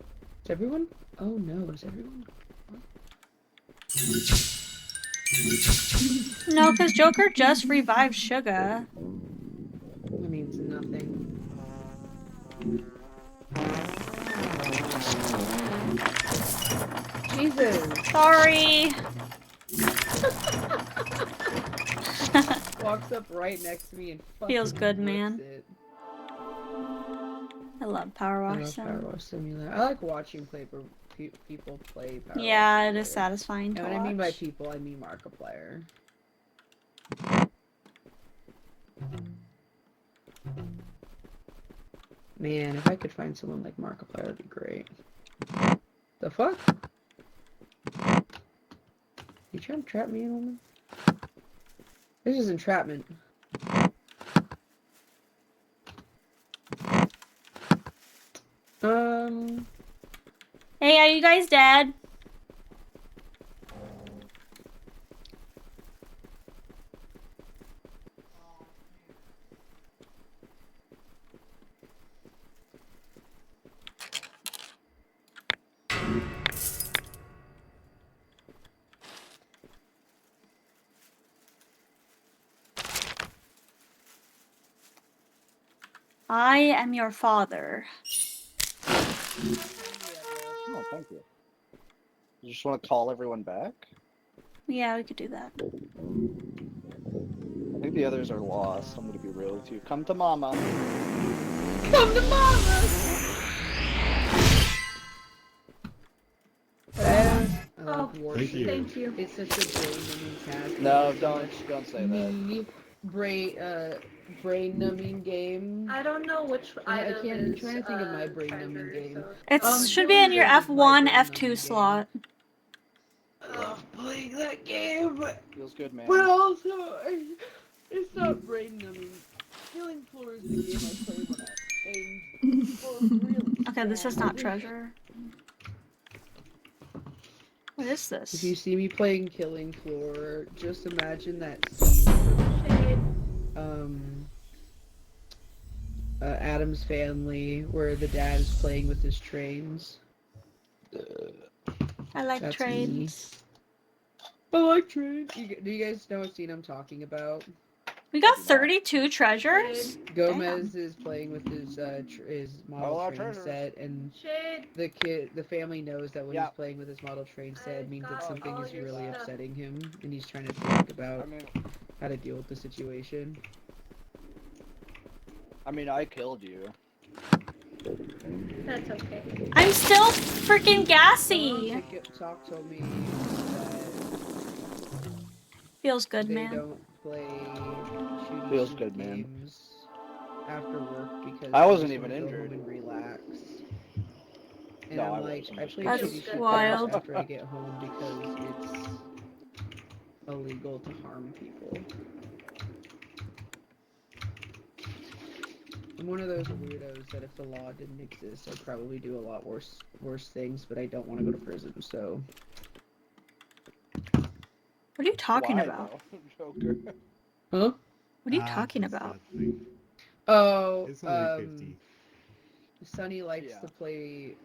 Is everyone? Oh no, is everyone? No, because Joker just revived Sugar. That means nothing. Jesus! Sorry. Walks up right next to me and fucking Feels good, rips man. it. I love Power I Wash love Sim. Power Wash Simulator. I like watching people play Power Yeah, Wash it is Simulator. satisfying to And watch. what I mean by people, I mean Markiplier. Man, if I could find someone like Markiplier, that'd be great. The fuck? You trying to trap me in, woman? This is entrapment. Hey, are you guys dead? I am your father. Oh, thank you. You just want to call everyone back? Yeah, we could do that. I think the others are lost. I'm gonna be real with you. Come to mama. Come to mama! I love Warship. Thank you. Thank you. It's such a brain-numbing task. No, It's so don't say much that. brain-numbing game. I don't know which I item can't- is, I'm trying to think of my brain-numbing treasure, game. so- It should be Killing in your Brain is my F1, brain-numbing F2 game. slot. I love playing that game, Feels good, man. but also it's not brain-numbing. Killing Floor is the game I play when I'm really Okay, this is sad. not treasure. What is If you this? see me playing Killing Floor, just imagine that scene from Adam's Family where the dad is playing with his trains. I like That's trains. I like trains. Do you guys know what scene I'm talking about? We got 32 treasures? Gomez is playing with his model Oh, train treasures. set, and Shade. the family knows that when Yeah. he's playing with his model train set, it means that got something all is your really stuff. upsetting him, and he's trying to think I about mean, how to deal with the situation. I killed you. That's okay. I'm still freaking gassy! TikTok told me that Feels good, they man. don't play shooty Feels shoot good, man. games after work because I they wasn't just even wanna go home injured. and relax. And No, I'm I like, wasn't. I play That's shitty shoot wild. games after I get home because it's illegal to harm people. I'm one of those weirdos that if the law didn't exist, I'd probably do a lot worse things, but I don't want to go to prison, so. What are you talking Why, about? though? Joker. Huh? What are you talking that's about? that thing. Oh, It's only 50. Sunny likes Yeah. to play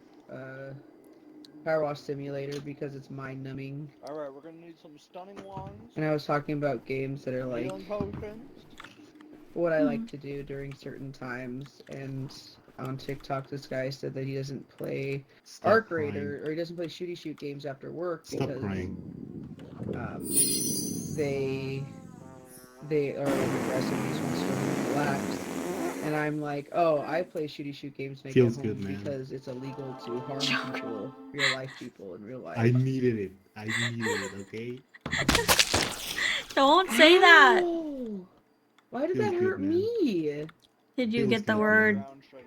Power Wash Simulator because it's mind-numbing. Alright, we're gonna need some stunning wands. And I was talking about games that are like Healing potions. what I like to do during certain times. And on TikTok, this guy said that he doesn't play Stop Arc crying. Raider or he doesn't play shooty shoot games after work Stop because crying. they are aggressive and he just wants to relax. And I'm like, oh, I play shooty shoot games when I Feels get home good, man. because it's illegal to harm people, real life people in real life. I needed it. I needed it, okay? Don't say that! Ow! Why did Feels that good, hurt man. me? Did you Feels get the good, word? man. Round sugar.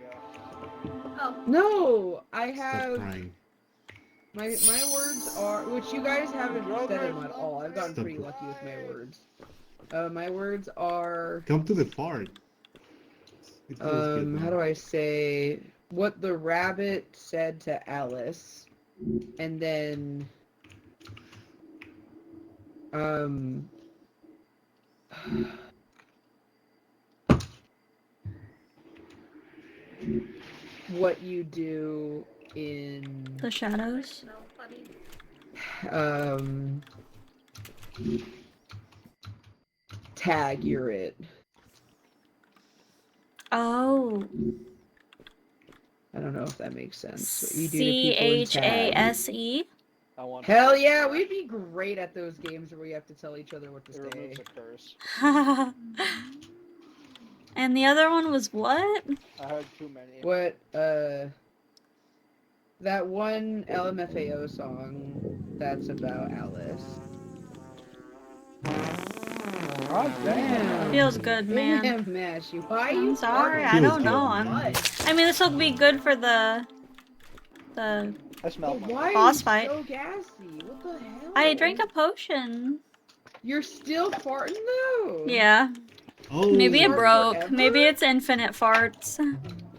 Oh, No, I Stop have crying. my words are, which you guys haven't said them at all. I've gotten Stop pretty it. lucky with my words. My words are Come to the part. It feels good, man. how do I say what the rabbit said to Alice, and then what you do in The shadows? no, buddy. tag you're it. Oh. I don't know if that makes sense. What you do to people in tag. CHASE? I want. Hell yeah, we'd be great at those games where we have to tell each other what to It say. removes a curse. And the other one was what? I had too many. What, that one LMFAO song that's about Alice. God damn. Feels good, man. Damn, Mashy, why are you I'm sorry, farting? I don't Feels know. good, man. I mean, this will be good for the I smell But my. why Boss are fight. you so gassy? What the hell? I drank a potion. You're still farting though. Yeah. Oh, Maybe it For broke. forever? Maybe it's infinite farts.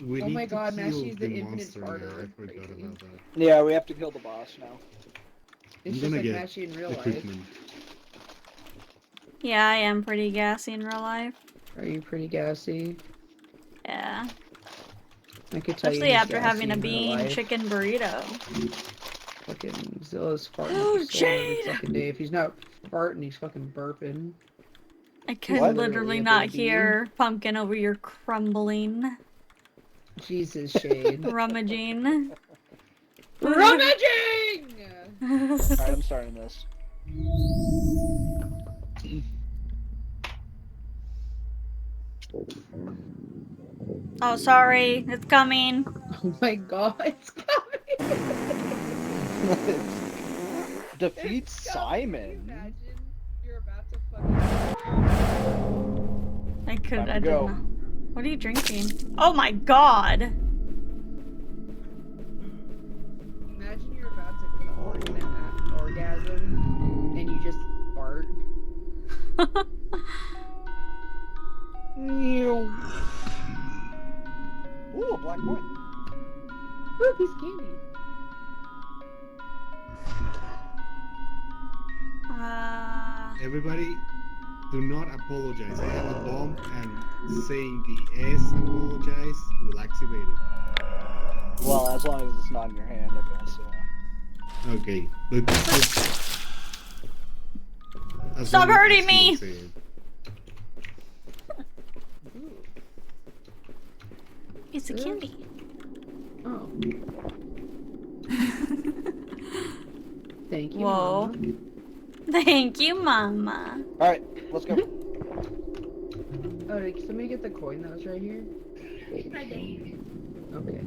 we Oh need my to God, kill Mashy's the infinite monster now. farter. I forgot Crazy. about that. Yeah, we have to kill the boss now. It's I'm just gonna like get Mashy in real life. equipment. Yeah, I am pretty gassy in real life. Are you pretty gassy? Yeah. I could tell Especially you. after having a bean chicken burrito. Fucking Zilla's farting Oh, for so long every Jade! fucking day. If he's not farting, he's fucking burping. I could What? literally Literally a not baby. hear Pumpkin over your crumbling, Jesus, Shade. rummaging. Rummaging! Alright, I'm starting this. Oh, sorry. It's coming. Oh my God, it's coming! Defeat It's coming. Can you Simon. imagine? You're about to fucking. I Time to I didn't go. know. What are you drinking? Oh my god! Imagine you're about to orgasm and you just fart. Ooh, a black coin. Ooh, piece of candy. Everybody, do not apologize. I have a bomb, and saying the S apologize will activate it. Well, as long as it's not in your hand, I guess, yeah. Okay, but as Stop long as hurting you me! say it. Piece of candy. Oh. Thank you. Whoa. Mama. Thank you, Mama. Alright, let's go. Oh, did somebody get the coin that was right here? I did. Okay.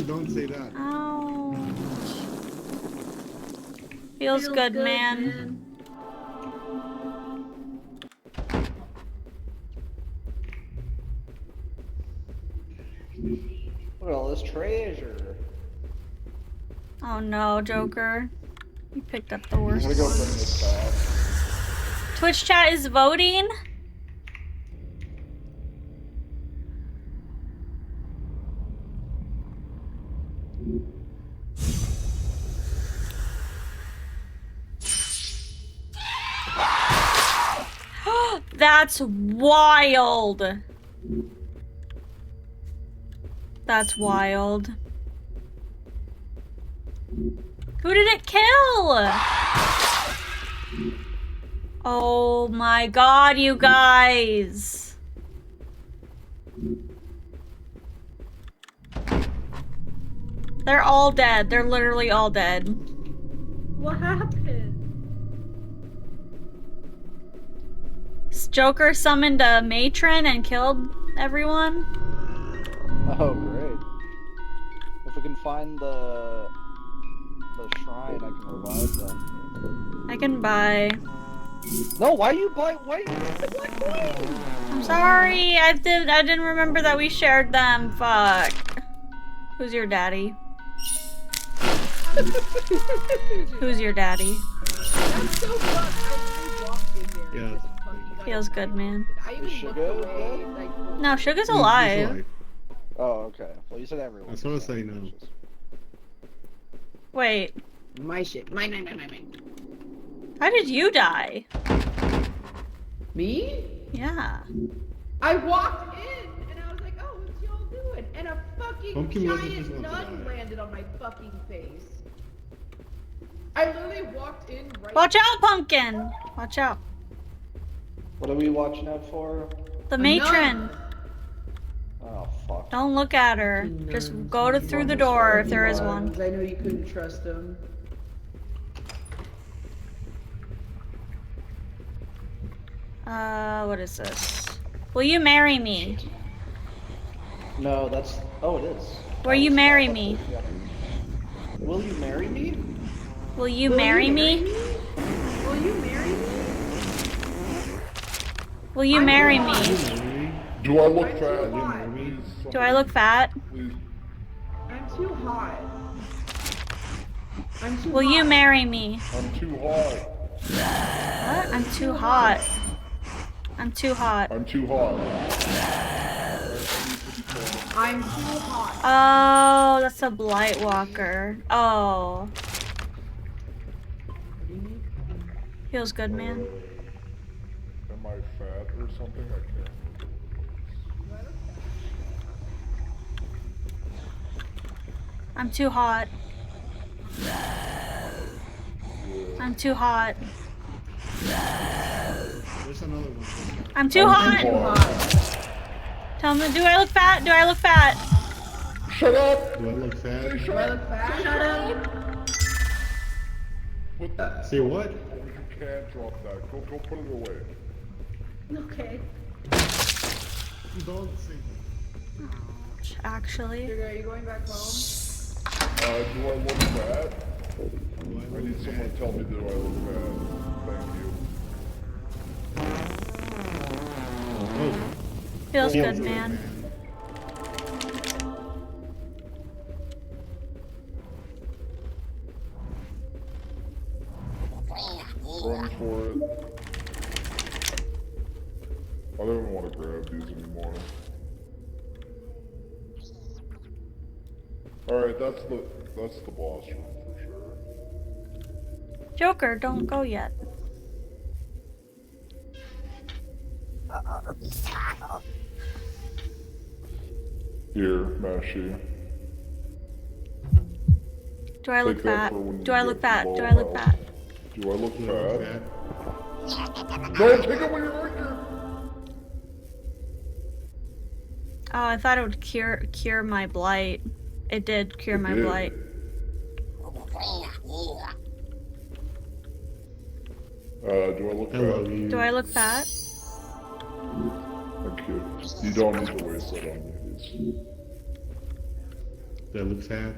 Don't say that. Ouch. Feels good, man. Look at all this treasure. Oh no, Joker. You picked up the I'm worst gonna go one. bring this back. Twitch chat is voting. That's wild. That's wild. Who did it kill? Oh my god, you guys. They're all dead. They're literally all dead. What happened? Joker summoned a matron and killed everyone. Oh, great. If we can find the shrine, I can revive them. I can buy. No, why you buy? Why you use the black coin? I'm sorry. I didn't remember that we shared them. Fuck. Who's your daddy? Who's your daddy? That's so fucked. I really walked in there. Yeah. Just fucking got Feels good, man. I even Is looked Sugar away. dead? Like, No, Sugar's He's alive. Oh, okay. Well, you said everyone. That's what I say no. Wait, my shit. Mine. how did you die? Me? Yeah. I walked in and I was like, oh, what's y'all doing? And a fucking Pumpkin wasn't giant supposed to nun die. landed on my fucking face. I literally walked in right. Watch out, Pumpkin! Watch out. What are we watching out for? The A matron. nun. Oh, fuck. Don't look at her. Just go through the door if there is one. I know you couldn't trust them. What is this? Will you marry me? No, that's. Oh, it is. Will you marry me? Will you marry me? Will you marry me? Will you marry me? Will you marry me? Marry? Do I look I'm too fat? hot. Please, Do I look fat? Please. I'm too hot. I'm too Will hot. you marry me? I'm too hot. What? I'm too hot. I'm too hot. I'm too hot. I'm too hot. Oh, that's a blight walker. Oh. Feels good, man. Am I fat or something? I can't. I'm too hot. I'm too hot. There's another one. I'm too hot. Tell me, do I look fat? Do I look fat? Shut up! Do I look fat? Do I look fat? Shut up. What the? Say what? You can't drop that. Go put it away. Okay. Don't say Actually. Sugar, are you going back home? Do I look fat? Do I need someone to tell me, do I look fat? Thank you. Oh. Feels Feels good, good, man. Run for it. I don't even want to grab these anymore. Alright, that's the boss room for sure. Joker, don't go yet. Here, Mashi. Do I look Take that fat? for when you Do I get look to fat? the Do I look house. fat? Do I look Do I look fat? fat? No, take it when you're right here! Oh, I thought it would cure my blight. It did cure my did. blight. Do I look I love fat? you. Do I look fat? Thank you. You don't need to waste that on me, please. Do I look fat?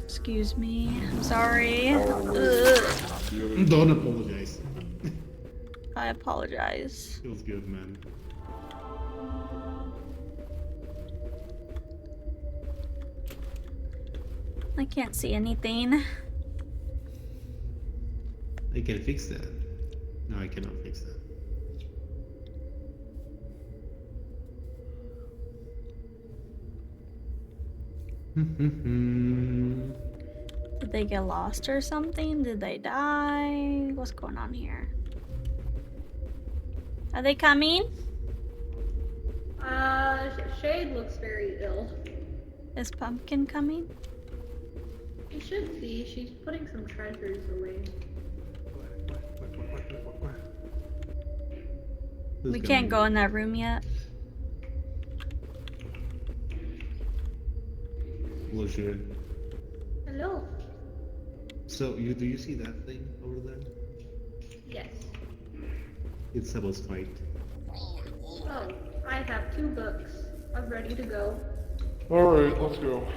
Excuse me. I'm sorry. Oh, Ugh. do you have any- Don't apologize. I apologize. Feels good, man. I can't see anything. I can fix that. No, I cannot fix that. Did they get lost or something? Did they die? What's going on here? Are they coming? Shade looks very ill. Is Pumpkin coming? She should be. She's putting some treasures away. We can't go in that room yet. Bullshit. Hello. So, do you see that thing over there? Yes. It's a boss fight. Oh, I have 2 books. I'm ready to go. Alright, let's go.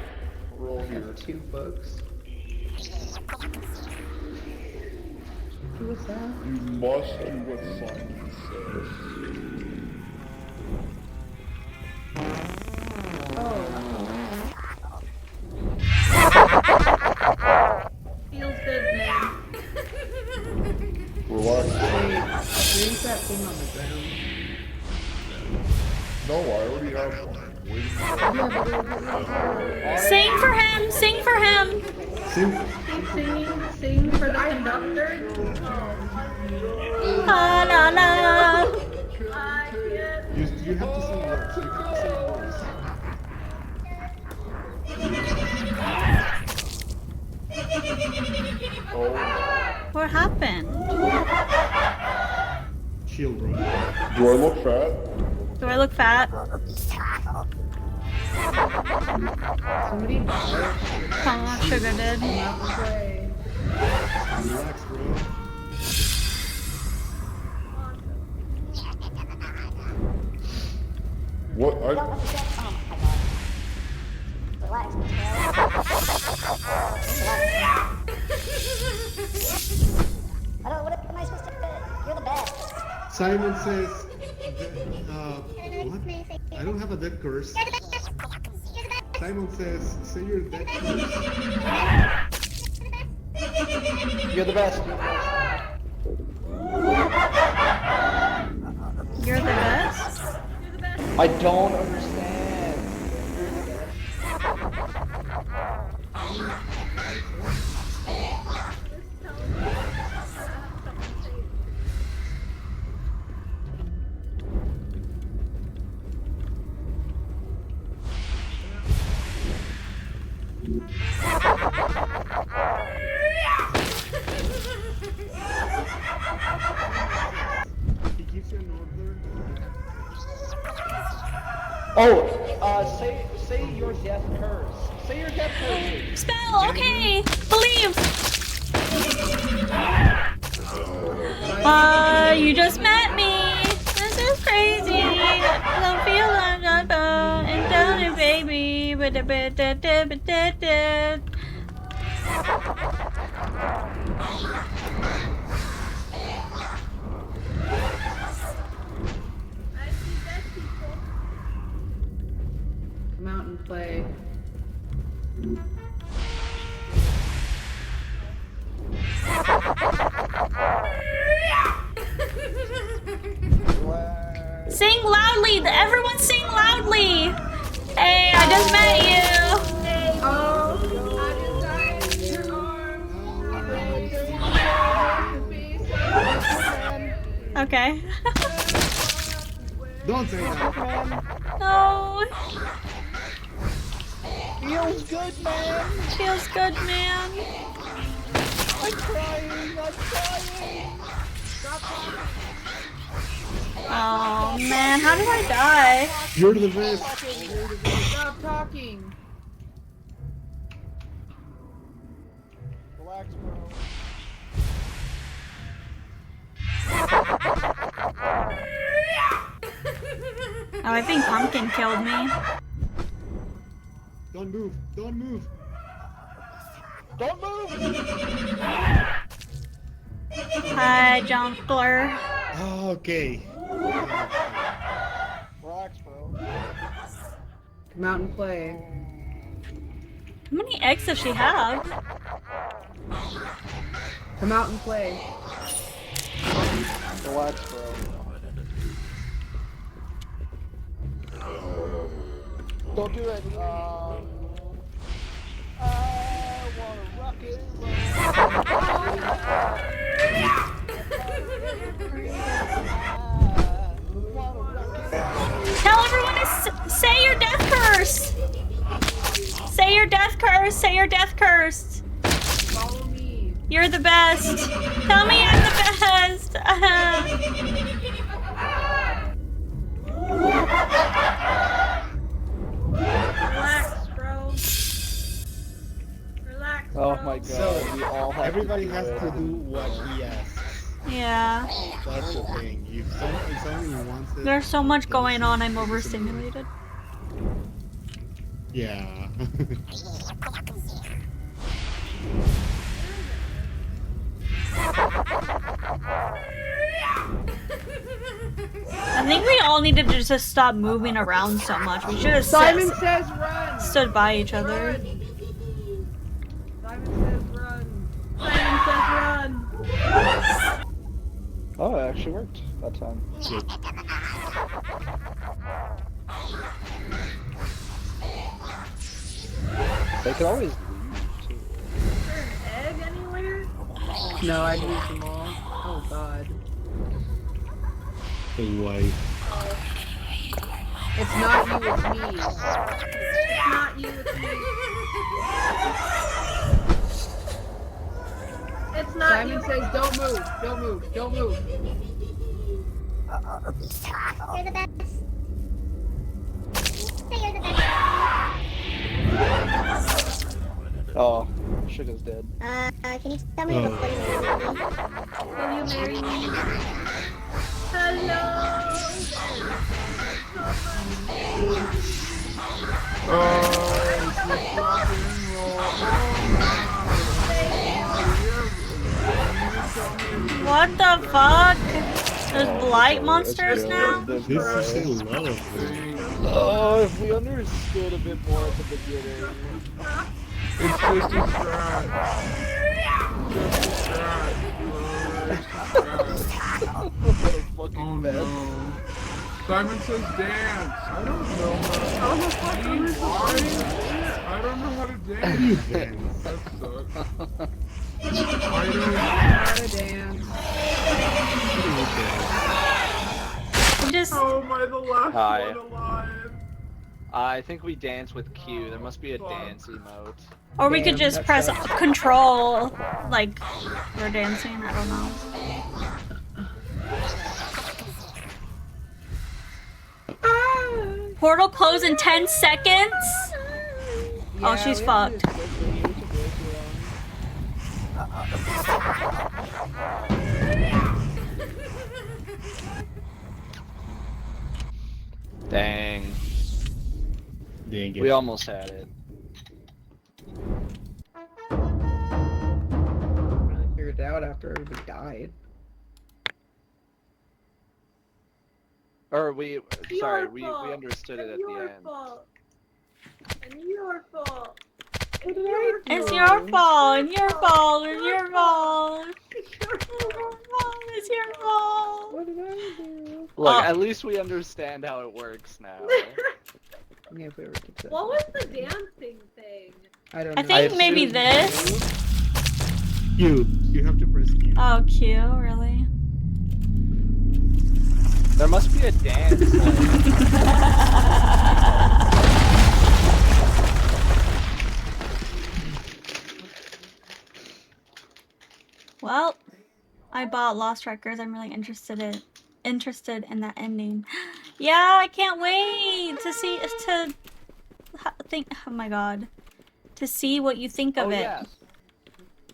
We're all here. 2 bucks. You must do what Simon says. Feels good, man. Relax. Drink that thing on the ground. No, I already have one. Waiting for Sing for him! Sing for him! Sing for the conductor. La la la! You have to sing words. You have to sing words. Oh, What happened? Chill, bro. do I look fat? Do I look fat? Somebody Oh, Sugar did. play. Relax, bro. What? Oh my god. Relax, I don't know, what am I supposed to do? You're the best. Simon says, what? I don't have a death curse. Simon says, say your death curse. You're the best. You're the best? I don't understand. He gives you an order. Oh, say your death curse. Say your death curse. Spell, okay! Believe! You just met me! This is crazy! Don't feel like I'm and down it, baby! Come out and play. Sing loudly! Everyone sing loudly! Hey, I just met you! Oh, I desire your arms. Okay. Don't say that. No. Feels good, man. Feels good, man. I'm crying. I'm crying. Oh, man. How did I die? You're the best. Stop talking. Relax, bro. Oh, I think Pumpkin killed me. Don't move. Don't move. Don't move. Hi, Jumpler. Okay. Relax, bro. Come out and play. How many eggs does she have? Come out and play. Relax, bro. Don't do it. I wanna rock it. Tell everyone to say your death curse. Say your death curse. Say your death curse. Follow me. You're the best. Tell me I'm the best. Relax, bro. Relax, bro. Oh my god, So, we all have everybody to do has it. to do what he asks. Yeah. That's the thing. If someone wants it. There's so much going on. I'm overstimulated. Yeah. all needed to just stop moving around so much. We should have Simon says run! stood by each other. Run! Simon says run! Simon says run. Oh, it actually worked that time. So, They could always leave, too. Is there an egg anywhere? No, I'd use them all. Oh god. the wife. It's not you, it's me. It's not you, it's me. It's not Simon you. says don't move, don't move, don't move. You're the best. Say you're the best. Oh, Sugar's dead. Can you tell me Oh. what you mean? Will you marry me? Hello. What the fuck? There's blight monsters It's now? good. This is a lot of things. Oh, if we understood a bit more at the beginning. It's just a strat. Just a strat. What a fucking Oh mess. no. Simon says dance. I don't know how to dance. I don't know how to dance. Dance. That sucks. I Gotta dance. Just don't. Am I the last Hi. one alive? I think we dance with Q. There must be a dance emote. or we could Damn, just that press sucks. control like we're dancing, I don't know. Portal close in 10 seconds? Oh, she's we have to fucked. do this quickly. We took way too long. Dang. Dang it. We almost had it. Really figured it out after everybody died. Or we, sorry, Your we fault. understood it at Your the end. fault. And your fault. What did I do? It's your fault, and your fault, and your fault. It's your fault, it's your fault. What did I do? Look, Oh. at least we understand how it works now. Yeah, if we ever get to What was the dancing thing? I don't I know. think maybe assume this. You have to press Q. Oh, Q, really? There must be a dance. Well, I bought Lost Records. I'm really interested in that ending. Yeah, I can't wait to see think. Oh my god, to see what you think of Oh it. yeah.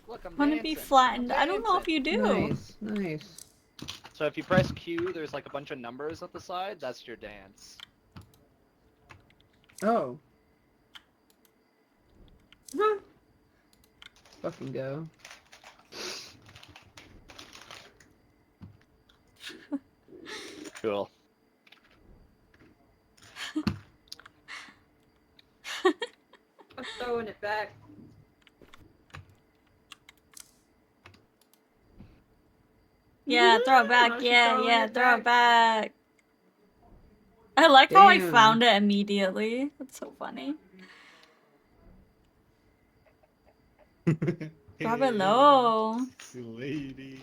Look, I'm Want to be dancing. flattened? I'm I don't know if you do. Nice, nice. So if you press Q, there's like a bunch of numbers at the side. That's your dance. Oh. Fucking go. Cool. I'm throwing it back. Yeah, throw it back. No, she's Yeah, throwing yeah, it throw it back. back. I like how I Damn. found it immediately. That's so funny. Drop it low. Sexy lady.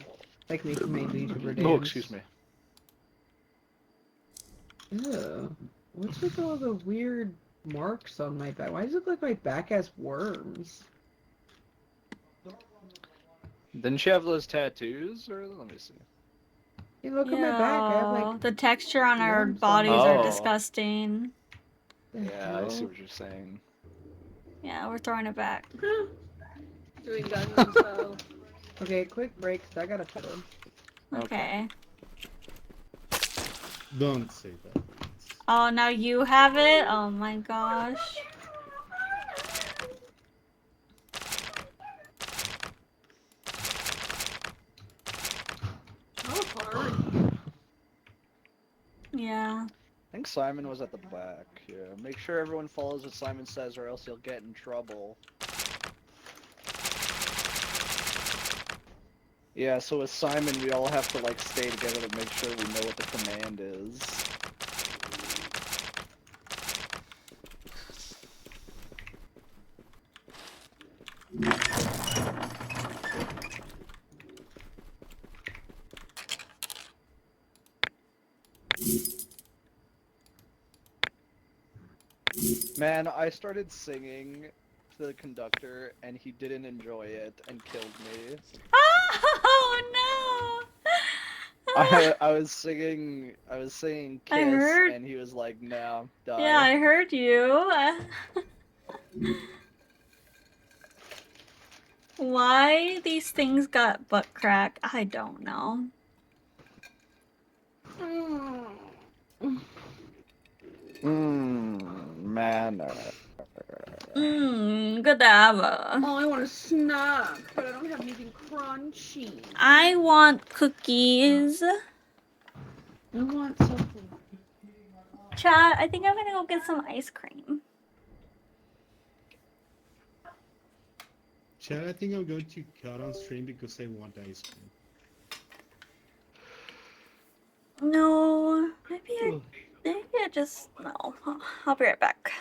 Like make my YouTuber dance. Oh, excuse me. Ew. What's with all the weird marks on my back? Why does it look like my back has worms? Didn't she have those tattoos? Or let me see. Hey, look at my back. I have like. The texture on our lumps on bodies my- are Oh. disgusting. the Yeah, I see hell? what you're saying. Yeah, we're throwing it back. Doing Gangnam Style. Okay, quick break. 'Cause I gotta fiddle. Okay. Don't say that. Oh, now you have it? Oh my gosh. That was hard. Yeah. think Simon was at the back. Yeah. Make sure everyone follows what Simon says, or else you'll get in trouble. Yeah, so with Simon, we all have to like stay together to make sure we know what the command is. Man, I started singing to the conductor, and he didn't enjoy it and killed me. Oh no! I was singing Kiss, I heard- and he was like, "No, die." Yeah, I heard you. Why these things got butt crack, I don't know. Manner. Godiva. Oh, I want a snack, but I don't have anything crunchy. I want cookies. I want something. Chat, I think I'm gonna go get some ice cream. Chad, I think I'm going to cut on stream because I want ice cream. No, maybe I just no. I'll be right back.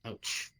Ouch.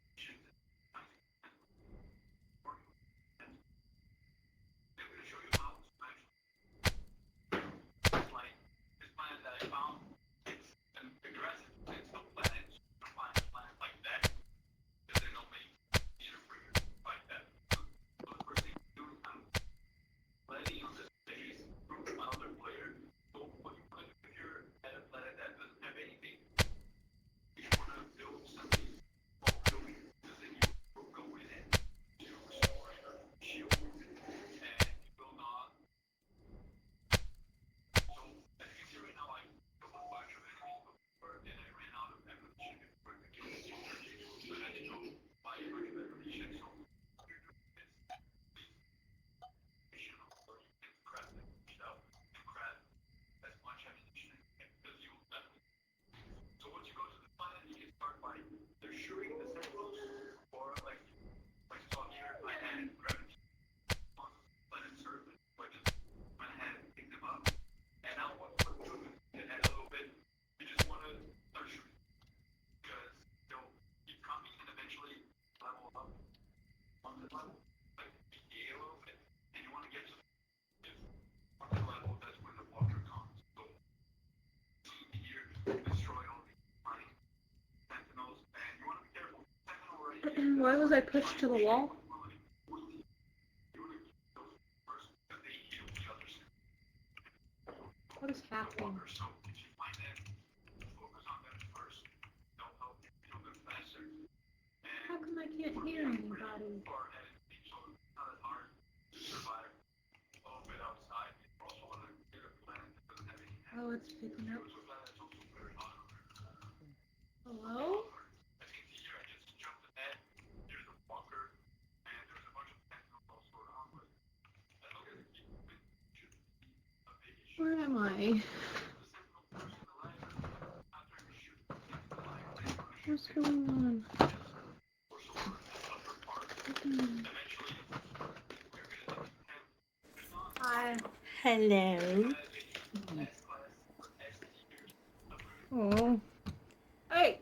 Why was I pushed to the wall? What is happening? How come I can't hear anybody? Oh, it's picking up. Hello? Where am I? What's going on? Hi. Hello. Oh. Hey!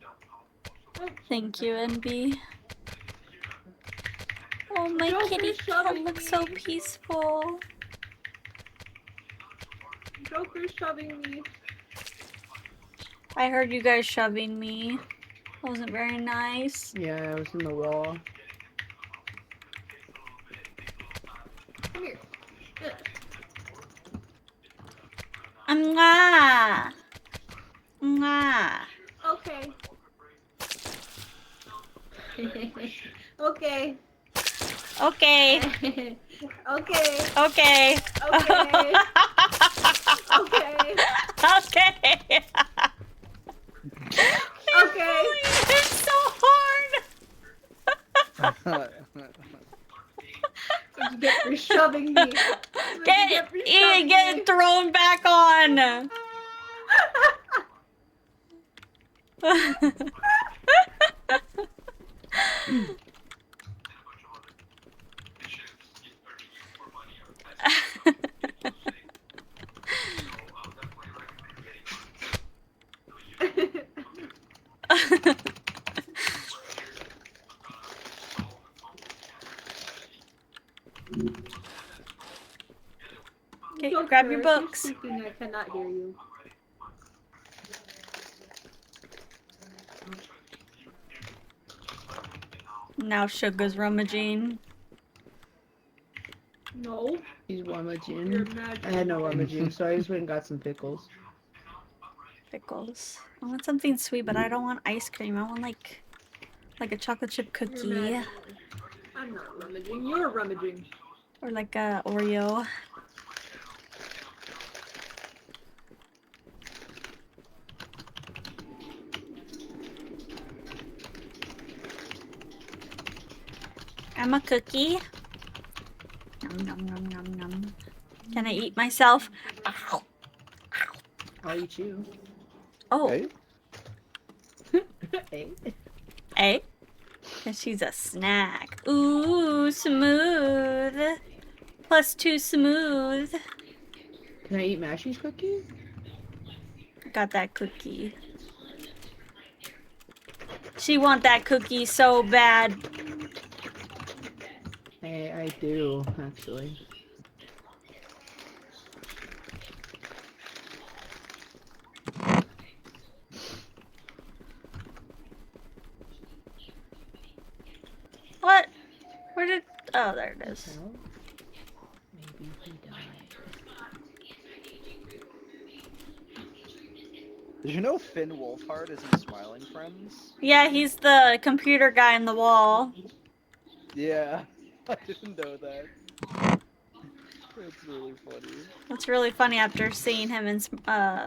Thank you, NB. Oh, my Joker's kitty cat shoving looks so me. peaceful. Joker's shoving me. I heard you guys shoving me. Wasn't very nice. Yeah, I was in the wall. Come here. Mwah. Mwah. Okay. Okay. Okay. Okay. Okay. Okay. Okay. Okay. Okay. It's so hard. What'd you get for shoving me? What'd you Get for shoving get me? thrown back on. Okay, Joker, grab your if you're books. speaking, I cannot hear you. Now Sugar's rummaging. No. He's You're rummaging. mad. I had no rummaging, so I just went and got some pickles. Pickles. I want something sweet, but I don't want ice cream. I want like a chocolate chip You're cookie mad. I'm not rummaging. You're rummaging. or like a Oreo. I'm a cookie. Nom nom nom nom nom. Can I eat myself? Ow. I'll eat you. Oh, Hey? Hey. hey. And she's a snack. Ooh, smooth. +2 smooth. Can I eat Mashy's cookie? Got that cookie. She want that cookie so bad. Hey, I do, actually. What? Where did... Oh, there it is. Well, maybe he died. Did you know Finn Wolfhard is in Smiling Friends? Yeah, he's the computer guy in the wall. Yeah, I didn't know that. That's really funny. It's really funny after seeing him in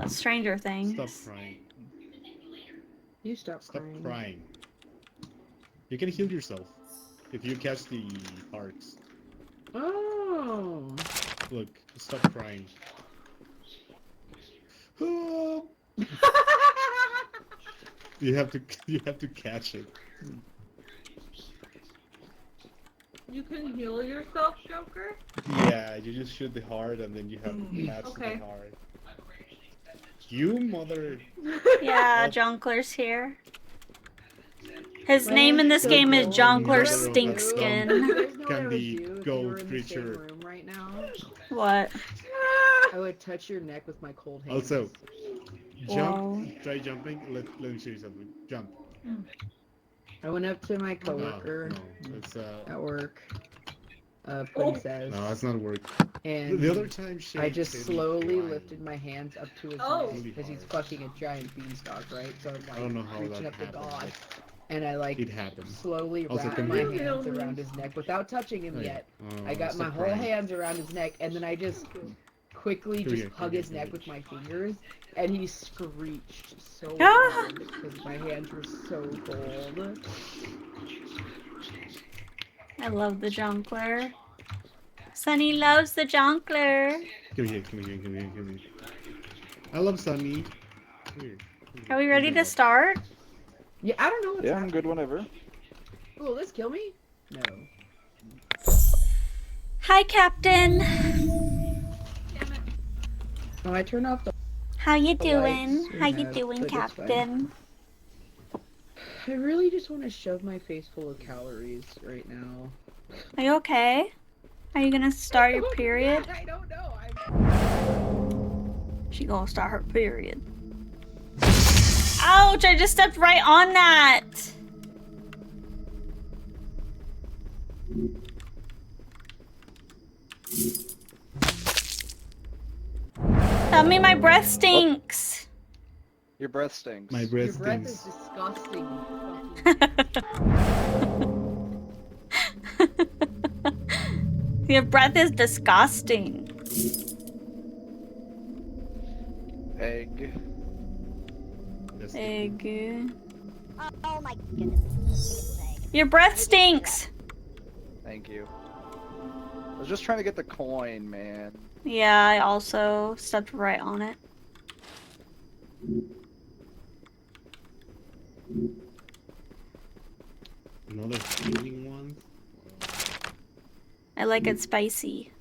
Stranger Things. Stop crying. You stop Stop crying. crying. You can heal yourself if you catch the hearts. Oh. Look, stop crying. Oh, you have to catch it. You can heal yourself, Joker? Yeah, you just shoot the heart and then you have to catch Okay. the heart. You mother. Yeah, Jonkler's here. His My name in hand's this so game is cold. Jonkler Mother of Stinkskin. You guys know what I Can would be do if you gold were in the same creature. room right now? What? I would touch your neck with my cold hands. Also, jump. Whoa. Try jumping. Let me show you something. Jump. I went up to my No, coworker no, it's at work, Princess, no, that's not work. and The other time she. I just said slowly crying. lifted my hands up to his Oh. neck because he's fucking a giant beanstalk, right? So I'm like I don't know how reaching that up to happened. God, but and I like It happened. slowly Also, wrapped can my we- hands around his neck without touching him Oh, yeah. yet. Oh, I got my stop whole crying. hands around his neck, and then I just quickly Here we just go, hug here we his go, neck here with my fingers, and he screeched so Ah! hard because my hands were so cold. I love the Jonkler. Sunny loves the Jonkler. Come here, come here, come here, come here. I love Sunny. Here. Are we ready to start? Yeah, I don't know what's Yeah, I'm happening. good whenever. Oh, will this kill me? No. Hi, Captain. Oh, I turned off the. How you The doing? lights we How you have, doing, but it's fine. Captain? I really just want to shove my face full of calories right now. Are you okay? Are you gonna start your period? I don't know. She gonna start her period. Ouch! I just stepped right on that. Tell me my breath stinks. Your breath stinks. My Your breath breath stinks. is disgusting. you fucking- Your breath is disgusting. Egg. That's Egg. Oh my goodness. Your breath stinks. Thank you. I was just trying to get the coin, man. Yeah, I also stepped right on it. Another healing one. I like it spicy.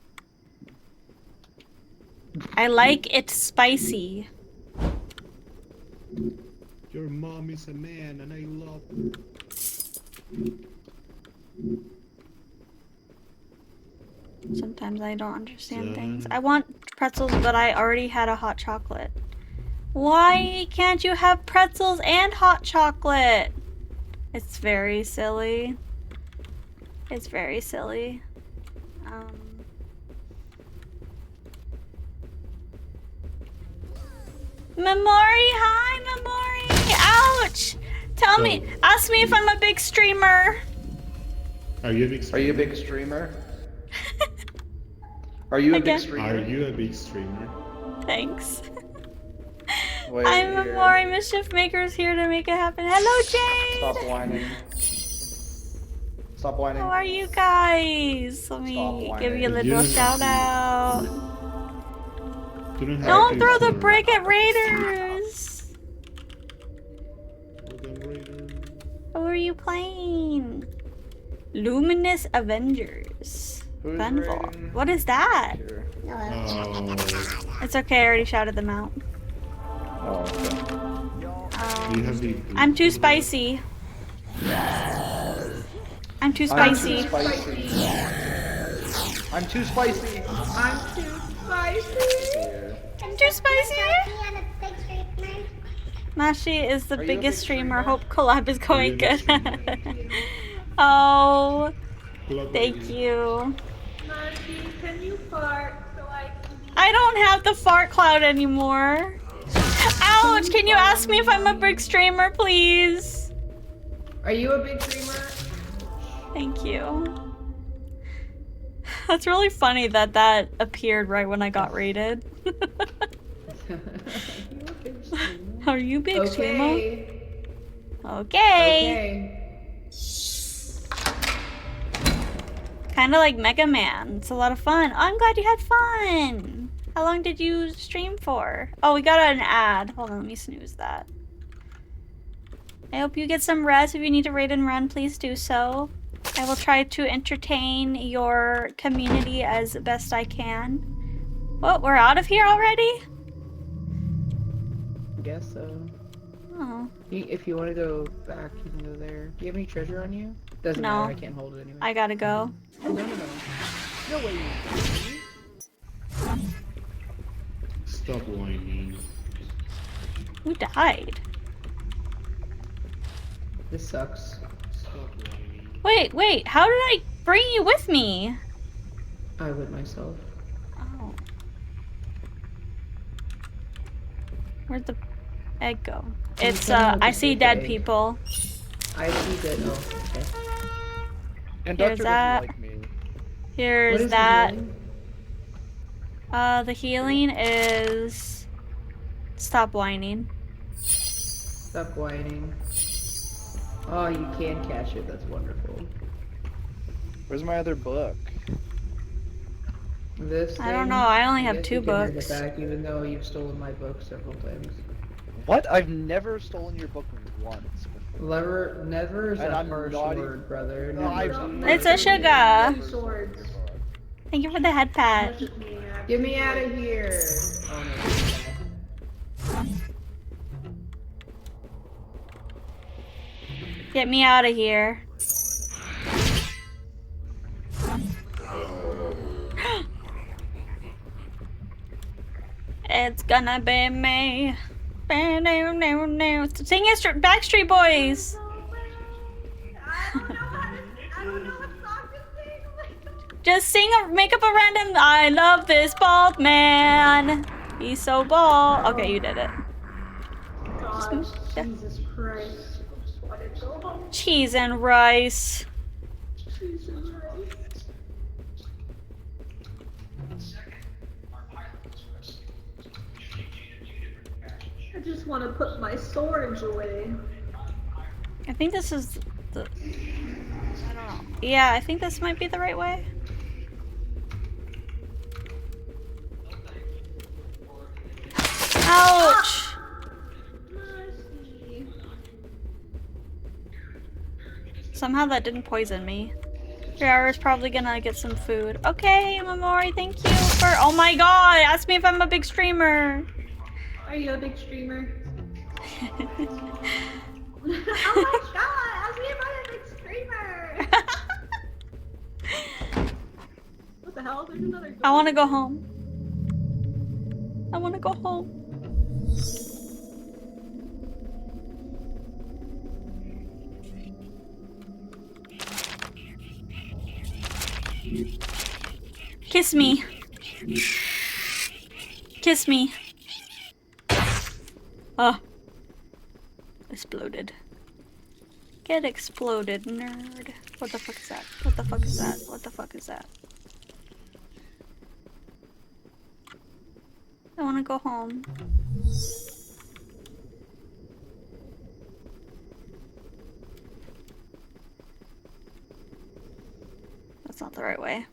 I like it spicy. Your mom is a man and I love her. Sometimes I don't understand Seven. things. I want pretzels, but I already had a hot chocolate. Why can't you have pretzels and hot chocolate? It's very silly. It's very silly. Memori, hi, Memori! Ouch! Tell me, ask me if I'm a big streamer. Are you a big Are streamer? you a big streamer? Are you a Again? big streamer? Are you a big streamer? Thanks. Wait, I'm here. Memori, Mischief Maker's here to make it happen. Hello, Jade! Stop whining. Stop whining. How are you guys? Let me Stop give you a whining. little You- shout out. You don't have Don't to throw the answer. brick at Raiders! Well done, Raider. Who are you playing? Luminous Avengers. Who's Gunvolt. raiding? What is that? Here. Oh, It's okay, I already shouted them out. Oh, okay. do you have the? I'm too spicy. I'm too I'm spicy. too spicy. I'm too spicy. I'm too spicy. Here. I'm too spicy. I'm a big streamer. Mashi is the Are you a biggest big streamer. streamer? Hope collab is going you a good. big Oh, Club thank Raider. you. Marcy, can you fart so I can be... I don't have the fart cloud anymore. Ouch! Can you ask me if I'm a big streamer, please? Are you a big streamer? Thank you. That's really funny that that appeared right when I got raided. Are you a big streamer? Okay. Okay. Okay. Kind of like Mega Man. It's a lot of fun. Oh, I'm glad you had fun. How long did you stream for? Oh, we got an ad. Hold on, let me snooze that. I hope you get some rest. If you need to raid and run, please do so. I will try to entertain your community as best I can. What, we're out of here already? Guess so. Oh, If you want to go back, you can go there. Do you have any treasure on you? Doesn't No. matter. I can't hold it anyway. I gotta go. No, no, no. No way. Stop whining. Who died? This sucks. Stop whining. Wait, how did I bring you with me? I would myself. Oh. Where'd the egg go? Can you It's, tell me what I to see do with dead the egg? people. I see that. Oh, okay. Conductor that. doesn't like me. What Here's is the that. healing? The healing is... Stop whining. Stop whining. Oh, you can catch it. That's wonderful. Where's my other book? This. I don't thing, know, I only have guess 2 you can have it books. back, even though you've stolen my book several times. What? I've never stolen your book once. Never is And a I'm harsh not word, brother. No, Never I've is a never- It's a harsh sugar. Two swords. Thank you for the head pat. That's me, I- Get me out of here. Oh no. Get me out of here. It's gonna be me. Sing it, Backstreet Boys. Just sing, make up a random. I love this bald man. He's so bald. Okay, you did it. God, Jesus Christ. I just wanted to go home. Cheese and rice. Jesus Christ. just want to put my storage away. I think this is the... I don't know. Yeah, I think this might be the right way. Ouch! Mercy. Somehow that didn't poison me. Yara's probably gonna get some food. Okay, Mamori, thank you for... Oh my god! Ask me if I'm a big streamer! Are you a big streamer? Oh my god! Ask me if I'm a big streamer! What the hell? There's another door. I wanna go home. I wanna go home. Kiss me. Kiss me. Oh. Exploded. Get exploded, nerd. What the fuck is that? What the fuck is that? What the fuck is that? I wanna go home. That's not the right way.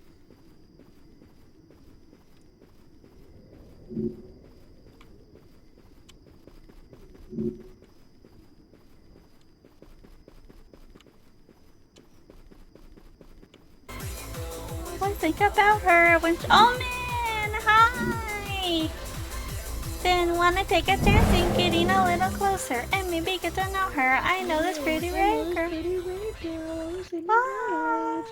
I think about her when oh man, hi! Then wanna take a chance and getting a little closer and maybe get to know her. I know this pretty red girl. Ah.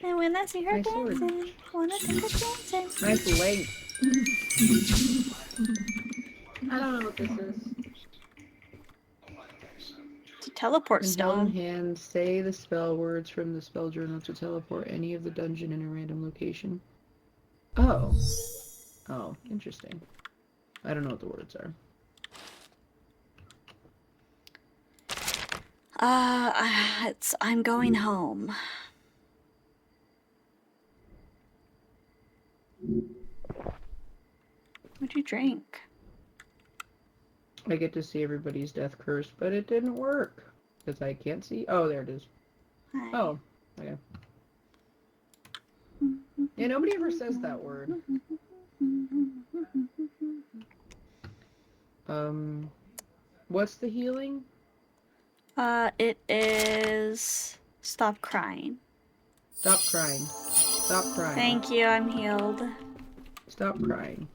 And when I see her Nice sword. dancing, wanna take a chance and Nice length. I don't know what this is. to teleport In held in stone. hand, say the spell words from the spell journal to teleport any of the dungeon in a random location. Oh. Oh, interesting. I don't know what the words are. I'm going home. What'd you drink? I get to see everybody's death curse, but it didn't work. Because I can't see. Oh, there it is. Hi. Oh, okay. Yeah, nobody ever says that word. What's the healing? It is stop crying. Stop crying. Stop crying. Thank you, I'm healed. Stop crying.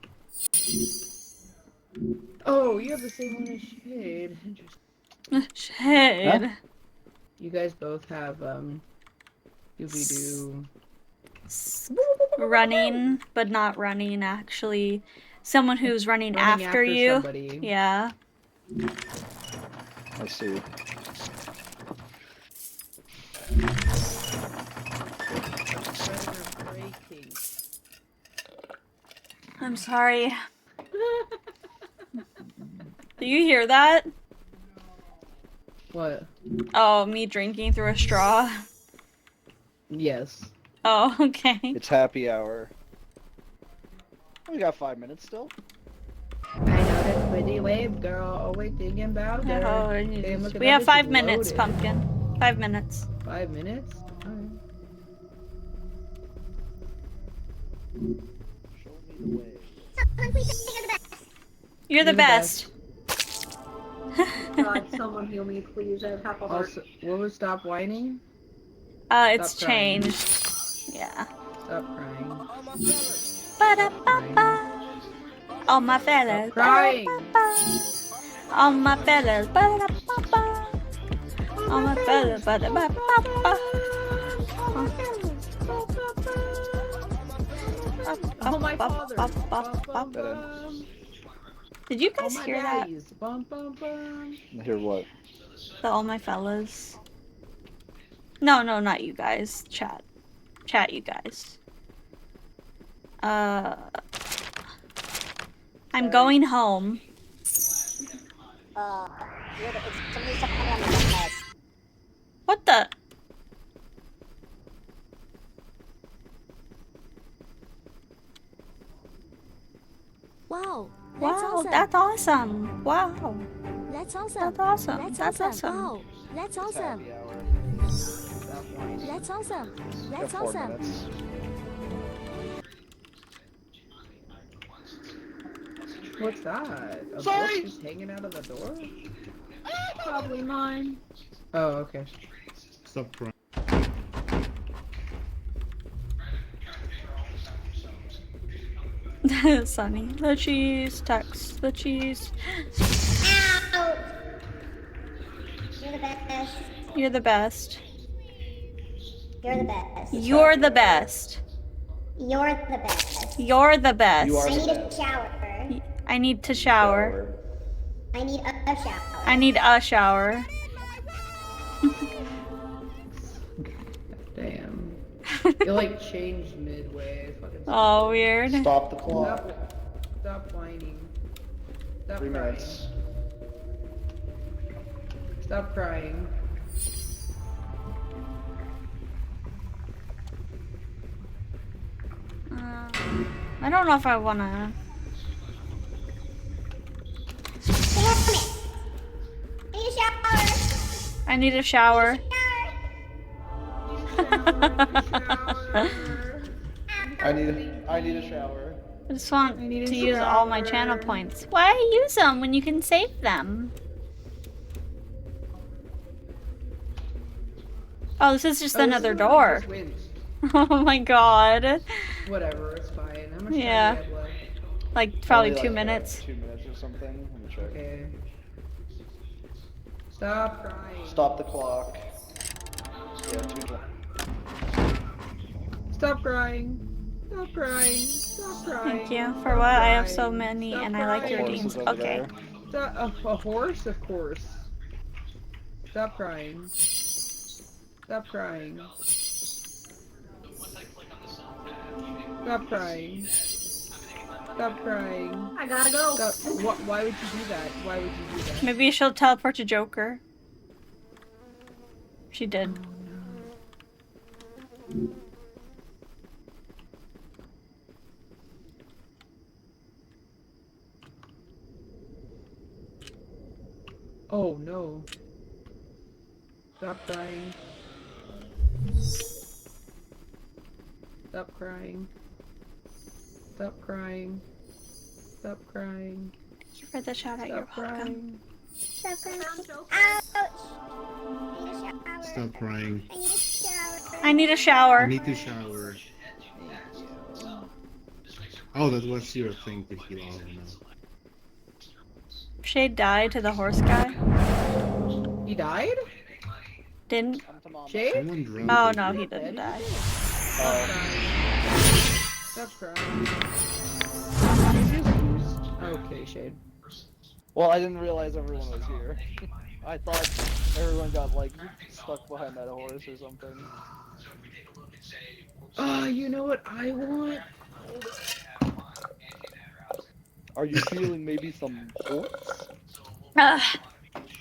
Oh, you have the same one as Shade. Interesting. Shade. Huh? You guys both have, Scooby-Doo. Running, but not running, actually. Someone who's running, Running after you. somebody. Yeah. I see. I'm sorry. Do you hear that? What? Oh, me drinking through a straw. Yes. Oh, okay. It's happy hour. We got 5 minutes still. I know that pretty wave girl, always thinking about her. Oh, Damn, look at we that have bitch 5 minutes, loaded. Pumpkin. 5 minutes. 5 minutes? Alright. Show me the way. You're the best. God, someone heal me, please. I have half a heart. Also, what was stop whining? It's Stop crying. changed. Yeah. Stop crying. Ba-da-ba-ba. All my fellas. Stop crying. Ba-da-ba-ba. All my fellas. Ba-da-ba-ba. All my fellas. Ba-da-ba-ba-ba. Oh my father. Ba-da-ba-ba-ba. Did you Oh guys my hear that? daddies. Bum, bum, bum. Hear what? The all my fellas. No, not you guys. Chat. Chat, you guys. I'm going home. Somebody's coming on the dumbass. What the? Wow. Wow, that's awesome. Wow, That's awesome. that's awesome. That's That's awesome. awesome. Wow. That's It's awesome. happy hour. That's awesome. You That's have 4 awesome. minutes. What's that? A Sorry! book just hanging out of the door? Probably mine. Oh, okay. Stop crying. Sunny. The cheese. Text. The cheese. Ow! You're the best. You're the best. You're the best. You're the best. You're the best. You're the best. You are I the need a best. shower. I need to shower. I need a shower. I need a shower. Damn. It like changed midway. Fucking Oh, weird. Stop the clock. Stop whining. Stop 3 crying. minutes. Stop crying. I don't know if I wanna. Damn it! I need a shower. I need a shower. I need a shower. I just want to use all my channel points. Why use them when you can save them? Oh, this is just another door. Just wins. Oh my god. Whatever, it's fine. How much Yeah. time do you have left? Like probably Only 2 like, minutes. 2 minutes or something. Let me check. Okay. Stop crying. Stop the clock. Yeah, 2 Stop crying. Stop crying. Stop crying. Thank you. For Stop what? I have so crying. many Stop and I like your crying. games. Horses over Okay. there. Stop, a horse, of course. Stop crying. Stop crying. Stop crying. Stop crying. I gotta go. Stop. Why would you do that? Why would you do that? Maybe she'll teleport to Joker. She did. Oh no. Stop crying. Stop crying. Stop crying. Stop crying. Thank you for the shout out. You're Stop welcome. crying. Stop crying. I need a shower. I need to shower. Oh, that was your thing to heal all now. Shade died to the horse guy. He died? Didn't. Come to mom. Shade? Someone drowned Oh it. no, he didn't die. Stop crying. Okay, Shade. Well, I didn't realize everyone was here. I thought everyone got like stuck behind that horse or something. You know what I want? Are you feeling maybe some horse?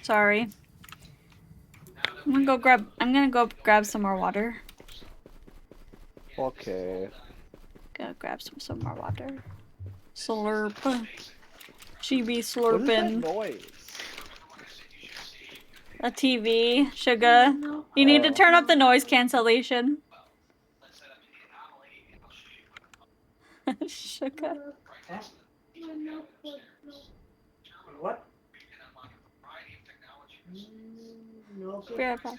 Sorry. I'm gonna go grab some more water. Okay. Gonna grab some more water. Slurp. She be What is that slurping. noise? A TV, sugar. You need to turn up the noise cancellation. Sugar. What? Be right back.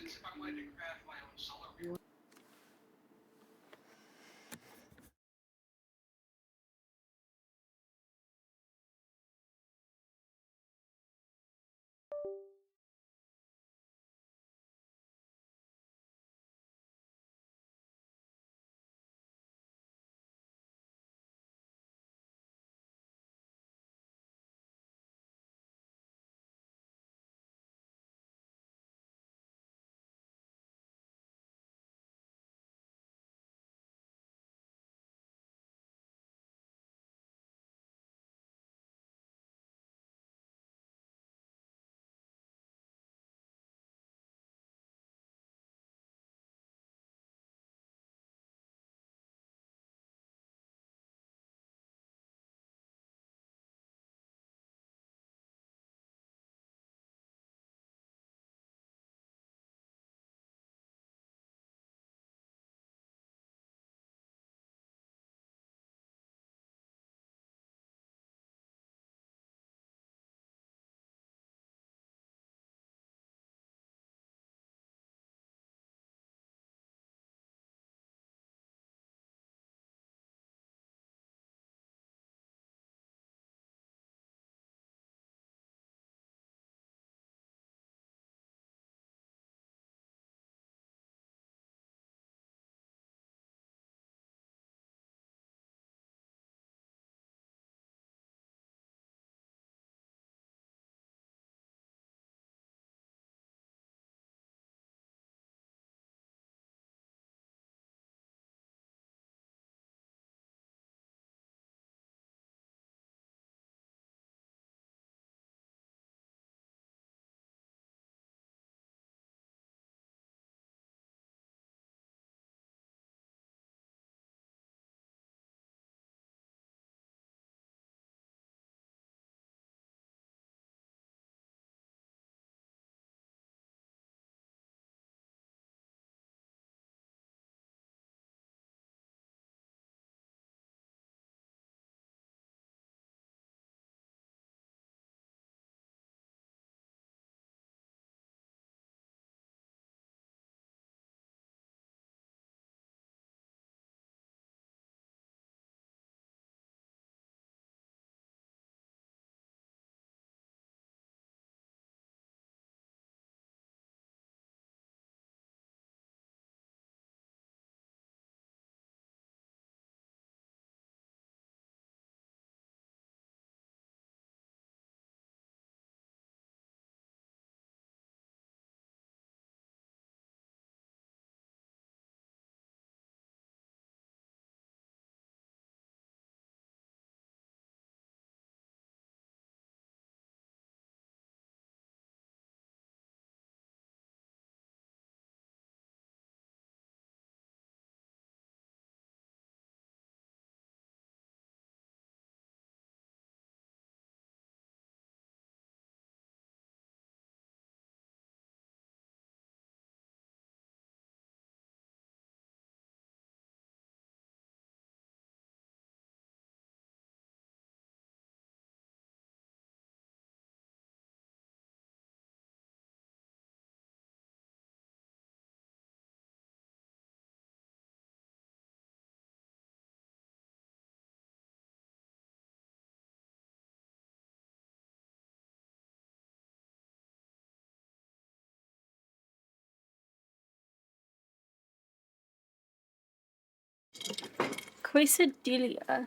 Quesadilla.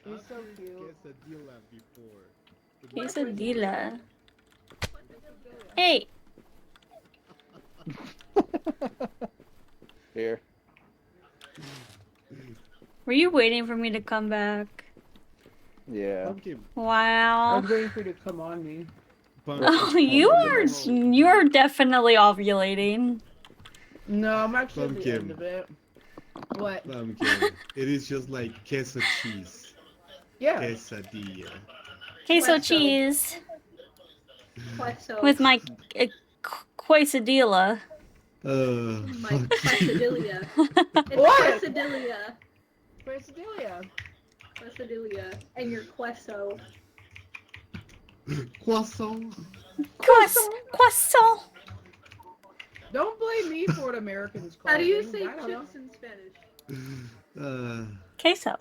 He's so cute. Quesadilla before. Quesadilla. Hey! Here. Were you waiting for me to come back? Yeah. Pumpkin. I Wow. was waiting for you to come on me. Oh, you're definitely ovulating. No, I'm actually at the Pumpkin. end of it. What? Pumpkin. It is just like queso cheese. Yeah. Quesadilla. Queso Queso. cheese Queso. with my quesadilla. My quesadilla. It's What? quesadilla. Quesadilla. Quesadilla. And your queso. Croissant. Croissant. Don't blame me for what Americans call How do you things. say I don't know. chips in Spanish? Queso.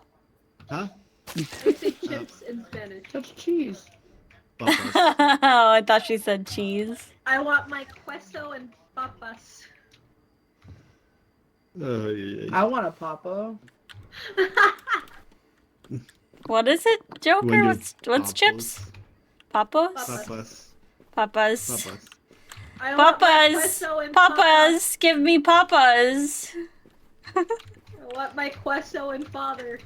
Huh? How do you say chips in Spanish? That's cheese. Papas. Oh, I thought she said cheese. I want my queso and papas. Yeah. I want a papa. What is it, Joker? When What's papas. chips? Papos? Papas. Papas. Papas. I want my Papas. queso and Papas. Give me papas. I want my queso and father.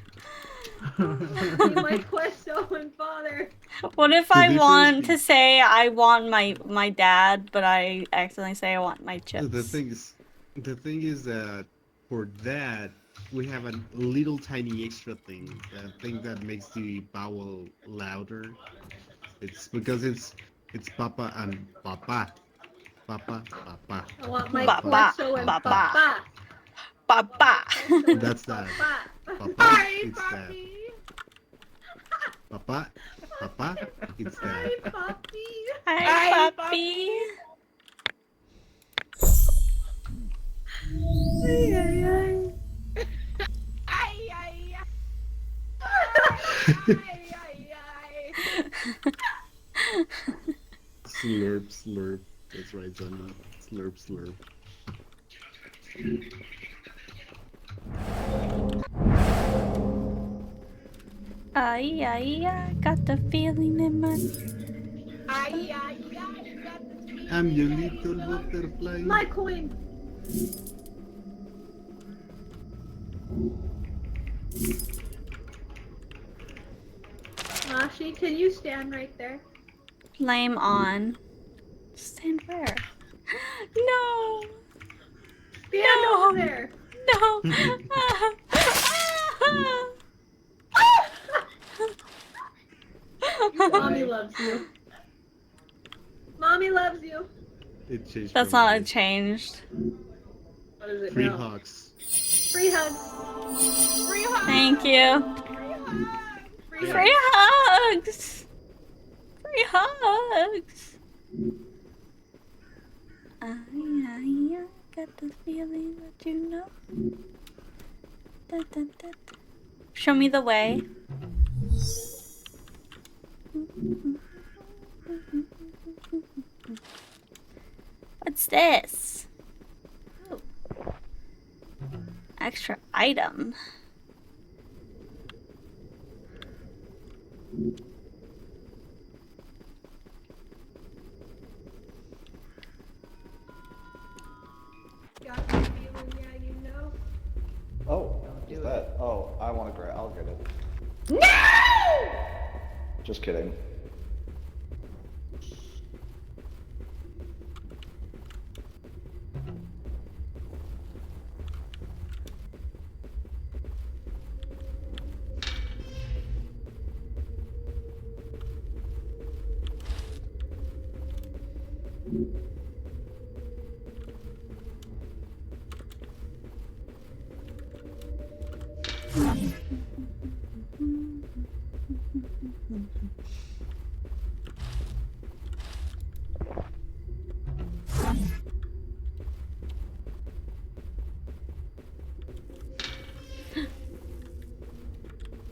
My queso and father. What if So I this want is- to say I want my dad, but I accidentally say I want my chips? The thing is that for that we have a little tiny extra thing, the thing that makes the vowel louder. It's because it's papa and papa. Papa, papa. I want my Papa, queso and papa. papa. Papa. Queso and That's that. papa. Papa, Hi, it's that. puppy. Papa, papa, it's Hi, that. puppy. Hi, Hi, puppy. Ay, ay, ay. Ay, ay, ay. Ay, ay, ay. Slurp, slurp. That's right, Johnny. Slurp, slurp. Ay, ay, I got the feeling in my... Ay, ay, ay. Got this feeling. I'm your little butterfly. My coin. Mashi, can you stand right there? Flame on. Stand where? No! Stand No. over there. No! Mommy loves you. Mommy loves you. It changed. That's from not it. changed. What is it Free now? hugs. Free hugs. Free hug. Thank you. Free Free hugs. hugs! Free hugs! I got the feeling that you know. Da, da, da, da. Show me the way. What's this? Oh. Extra item. Got the feeling, yeah, you know. Oh, is that? Oh, I want to grab. I'll get it. No! Just kidding.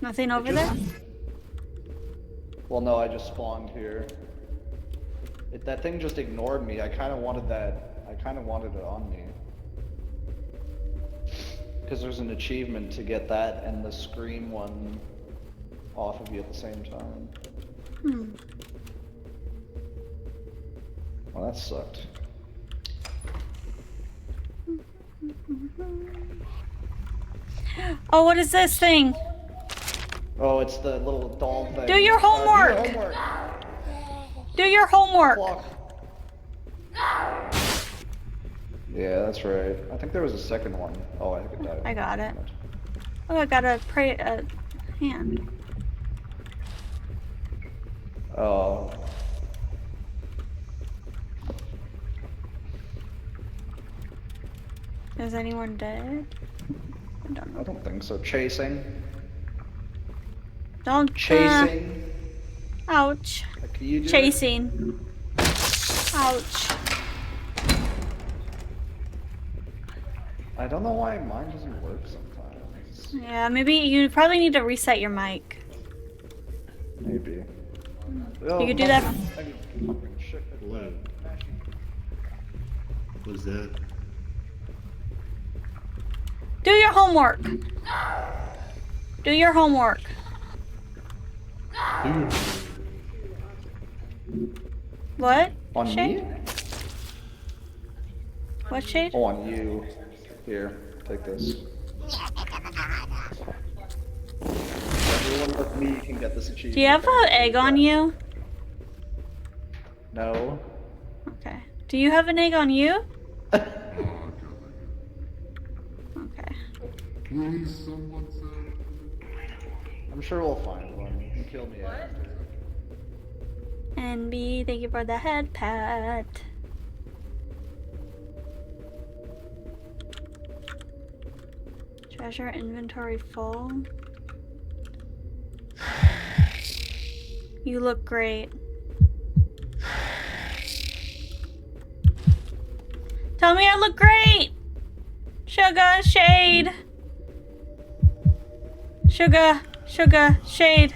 Nothing over there? Well, no, I just spawned here. That thing just ignored me. I kind of wanted that. I kind of wanted it on me. Because there's an achievement to get that and the Scream one off of you at the same time. Hmm. Well, that sucked. Oh, what is this thing? Oh, it's the little doll thing. Do your homework. Do your homework. Do your homework. Clock. Yeah, that's right. I think there was a second one. Oh, I think it died. I got it. Oh, I got a hand. Oh. Is anyone dead? I don't know. I don't think so. Chasing. Don't. Chasing. Ouch. Can you do it? Chasing. Ouch. I don't know why mine doesn't work sometimes. Yeah, maybe you probably need to reset your mic. Maybe. You could do that. What? What's that? Do your homework. Do your homework. What? On Shade? me? What shade? Oh, on you. Here, take this. Everyone with me can get this achievement. Do you have an egg on you? No. Okay. Do you have an egg on you? Okay. Please, someone said. I'm sure we'll find one. You can kill me after. And B, thank you for the head pat. Treasure inventory full. You look great. Tell me I look great! Sugar, shade! Sugar, sugar, shade.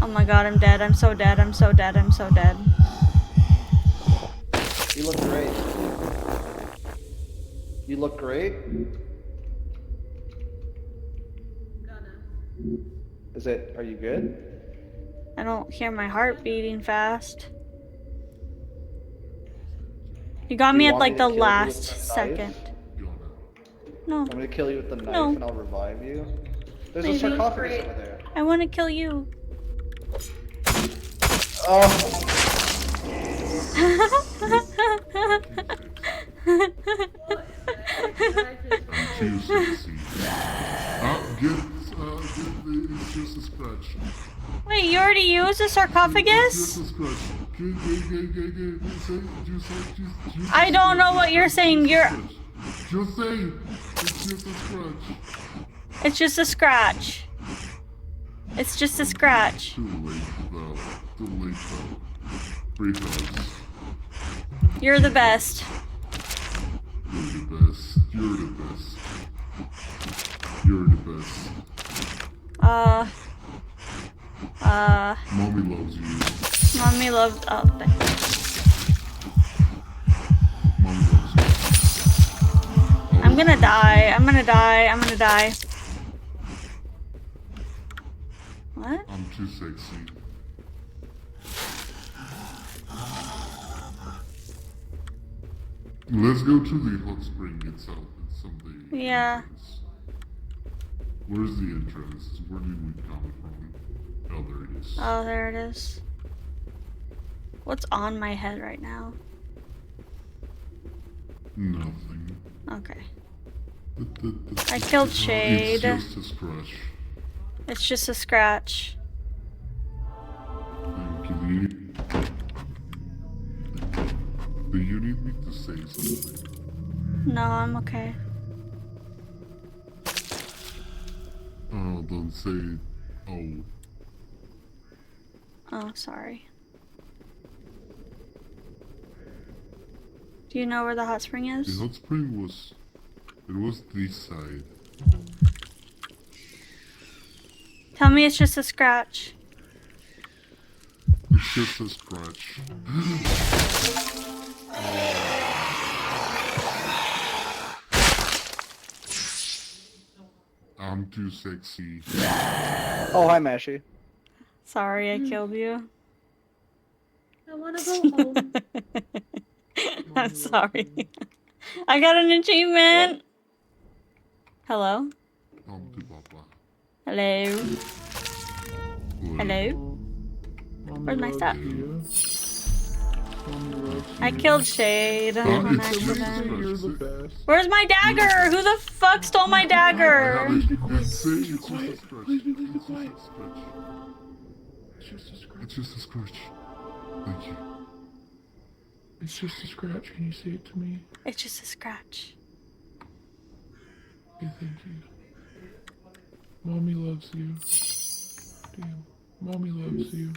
Oh my god, I'm dead. I'm so dead. I'm so dead. I'm so dead. You look great. You look great. Is it, are you good? I don't hear my heart beating fast. You got Do me you at want like me the to kill you last with the knife? second. No, I'm gonna kill you with the knife No. and I'll revive you. There's a Maybe. sarcophagus over there. I want to kill you. Oh. It's just a scratch. Wait, you already used a sarcophagus? Just a scratch. I don't know what you're saying. You're. Just say it's just a scratch. It's just a scratch. It's just a scratch. Too late though. Too late though. 3 times. You're the best. You're the best. You're the best. You're the best. Mommy loves you. Mommy loves. Oh, Mommy loves you. I'm gonna die. I'm gonna die. I'm gonna die. What? I'm too sexy. Let's go to the hot spring itself someday. Yeah. Where's the entrance? Where did we come from? Oh, there it is. Oh, there it is. What's on my head right now? Nothing. Okay. I killed Shade. It's just a scratch. It's just a scratch. Thank you. Do you need me to say something? No, I'm okay. Oh, don't say. Oh. Oh, sorry. Do you know where the hot spring The is? hot spring was. It was this side. Tell me it's just a scratch. It's just a scratch. I'm too sexy. Oh, hi, Mashy. Sorry, I killed you. I wanna go home. I'm sorry. I got an achievement. Hello? I'm too papa. Hello? Hello? Mommy Where's my loves stuff? you. Mommy loves I you. killed Shade on It's accident. You're the best. Where's my dagger? Who the fuck stole my dagger? Say it's just a scratch. Please be It's just quiet. a scratch. It's just a scratch. It's just a scratch. Thank you. It's just a scratch. Can you say it to me? It's just a scratch. Okay, thank you. Mommy loves you. Damn. Mommy loves you.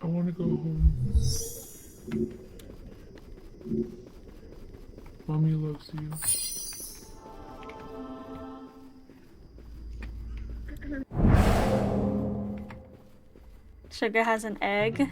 I want to go home. Mommy loves you. Sugar has an egg.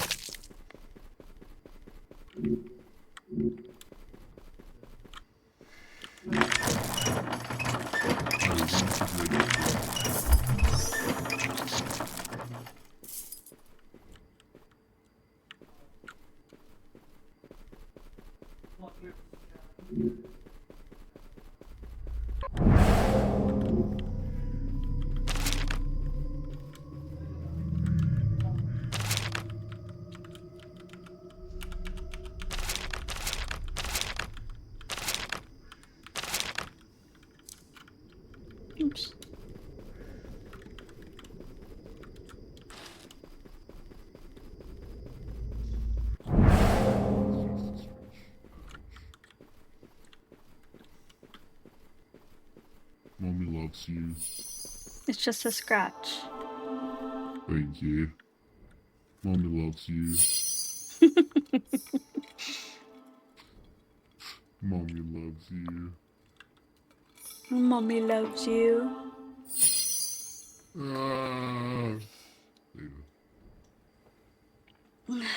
Oops. Mommy loves you. It's just a scratch. Thank you. Mommy loves you. Mommy loves you. Mommy loves you. Ah. Later.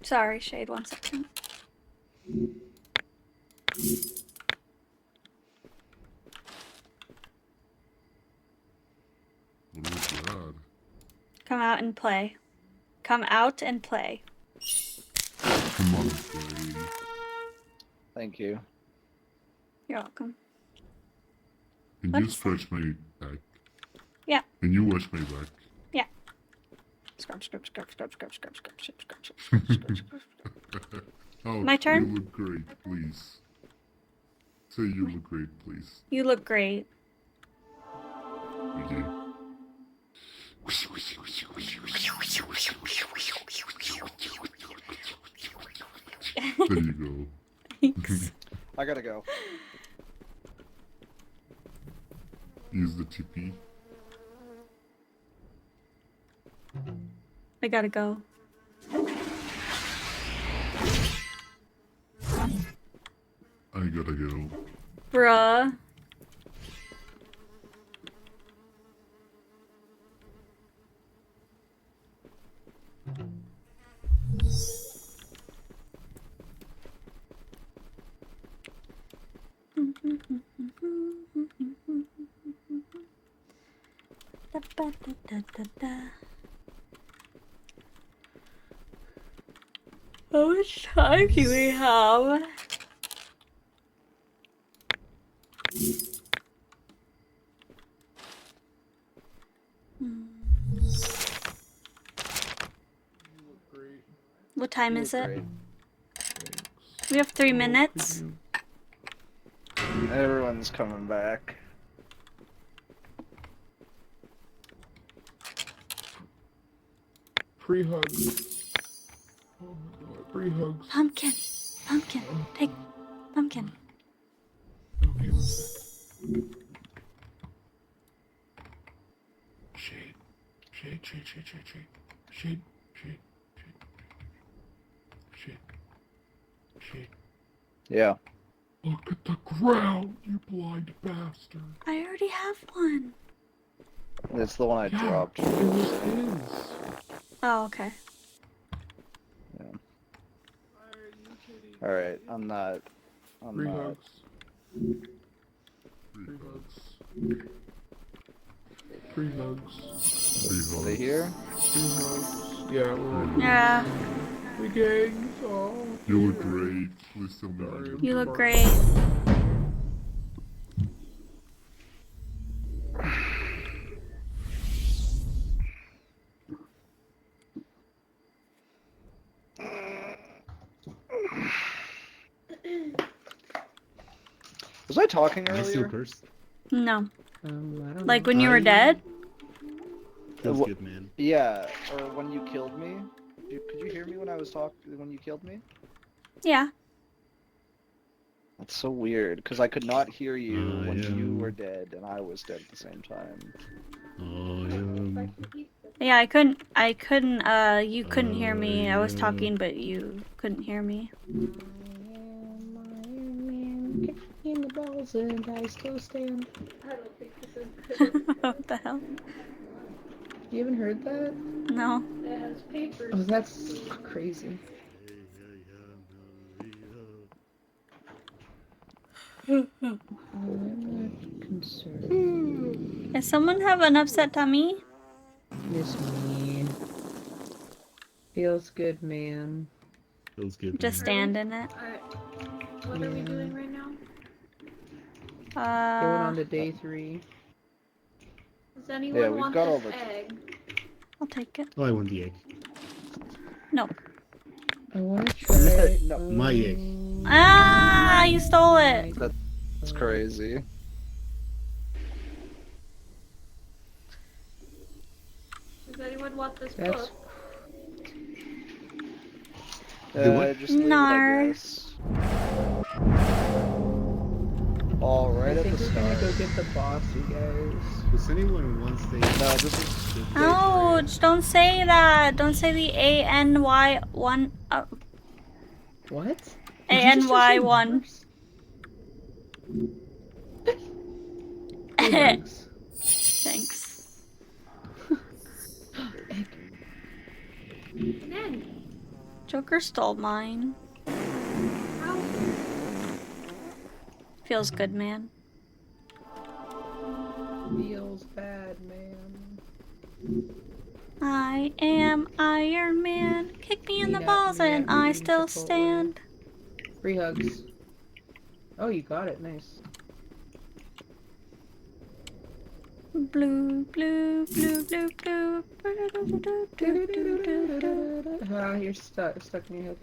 Sorry, Shade, 1 second. What was that? Come out and play. Come out and play. Come on, play. Thank you. You're welcome. Can What you is scratch my back? Yeah. Can you wash my back? Yeah. Scrub, scrub, scrub, scrub, scrub, scrub, scrub, scrub, scrub, scrub, scrub, scrub. Oh, My turn? You look great, please. Say you look great, please. You look great. Okay. There you go. Thanks. I gotta go. Use the TP. I gotta go. I gotta go. Bruh. How much time do we have? What time is it? Great. We have 3 minutes. Everyone's coming back. Free hugs. Oh my god, free hugs. Pumpkin. Pumpkin. Take pumpkin. Okay, 1 sec. Shade. Shade, shade, shade, shade, shade. Shade, shade, shade. Shade. Shade. Yeah. Look at the ground, you blind bastard. I already have one. That's the one I Yeah, dropped. it was his. Oh, okay. Alright, I'm Free not hugs. Free hugs. Free hugs. Are they here? Free hugs. Yeah, we're Yeah, the gang's all You look here. great. Please tell me. Sorry, you look I'm great. Was I talking I still earlier? cursed. No, I don't like know. when you were dead. Feels Wha- good, man. Yeah, or when you killed me. Could you hear me when I was talking when you killed me? Yeah. That's so weird, because I could not hear you when you am- were dead and I was dead at the same time. Yeah, I couldn't, you couldn't hear me. I was talking, but you couldn't hear me. In the balls and I still stand. I don't think this is good. What the hell? You haven't heard that? No. It has papers. Oh, that's crazy. I'm not concerned. Does someone have an upset tummy? Miss me. Feels good, man. Feels good. Just man. stand in it. Alright. What are we doing right now? Going on to day 3. Does anyone Yeah, we've want got this all the- egg? I'll take it. Oh, I want the egg. No. I want to try. No. My egg. Ah, you stole it. That's crazy. Does anyone want this That's- book? The what? Just leave it, I No. guess. All right I at think the we're gonna start. go get the boss, you guys. Does anyone want to No, this is Ouch, don't say that. Don't say the ANY1. What? ANY1. Thanks. Thanks. An egg. Joker stole mine. How? Feels good, man. Feels bad, man. I am Iron Man. Kick me in the balls and I still stand. Free hugs. Oh, you got it. Nice. Blue, blue, blue, blue, blue. You're stuck in your head.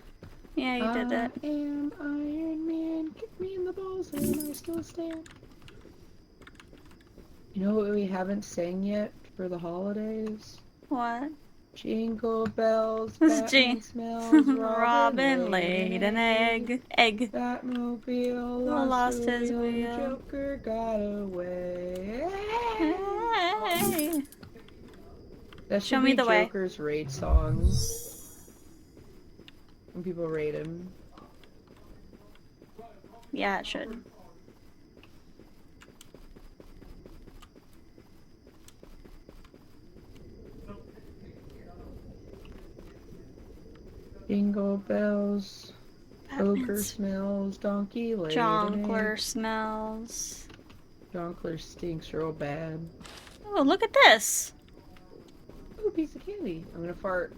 Yeah, you did it. I am Iron Man. Kick me in the balls and I still stand. You know what we haven't sang yet for the holidays? What? Jingle bells, This is Batman G. smells, Robin laid an egg. Egg. Batmobile Lost his wheel, wheel. Joker got away. Hey. That Show should me be the way. Joker's raid song. When people raid him. Yeah, it should. Jingle bells, ogre Batman's smells, donkey laid an Jonkler egg. smells. Jonkler stinks real bad. Oh, look at this. Ooh, piece of candy. I'm gonna fart.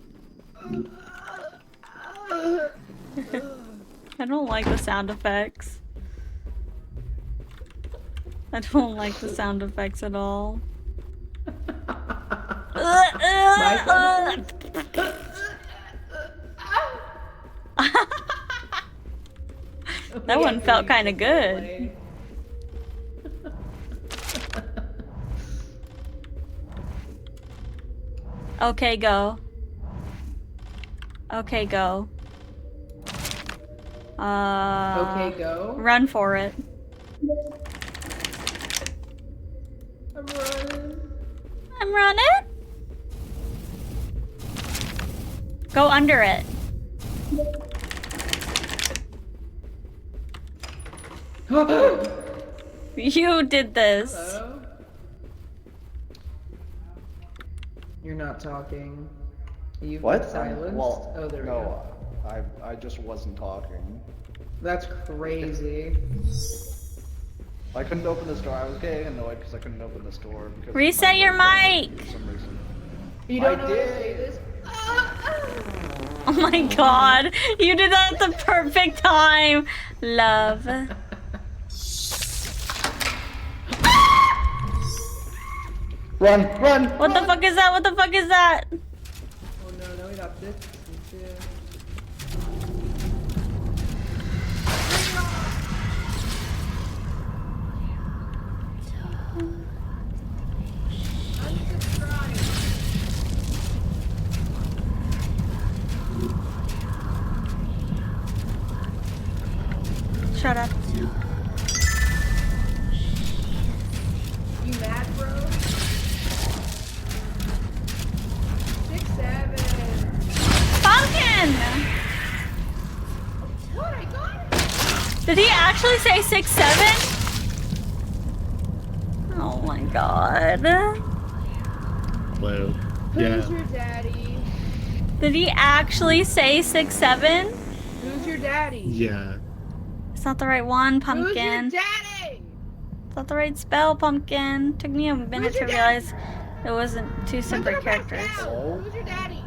I don't like the sound effects. I don't like the sound effects at all. That one felt kind of good. Okay, go. Okay, go. Okay, go. Run for it. I'm running. I'm running. Go under it. You did this. Hello? You're not talking. You've What? been silenced. Well, Oh, there we no, go. I just wasn't talking. That's crazy. I couldn't open this door. I was getting annoyed because I couldn't open this door. Because Reset your mic! For some reason. You don't I know how to did. say this? Oh my god, you did that at the perfect time! Love. Run! Run! What the fuck is that? What the fuck is that? Oh no, no, we got this. Shut up. You mad, bro? 6, 7. Pumpkin! What? I got it. Did he actually say 6'7"? Oh my god. Well, Who's yeah. your daddy? Did he actually say 6'7"? Who's your daddy? Yeah. It's not the right one, Who's Pumpkin. your daddy? It's not the right spell, Pumpkin. Took me a minute to your realize it wasn't two separate characters. Who's your daddy?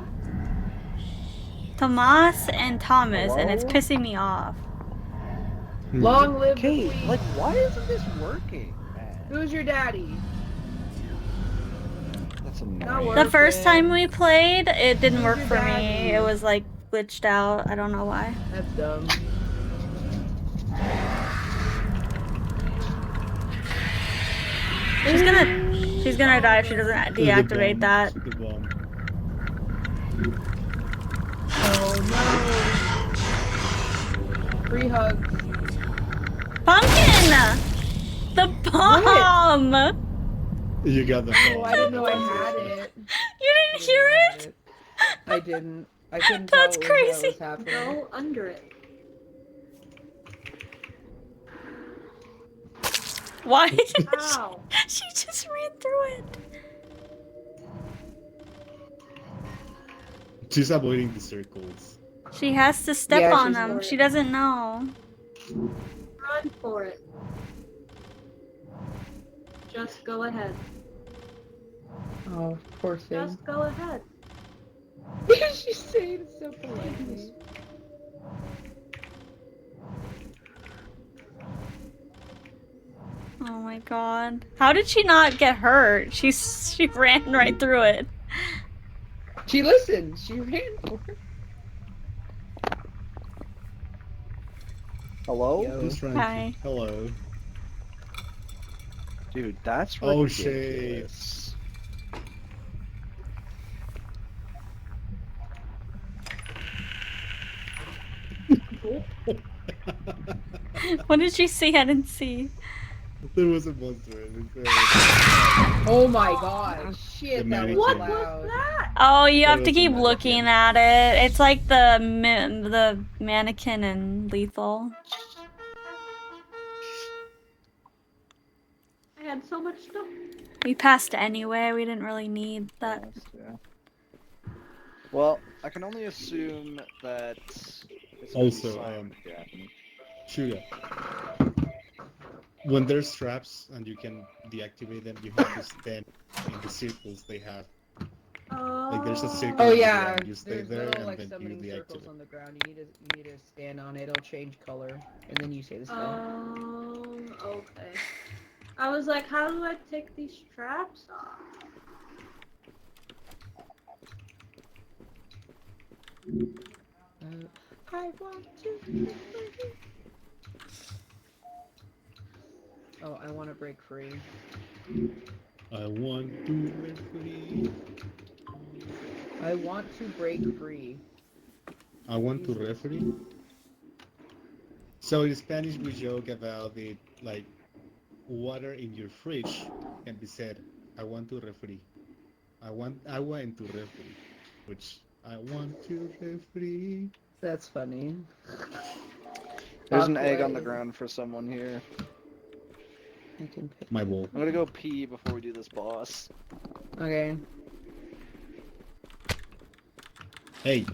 Tomas and Thomas, and it's Hello? pissing me off. Long live the Kate, queen. like, why isn't this working, man? Who's your daddy? That's Not annoying. working. The first time we played, it didn't work your for daddy? me. It was like glitched out. I don't know why. That's dumb. She's gonna die if she doesn't deactivate that. The bomb. Oh no. Free hugs. Pumpkin! The bomb! You got the Oh, I bomb. didn't know I had it. You didn't hear it? I didn't. I couldn't That's tell crazy. what was happening. Go under it. Why did Ow. she just ran through it? She's avoiding the circles. She has to step Yeah, on she's them. worried. She doesn't know. Run for it. Just go ahead. Oh, poor thing. Just go ahead. She's saying it so politely. Oh my god. How did she not get hurt? She ran right through it. She listened. She ran for it. Hello? Yo. Who's trying Hi. Hello. Dude, that's Oh, ridiculous. What did she see? I didn't see. There was a monster in it. Oh my god. Shit, The that was mannequin. What loud. was that? Oh, you That have to was a keep mannequin. looking at it. It's like the mannequin in Lethal. I had so much stuff. We passed anyway. We didn't really need that. Yeah. Well, I can only assume that it's Also, silent again. Shuya. When there's traps and you can deactivate them, you have to stand in the circles they have. Like there's a circle. Oh on the yeah, ground, you stay there's there little and like then you summoning circles deactivate. on the ground. You need to stand on it. It'll change color, and then you say the spell. Okay. I was like, how do I take these straps off? I want to. Oh, I want to break free. I want to break free. I want to break free. I want to referee. So in Spanish we joke about the like water in your fridge can be said, I want to referee. I want to referee. Which I want to referee. That's funny. There's an egg on the Awkward. ground for someone here. I can pick. My bowl. I'm gonna go pee before we do this boss. Okay. Hey,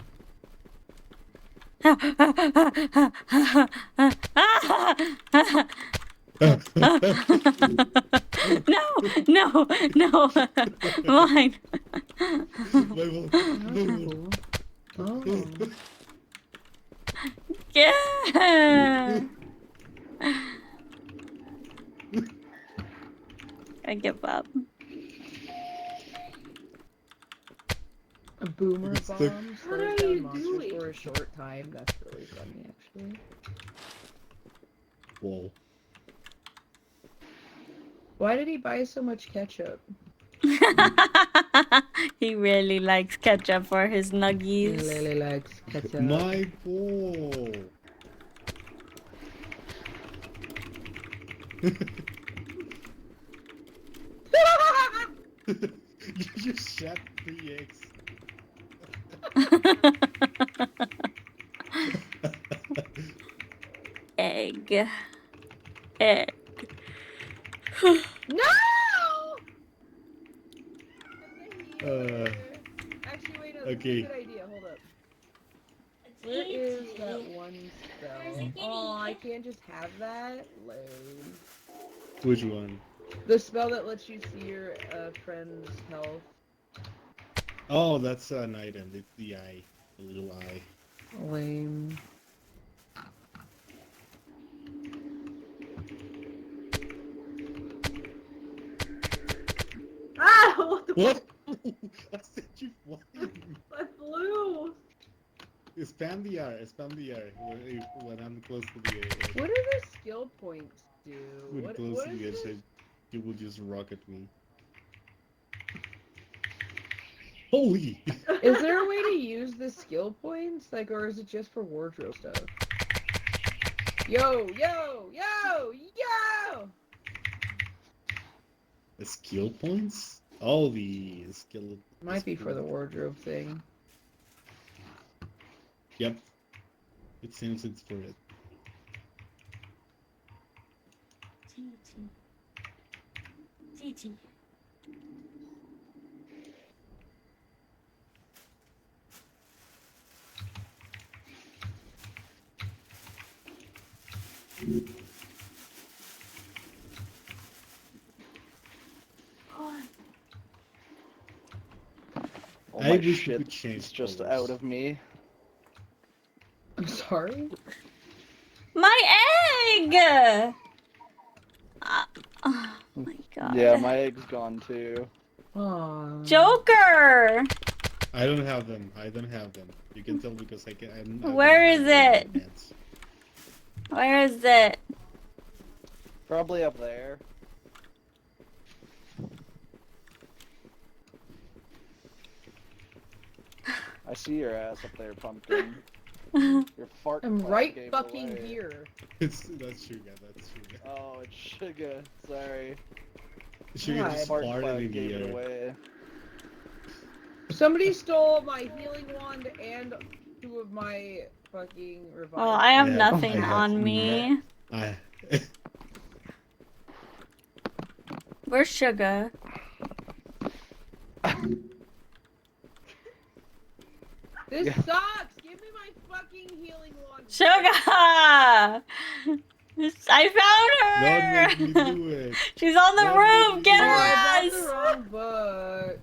No, mine. Oh. Yeah. I give up. A boomer It's bomb the- What slows are down you monsters doing? for a short time. That's really funny, actually. Whoa. Why did he buy so much ketchup? He really likes ketchup for his He nuggies. really likes ketchup. My ball. You just shot 3x. Egg. Egg. No! Actually, wait, no, that's Okay. a good idea. Hold up. Where is that one spell? Oh, I can't just have that? Lame. Which one? The spell that lets you see your friend's health. Oh, that's an item. It's the eye. The little eye. Lame. Ah! What the What? I said you flying. I flew! Spam the R. Spam the R. When I'm close to the edge. What do the skill points do? When What close to is the edge, this? you will just rocket me. Holy! Is there a way to use the skill points? Like, or is it just for wardrobe stuff? Yo! The skill points? Oh, the skill. Might be for the wardrobe thing. Yep. It seems it's for it. All I my wish you shit could change is just colors. out of me. I'm sorry? My egg! Oh my god. Yeah, my egg's gone too. Aww. Joker! I don't have them. I don't have them. You can tell because I can. I Where don't is have them it? in advance. Where is it? Probably up there. I see your ass up there, pumpkin. Your fart I'm cloud right gave it fucking away. here. That's Suga. That's Suga. Oh, it's Suga. Sorry. Suga God. just Fart farted cloud in gave the it air. away. Somebody stole my healing wand and 2 of my fucking revive. Well, I have Yeah, nothing I have on me. I. Where's Sugar? This Yeah. sucks! Give me my fucking healing wand! Sugar! I Don't make me found her! do it. She's on the Don't roof! make me Get do her Oh, I bought the ass! wrong book.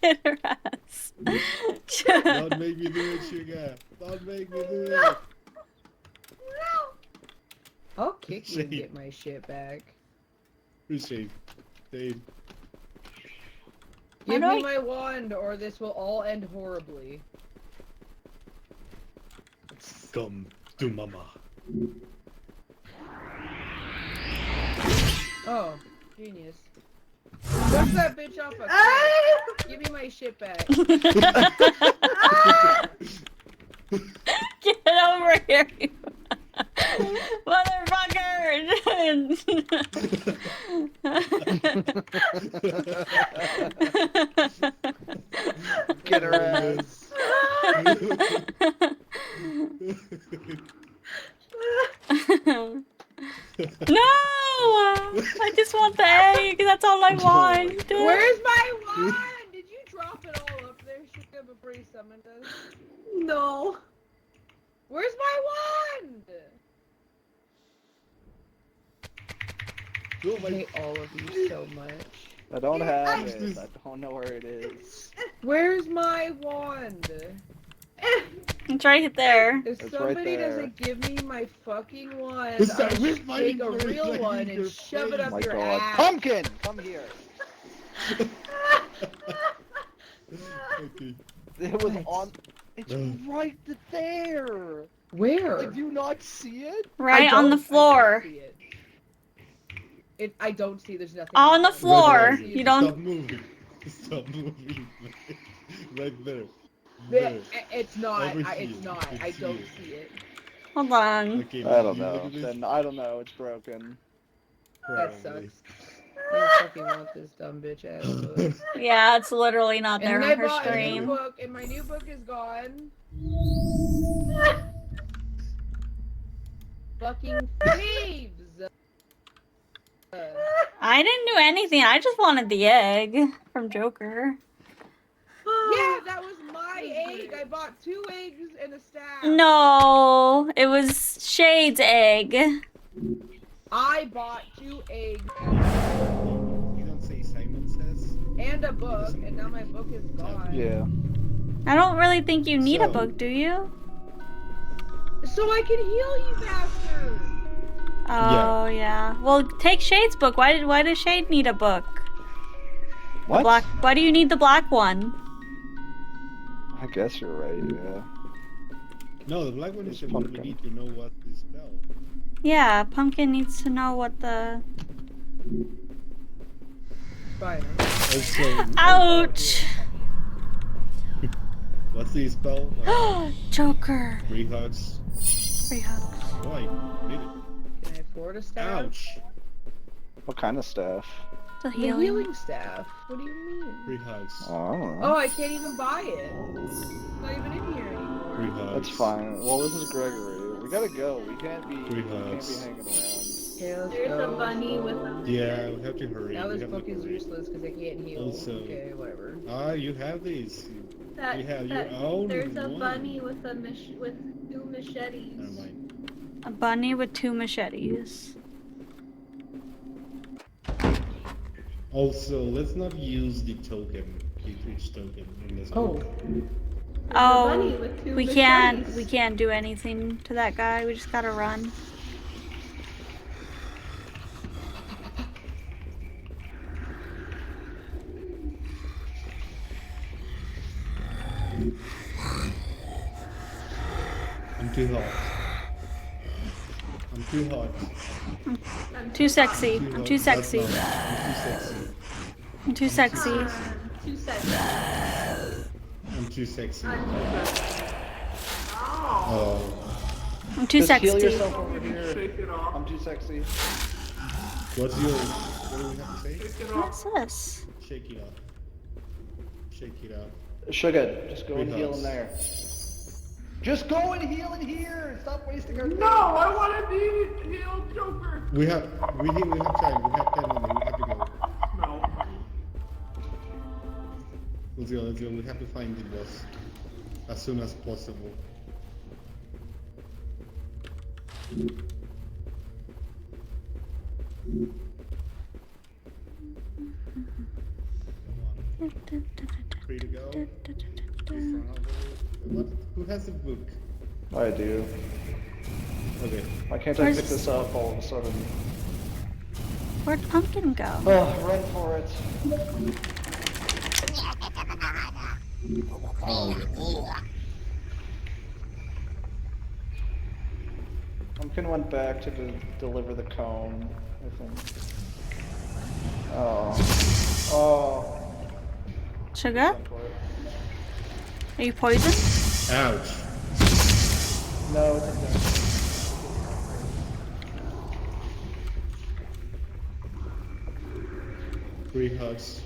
Get her ass! Don't make me do it, Suga. Don't make me do it. I'll kick you and Shame. get my shit back. Appreciate it. Give do me I- my wand or this will all end horribly. Come to mama. Oh, genius. Push that bitch off a cliff. Give me my shit back. Get over here, you motherfucker! Get her ass. No! I just want the egg. That's all I want. Where's my wand? Did you drop it all up there, Suga, before you summoned us? No. Where's my wand? Oh I my hate all of you so much. I don't have What's it. this? I don't know where it is. Where's my wand? It's right there. If It's right somebody there. doesn't give me my fucking wand, It's I'll not with just my take a wand, real like one in and your shove it face. up My your God. ass. Pumpkin, come here. Okay. It was What? on. It's right there. Where? Like, do you not see it? Right I on the don't- I floor. don't see it. I don't see. There's nothing. On the there. floor. Right, You don't. Stop moving. Stop moving. Right there. The- There. It's not. Over It's here. not. It's I don't here. see it. Hold on. Okay, I don't you look know. at this. Then I don't know. It's broken. That Probably. sucks. You fucking want this dumb bitch ass book. Yeah, it's literally not there And on then I her bought a new stream. book, and my new book is gone. Fucking thieves! I didn't do anything. I just wanted the egg from Joker. Yeah, that was my egg. I bought 2 eggs and a staff. No, it was Shade's egg. I bought 2 eggs You don't say Simon says? and a book, and now my book is gone. Yeah. I don't really think you need a So- book, do you? So I can heal you faster. Oh yeah. Well, take Shade's book. Why does Shade need a book? The What? black. Why do you need the black one? I guess you're right. Yeah. No, the black one is It's the one we pumpkin. need to know what to spell. Yeah, Pumpkin needs to know what the. Fine. Also, Ouch! what's the spell? Joker. 3 hugs. Free hugs. Oh, I did it. Can I afford a staff? Ouch. What kind of staff? The The healing. healing staff. What do you mean? 3 hugs. I don't know. Oh, I can't even buy it. It's not even in here 3 anymore. hugs. That's fine. Well, this is Gregory. We gotta go. We can't be. Three We can't be hugs. hanging around. Okay, let's There's go. a bunny with a. Yeah, we have to hurry. Now we this have book to is hurry. useless because I can't heal. Also- Okay, whatever. Ah, you have these. That, You have that, your own there's a one. bunny with a with 2 machetes. Never mind. A bunny with 2 machetes. Also, let's not use the token, the Twitch token in this Oh. book. There's a bunny Oh, with 2 we machetes. can't do anything to that guy. We just gotta run. I'm too hot. I'm too hot. Too sexy. I'm hot. too That's sexy. not- I'm too sexy. I'm too sexy. 2 seconds. I'm too sexy. I'm too sexy. Oh. I'm too Just heal sexy. yourself over here. Shake it off. I'm too sexy. What do we have to say? Shake it off. What's this? Shake it off. Shake it off. Sugar, just go Three and heal hugs. in there. Just go and heal in here. Stop wasting our time. No, I want to heal Joker. We have time. We have 10 minutes. We have to go. No. Let's go. Let's go. We have to find the boss as soon as possible. Come on. Free to go. What? Who has a book? I do. Okay. Why can't I Where's- pick this up all of a sudden? Where'd Pumpkin go? Oh, run for it. Oh, okay. Pumpkin went back to deliver the cone, I think. Oh. Oh. Sugar? Run for it. Are you poisoned? Ouch. No, it's okay. Free hugs.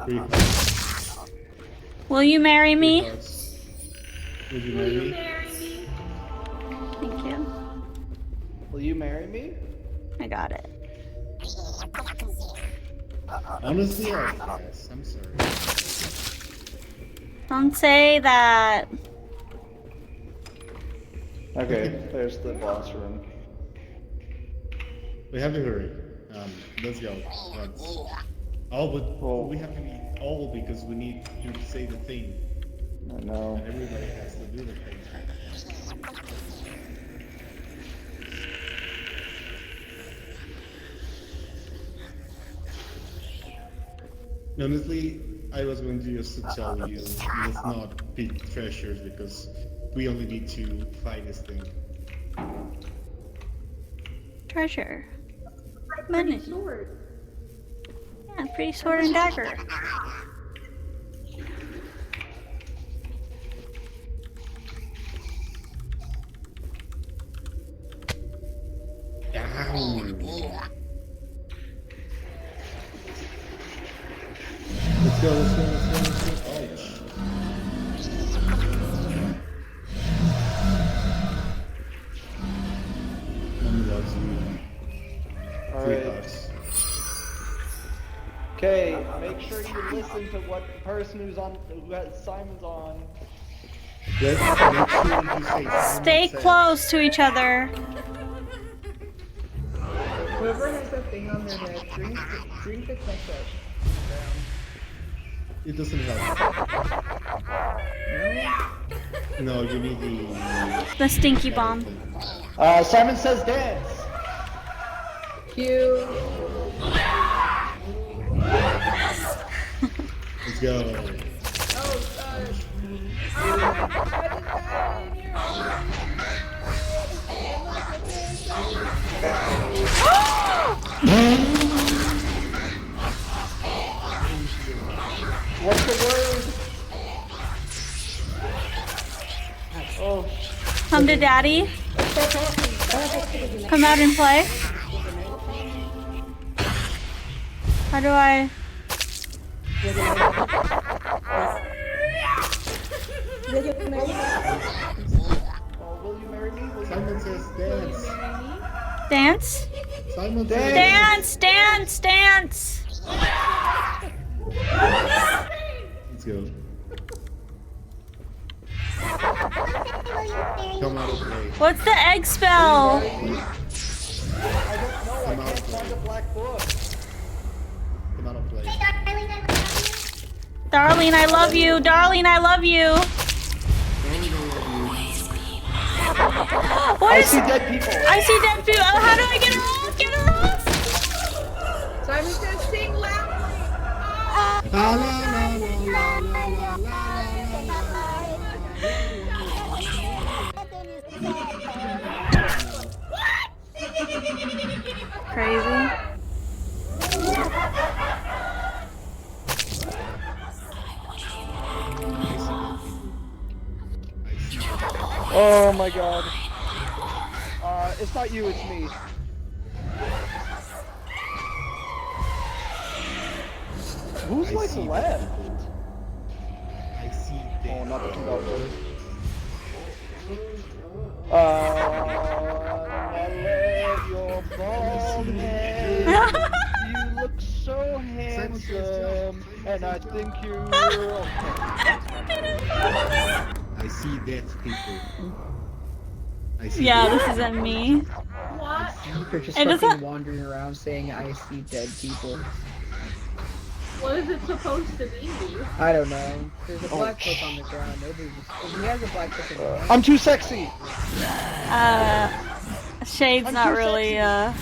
Free hugs. Will you marry Free me? hugs. Would you Will marry you me? marry me? Thank you. Will you marry me? I got it. Honestly, I'll pass. I'm sorry. Don't say that. Okay, there's the boss room. We have to hurry. Let's go. But we have to be all because we need to say the thing. I know. And everybody has to do the thing. Honestly, I was going to just to tell you, let's not pick treasures because we only need to find this thing. Treasure. Pretty Money. sword. Yeah, pretty sword and dagger. Down. Let's go. Ouch. Mommy loves you. Alright. Sweethearts. Okay, make sure you listen to what the person who has Simon's on. Let's make sure you say Stay close to each other. Whoever has that thing on their head, drink the ketchup. It doesn't help. No, you need The stinky bomb. Simon says dance. Cute. Let's go. What's the word? Oh. Come to daddy. Come out and play. How do I? Will you marry me? Simon says dance. Dance? Simon says Dance, dance, dance. Let's go. Come out of play. What's the egg spell? I don't know. I can't find a black book. Come out of play. Darling, I love you. Darling, I love you. What I is? see dead people. I see dead people. Oh, how do I get her off? Get her off. Simon says sing loudly. La, la, la, la, la, la, la, Crazy. Oh my god. It's not you, it's me. Who's I like see left? I see Oh, dead. not the conductor. I love your bald head. You look so handsome, and I think you're. I see dead people. I see Yeah, dead this isn't me. What? You're just It doesn't- fucking wandering around saying I see dead people. What is it supposed to be? I don't know. There's a black book on the ground. Nobody just. If he has a black book on the ground. I'm too sexy. Shade's I'm not too really, No,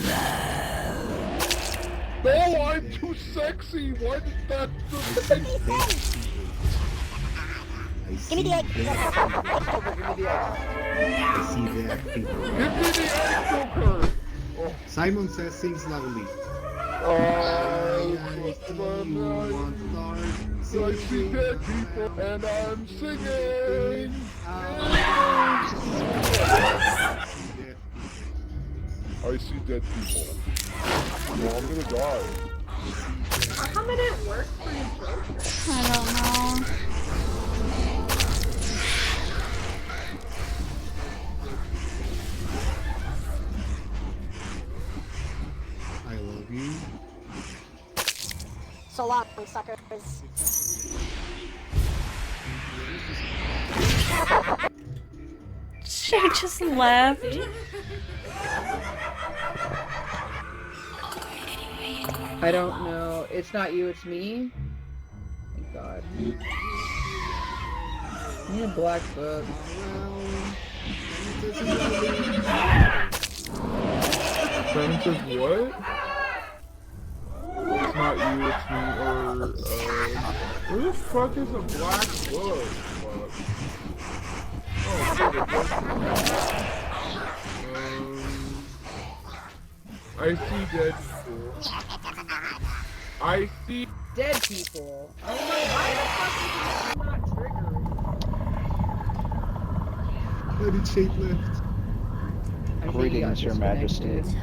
I'm too sexy. Why did that? I see Give me the egg. dead Give me the X. I see dead people. Give me the egg joker. Simon says sings loudly. I see dead people and I'm singing. I see dead people. Well, I'm gonna die. How come it didn't work for your joke? I don't know. I love you. So long, suckers. Shade just left. I don't know. It's not you, it's me. Thank God. I need a black book. Simon says what? It's not you, it's me, or, where the fuck is a black book? Fuck. Oh, I see dead people. I see Dead people. Oh my, why the fuck is this not triggered? Where did Shade left? I think he Greetings, got Your Majesty. disconnected.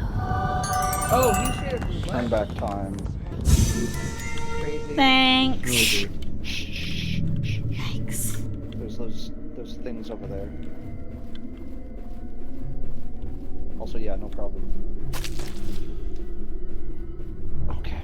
Oh, he should have Turn back time. Crazy. Thanks. Okay. Thanks. There's those things over there. Also, yeah, no problem. Okay.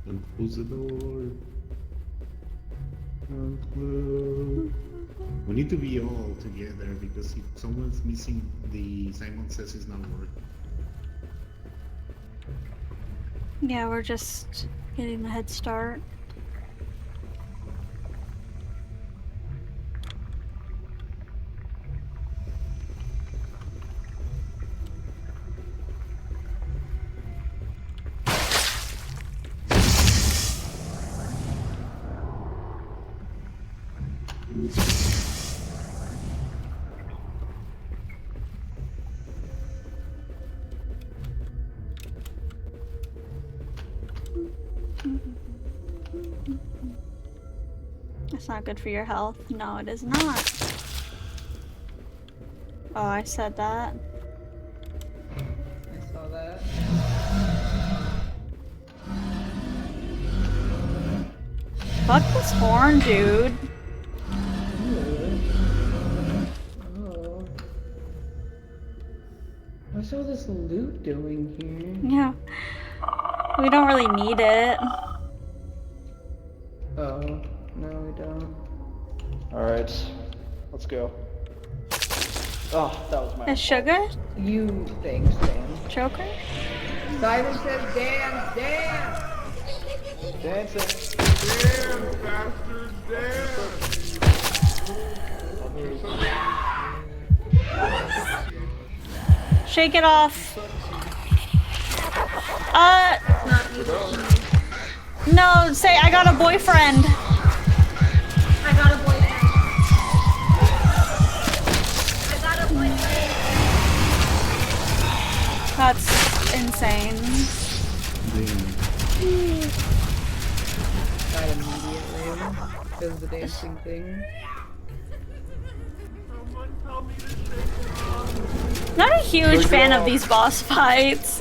Don't close the door. Don't close. We need to be all together because if someone's missing, the Simon Says is not working. Yeah, we're just getting a head start. It's not good for your health. No, it is not. Oh, I said that. I saw that. Fuck this horn, dude. Oh. What's all this loot doing here? Yeah. We don't really need it. Oh, no we don't. Alright. Let's go. Oh, that was my Is sugar? You thanks, Dan. Joker? Simon says dance, dance! dancing. dance, bastard, dance! Shake it off. No, say I got a boyfriend. I got a boyfriend. I got a boyfriend. That's insane. Died immediately because of the dancing thing. Not a huge fan of these boss fights.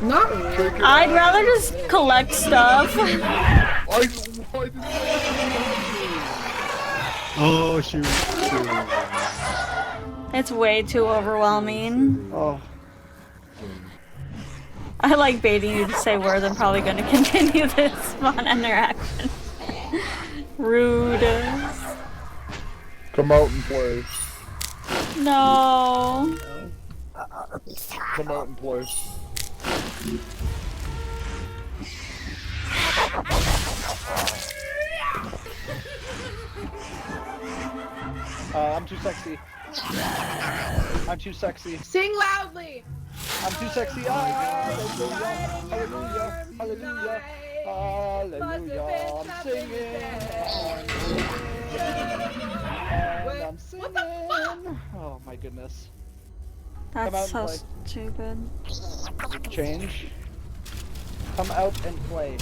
Not really. I'd rather just collect stuff. Oh shoot! It's way too overwhelming. Oh. I like baiting you to say words. I'm probably going to continue this fun interaction. Rude. Come out and play. No. Come out and play. I'm too sexy. I'm too sexy. Sing loudly! I'm too sexy. Hallelujah. Hallelujah. Hallelujah. Hallelujah. I'm singing. And I'm singing. Oh my goodness. Come out That's so and stupid. play. Change. Come out and play.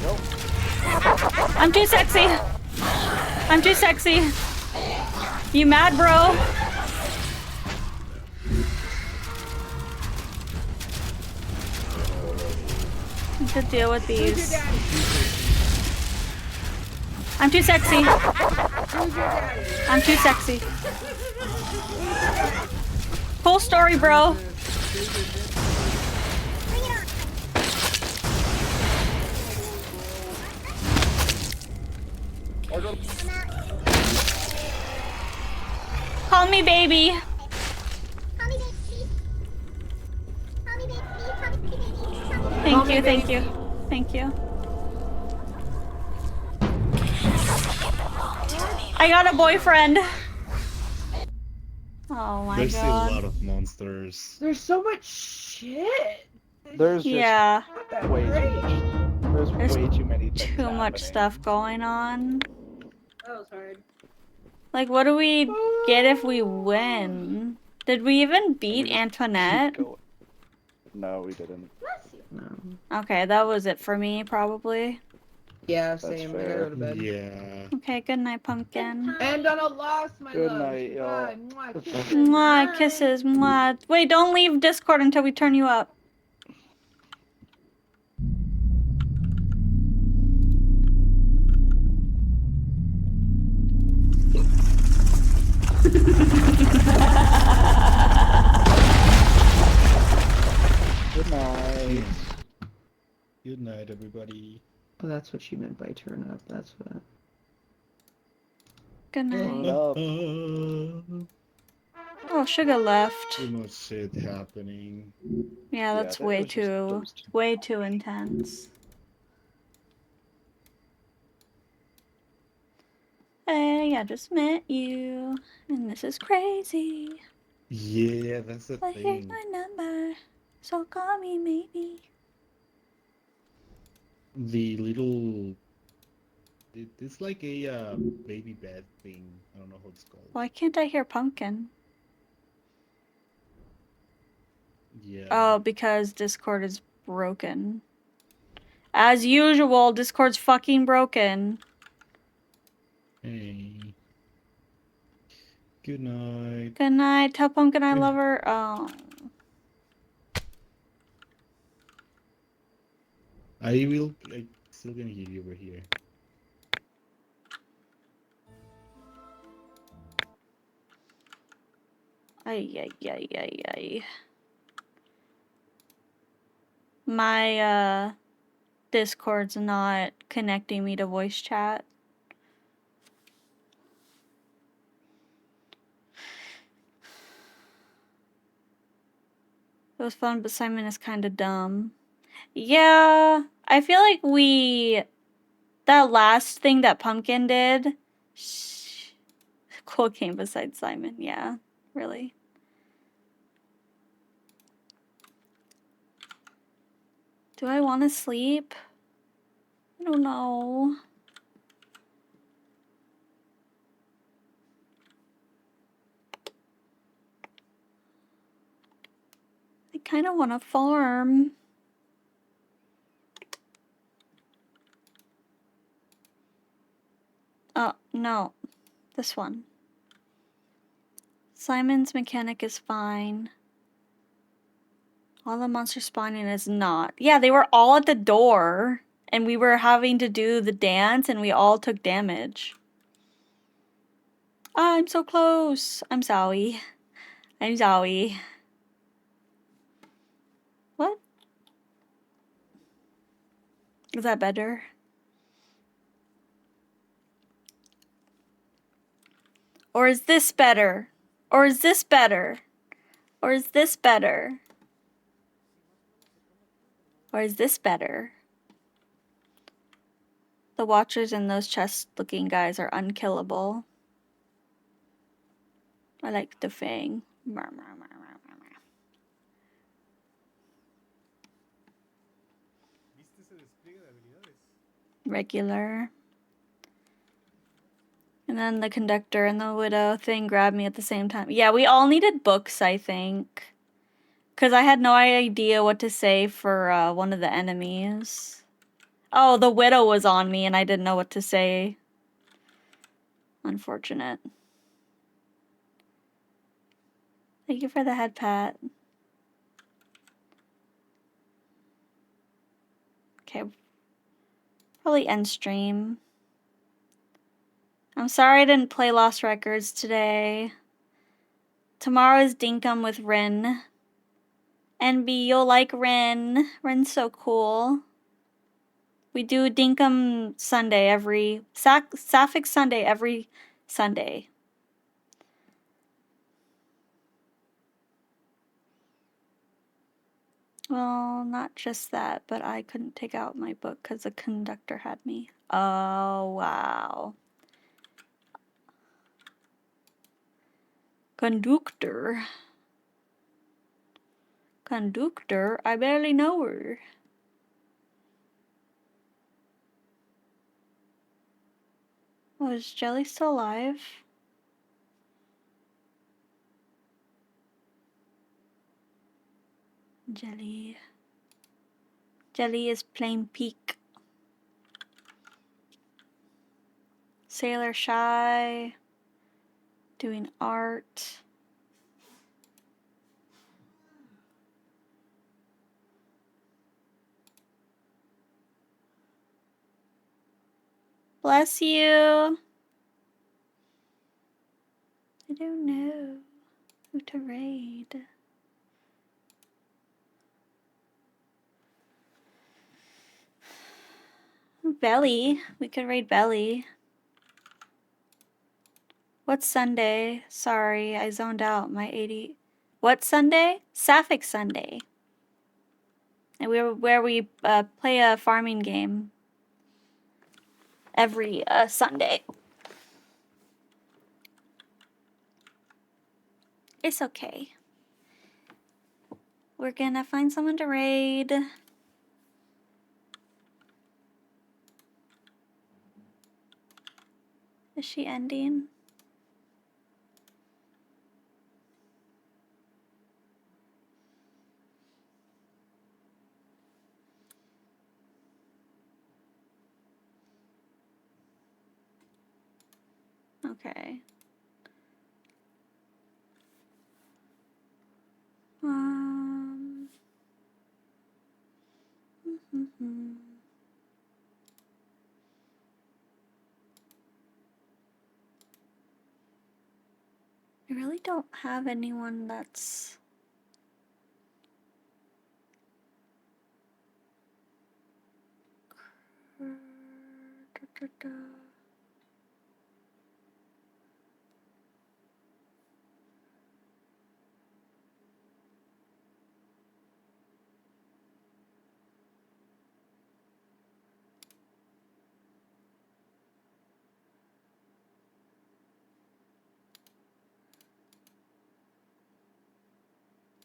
Nope. I'm too sexy. I'm too sexy. You mad, bro? To deal with these. I'm too sexy. I'm too sexy. Cool story, bro. Call me baby. Thank you, thank you, thank you. I got a boyfriend. Oh my There's god. a lot of monsters. There's so much shit. There's just Yeah, way too much. There's way too many things too much happening. stuff going on. That was hard. Like, what do we get if we win? Did we even beat Antoinette? No, we didn't. No. Okay, that was it for me, probably. Yeah, same. I gotta go to bed. Yeah. Okay, good night, pumpkin. And on a loss, my Good love. night, y'all. Mwah, mwah, kisses. Mwah, kisses, mwah. Wait, don't leave Discord until we turn you up. Good night. Good night, everybody. Oh, that's what she meant by turn up. That's what. Good night. Up. Oh, Sugar left. Too much shit happening. Yeah, that's that way was just too, way too intense. Hey, I just met you, and this is crazy. Yeah, that's the But here's thing. my number, so call me maybe. The little... It's like a baby bed thing. I don't know what it's called. Why can't I hear Pumpkin? Yeah. Oh, because Discord is broken. As usual, Discord's fucking broken. Hey. Good night. Good night. Tell Pumpkin I love her. Oh. I will... I still gonna hear you over here. Ay, ay, ay, ay, ay. My, Discord's not connecting me to voice chat. It was fun, but Simon is kind of dumb. Yeah, I feel like that last thing that Pumpkin did, Cole came beside Simon. Yeah, really. Do I want to sleep? I don't know. I kind of want to farm. Oh, no. This one. Simon's mechanic is fine. All the monster spawning is not. Yeah, they were all at the door. And we were having to do the dance and we all took damage. Ah, I'm so close. I'm Zowie. I'm Zowie. What? Is that better? Or is this better? Or is this better? Or is this better? Or is this better? The watchers and those chest-looking guys are unkillable. I like the fang. Regular. And then the conductor and the widow thing grabbed me at the same time. Yeah, we all needed books, I think. Because I had no idea what to say for one of the enemies. Oh, the widow was on me and I didn't know what to say. Unfortunate. Thank you for the head pat. Okay. Probably end stream. I'm sorry I didn't play Lost Records today. Tomorrow is Dinkum with Rin. NB, you'll like Rin. Rin's so cool. We do Dinkum Sunday every... Sapphic Sunday every Sunday. Well, not just that, but I couldn't take out my book because the conductor had me. Oh, wow. Conductor. Conductor? I barely know her. Oh, is Jelly still alive? Jelly. Jelly is playing Peak. Sailor Shy. Doing art. Bless you. I don't know who to raid. Belly. We could raid Belly. What's Sunday? Sorry, I zoned out. My 80. What Sunday? Sapphic Sunday. And where we play a farming game every Sunday. It's okay. We're gonna find someone to raid. Is she ending? Okay. I really don't have anyone that's...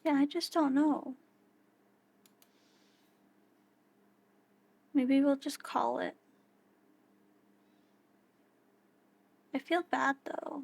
Yeah, I just don't know. Maybe we'll just call it. I feel bad though.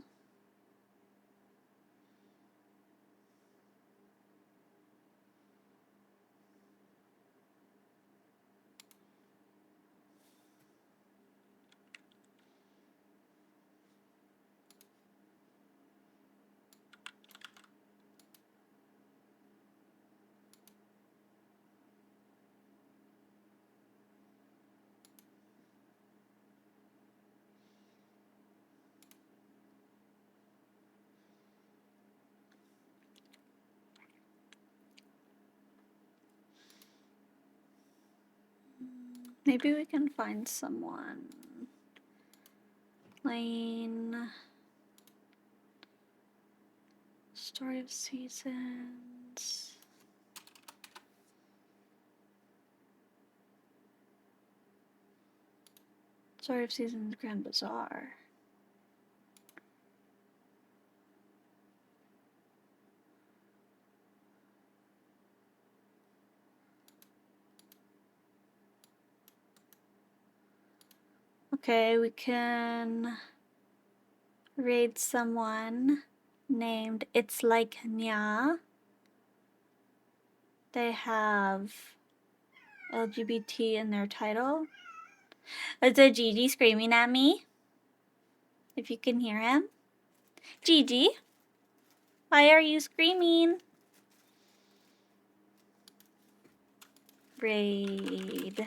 Maybe we can find someone. Lane. Story of Seasons. Story of Seasons Grand Bazaar. Okay, we can raid someone named It's Like Nya. They have LGBT in their title. It's a Gigi screaming at me. If you can hear him. Gigi, why are you screaming? Raid.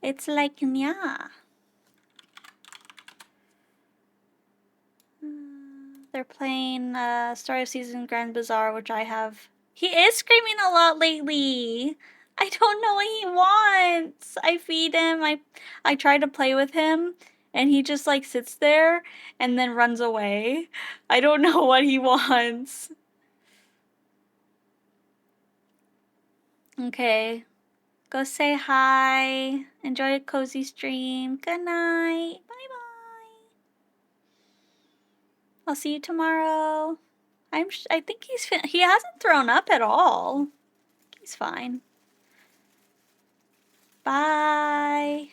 It's Like Nya. They're playing Story of Season Grand Bazaar, which I have. He is screaming a lot lately. I don't know what he wants. I feed him. I try to play with him, and he just like sits there and then runs away. I don't know what he wants. Okay. Go say hi. Enjoy a cozy stream. Good night. Bye-bye. I'll see you tomorrow. I think he hasn't thrown up at all. He's fine. Bye.